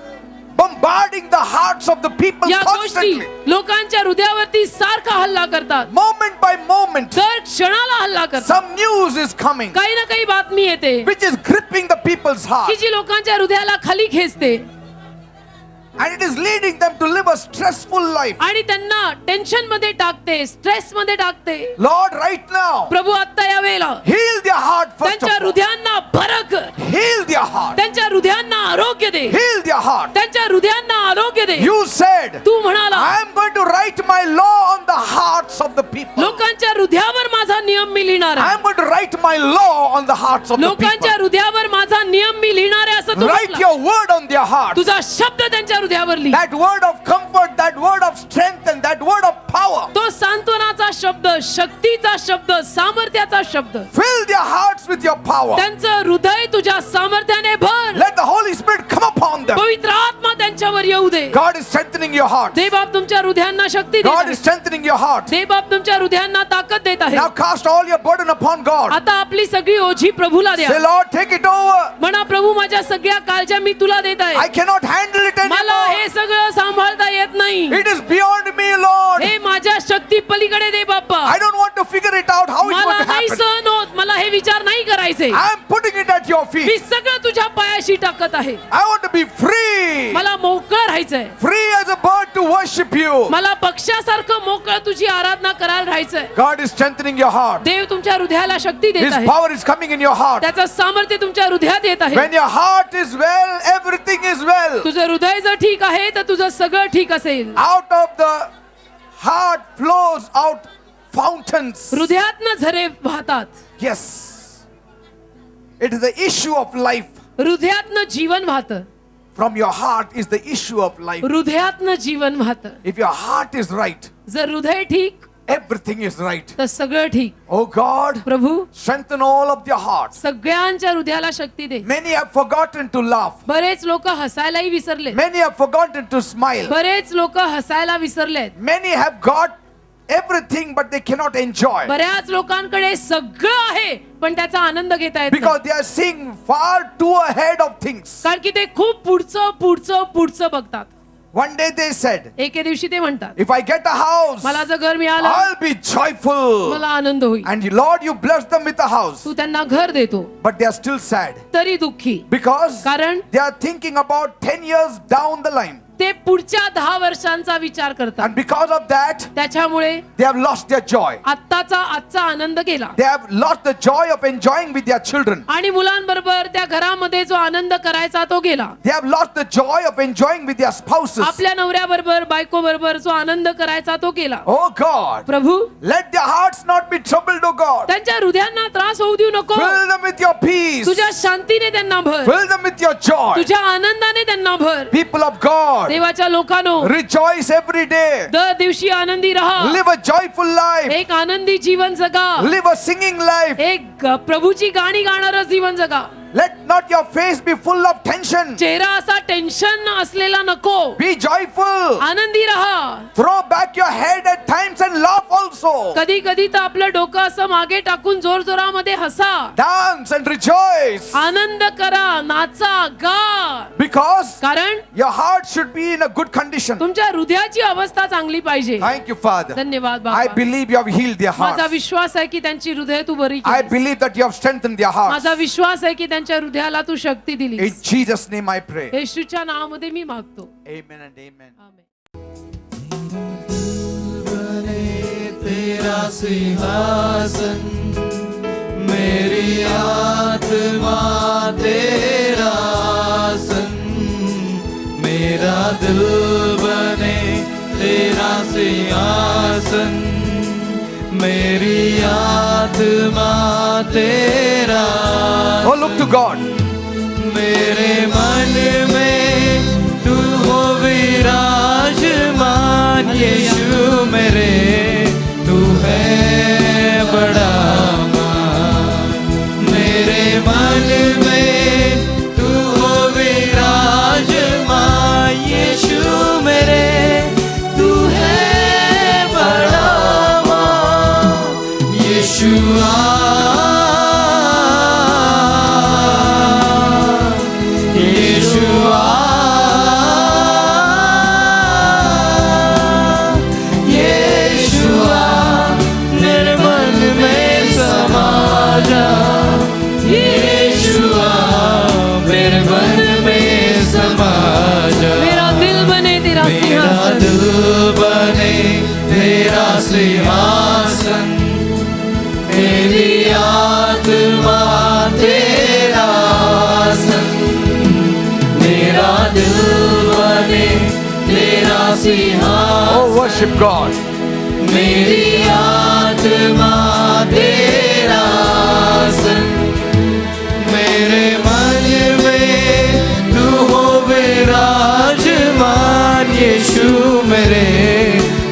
bombarding the hearts of the people
या गोष्टी
constantly.
लोकांच्या हृदयावरती सारखा हल्ला करतात.
Moment by moment,
दर क्षणाला हल्ला करतात.
some news is coming
काही ना काही बातमी येते
which is gripping the people's
की
heart,
जी लोकांच्या हृदयाला खाली खेचते
and it is leading them to live a stressful life.
आणि त्यांना टेन्शन मध्ये टाकते, स्ट्रेस मध्ये टाकते.
Lord, right now,
प्रभू आत्ता या वेळेला
heal their heart first
त्यांच्या
of all.
हृदयांना बरं कर.
Heal their heart.
त्यांच्या हृदयांना आरोग्य दे.
Heal their heart.
त्यांच्या हृदयांना आरोग्य दे.
You said,
तू म्हणाला
I am going to write my law on the hearts of the people.
लोकांच्या हृदयावर माझा नियम मी लिहिणार
I
आहे.
am going to write my law on the hearts of the
लोकांच्या
people.
हृदयावर माझा नियम मी लिहिणार आहे असं तू
Write
म्हटलं.
your word on their hearts.
तुझा शब्द त्यांच्या हृदयावर लिह.
That word of comfort, that word of strength, and that word of power.
तो सांत्वनाचा शब्द, शक्तीचा शब्द, सामर्थ्याचा शब्द.
Fill their hearts with your power.
त्यांचं हृदय तुझ्या सामर्थ्याने भर.
Let the Holy Spirit come upon them.
पवित्र आत्मा त्यांच्यावर येऊ दे.
God is strengthening your heart.
देवबाप तुमच्या हृदयांना शक्ती देत
God
आहे.
is strengthening your heart.
देवबाप तुमच्या हृदयांना ताकद देत आहे.
Now cast all your burden upon God.
आता आपली सगळी ओझी प्रभूला द्या.
Say, Lord, take it over.
म्हणा प्रभू माझ्या सगळ्या काळज्या मी तुला देत
I
आहे.
cannot handle it
मला
anymore.
हे सगळं सांभाळता येत नाही.
It is beyond me, Lord.
हे माझ्या शक्ती पलीकडे दे बाप्पा.
I don't want to figure it out how it's
मला
going to
नाही
happen.
सहन होत. मला हे विचार नाही करायचे.
I am putting it at your
me
feet.
सगळं तुझ्या पायाशी टाकत आहे.
I want to be free.
मला मोकळं राहायचंय.
Free as a bird to worship you.
मला पक्षासारखं मोकळं तुझी आराधना करायला राहायचंय.
God is strengthening your heart.
देव तुमच्या हृदयाला शक्ती देत
His
आहे.
power is coming in your heart.
त्याचं सामर्थ्य तुमच्या हृदयात येत आहे.
When your heart is well, everything is well.
तुझं हृदय जर ठीक आहे तर तुझं सगळं ठीक असेल.
Out of the heart flows out fountains.
हृदयातनं झरे वाहतात.
Yes. It is the issue of life.
हृदयातनं जीवन वाहतं.
From your heart is the issue of life.
हृदयातनं जीवन वाहतं.
If your heart is right,
जर हृदय ठीक
everything is right.
तर सगळं ठीक.
Oh God,
Prabhu
strengthen all of their hearts.
सगळ्यांच्या हृदयाला शक्ती दे.
Many have forgotten to laugh.
बरेच लोक हसायलाही विसरले.
Many have forgotten to smile.
बरेच लोक हसायला विसरलेत.
Many have got everything but they cannot enjoy
बऱ्याच लोकांकडे सगळं आहे पण त्याचा आनंद घेता येत नाही.
because they are seeing far too ahead of things.
कारण की ते खूप पुढचं पुढचं पुढचं बघतात.
One day they said,
एके दिवशी ते म्हणतात,
if I get a house,
मला जर घर मिळालं
I'll be joyful.
मला आनंद होईल.
And Lord, you bless them with a house.
तू त्यांना घर देतो
But they are still sad
तरी दुःखी.
because
कारण
they are thinking about 10 years down the line.
ते पुढच्या 10 वर्षांचा विचार करतात.
And because of that,
त्याच्यामुळे
they have lost their joy.
आजचा आनंद गेला.
They have lost the joy of enjoying with their children.
आणि मुलांबरोबर त्या घरामध्ये जो आनंद करायचा तो गेला.
They have lost the joy of enjoying with their spouses.
आपल्या नवऱ्याबरोबर बायको बरोबर जो आनंद करायचा तो गेला.
Oh God,
Prabhu
let their hearts not be troubled, oh God.
त्यांच्या हृदयांना त्रास होऊ देऊ नको.
Fill them with your peace.
तुझ्या शांतीने त्यांना भर.
Fill them with your joy.
तुझ्या आनंदाने त्यांना भर.
People of God,
देवाच्या लोकांनो
rejoice every day.
दर दिवशी आनंदी राहा.
Live a joyful life.
एक आनंदी जीवन जगा.
Live a singing life.
एक प्रभूची गाणी गाणारं जीवन जगा.
Let not your face be full of tension.
चेहरा असा टेन्शन असलेला नको.
Be joyful.
आनंदी राहा.
Throw back your head at times and laugh also.
कधी कधी तर आपलं डोकं असं मागे टाकून जोर जोरामध्ये हसा.
Dance and rejoice.
आनंद करा, नाचा, गा.
Because
कारण
your heart should be in a good condition.
तुमच्या हृदयाची अवस्था चांगली पाहिजे.
Thank you, Father.
धन्यवाद
I
बाबा.
believe you have healed their
माझा
hearts.
विश्वास आहे की त्यांची हृदय तू बरी
I
केलीस.
believe that you have strengthened their hearts.
माझा विश्वास आहे की त्यांच्या हृदयाला तू शक्ती
In
दिलीस.
Jesus' name I pray.
येशूच्या नावामध्ये मी मागतो.
Amen and amen.
आमेन.
बने तेरा सिंहासन, मेरी आत्मा तेरा आसन, मेरा दिल बने तेरा सिंहासन, मेरी आत्मा तेरा
Oh, look to God.
मेरे मन में तू हो विराजमान, यीशु मेरे तू है बड़ा मान। मेरे मन में तू हो विराजमान, यीशु मेरे तू है बड़ा मान। यीशुआ
मेरा दिल बने तेरा सिंहासन.
बने तेरा सिंहासन, मेरी आत्मा तेरा आसन, मेरा दिल बने तेरा सिंहासन.
Oh, worship God.
मेरी आत्मा तेरा आसन, मेरे मन में तू हो विराजमान, यीशु मेरे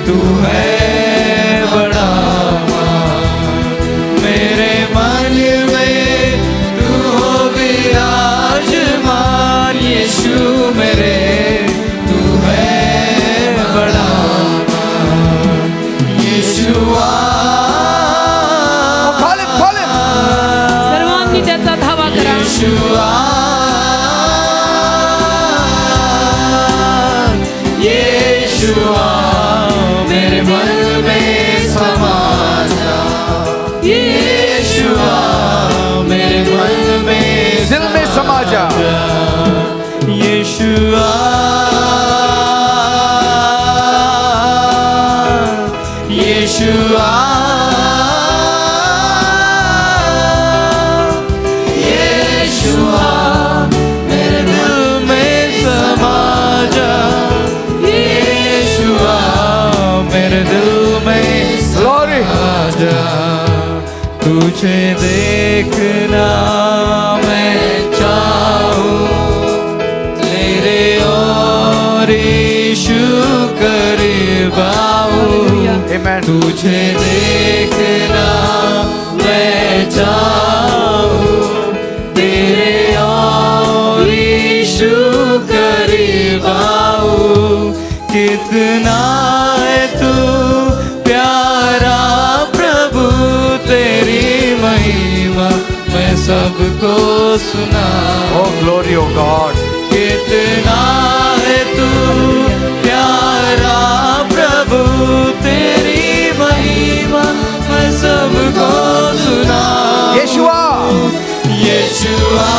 तू है बड़ा मान। मेरे मन में तू हो विराजमान, यीशु मेरे तू है बड़ा मान। यीशुआ तुझे देखना मैं चाहूं, तेरे और यीशु करीब आऊं। कितना है तू प्यारा प्रभु, तेरी महिमा मैं सबको सुनाऊं।
Oh, glory, oh God.
कितना है तू प्यारा प्रभु, तेरी महिमा मैं सबको सुनाऊं।
Yeshua.
यीशुआ,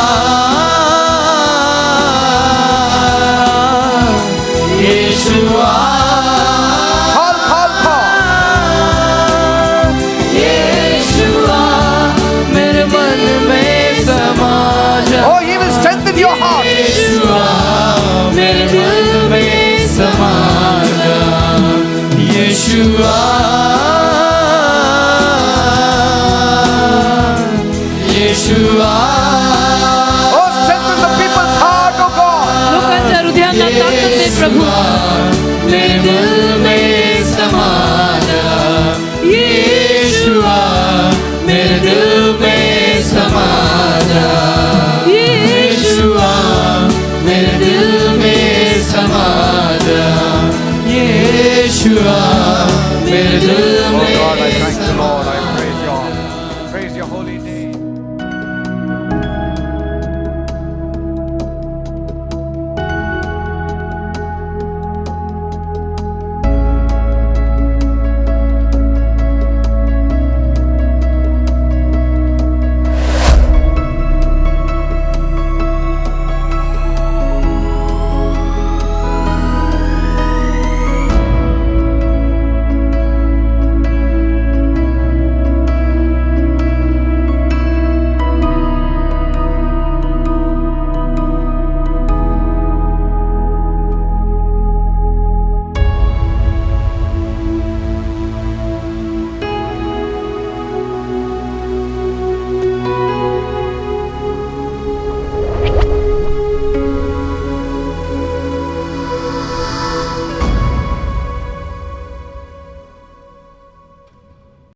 यीशुआ,
Call, call, call.
यीशुआ, मेरे मन में समा जा।
Oh, he will strengthen your heart.
यीशुआ, मेरे मन में समा जा। यीशुआ, यीशुआ,
Oh, strengthen the people's heart, oh God.
लोकांच्या हृदयांना ताकद दे प्रभू.
मेरे दिल में समा जा। यीशुआ, मेरे दिल में समा जा। यीशुआ, मेरे दिल में समा जा। यीशुआ, मेरे दिल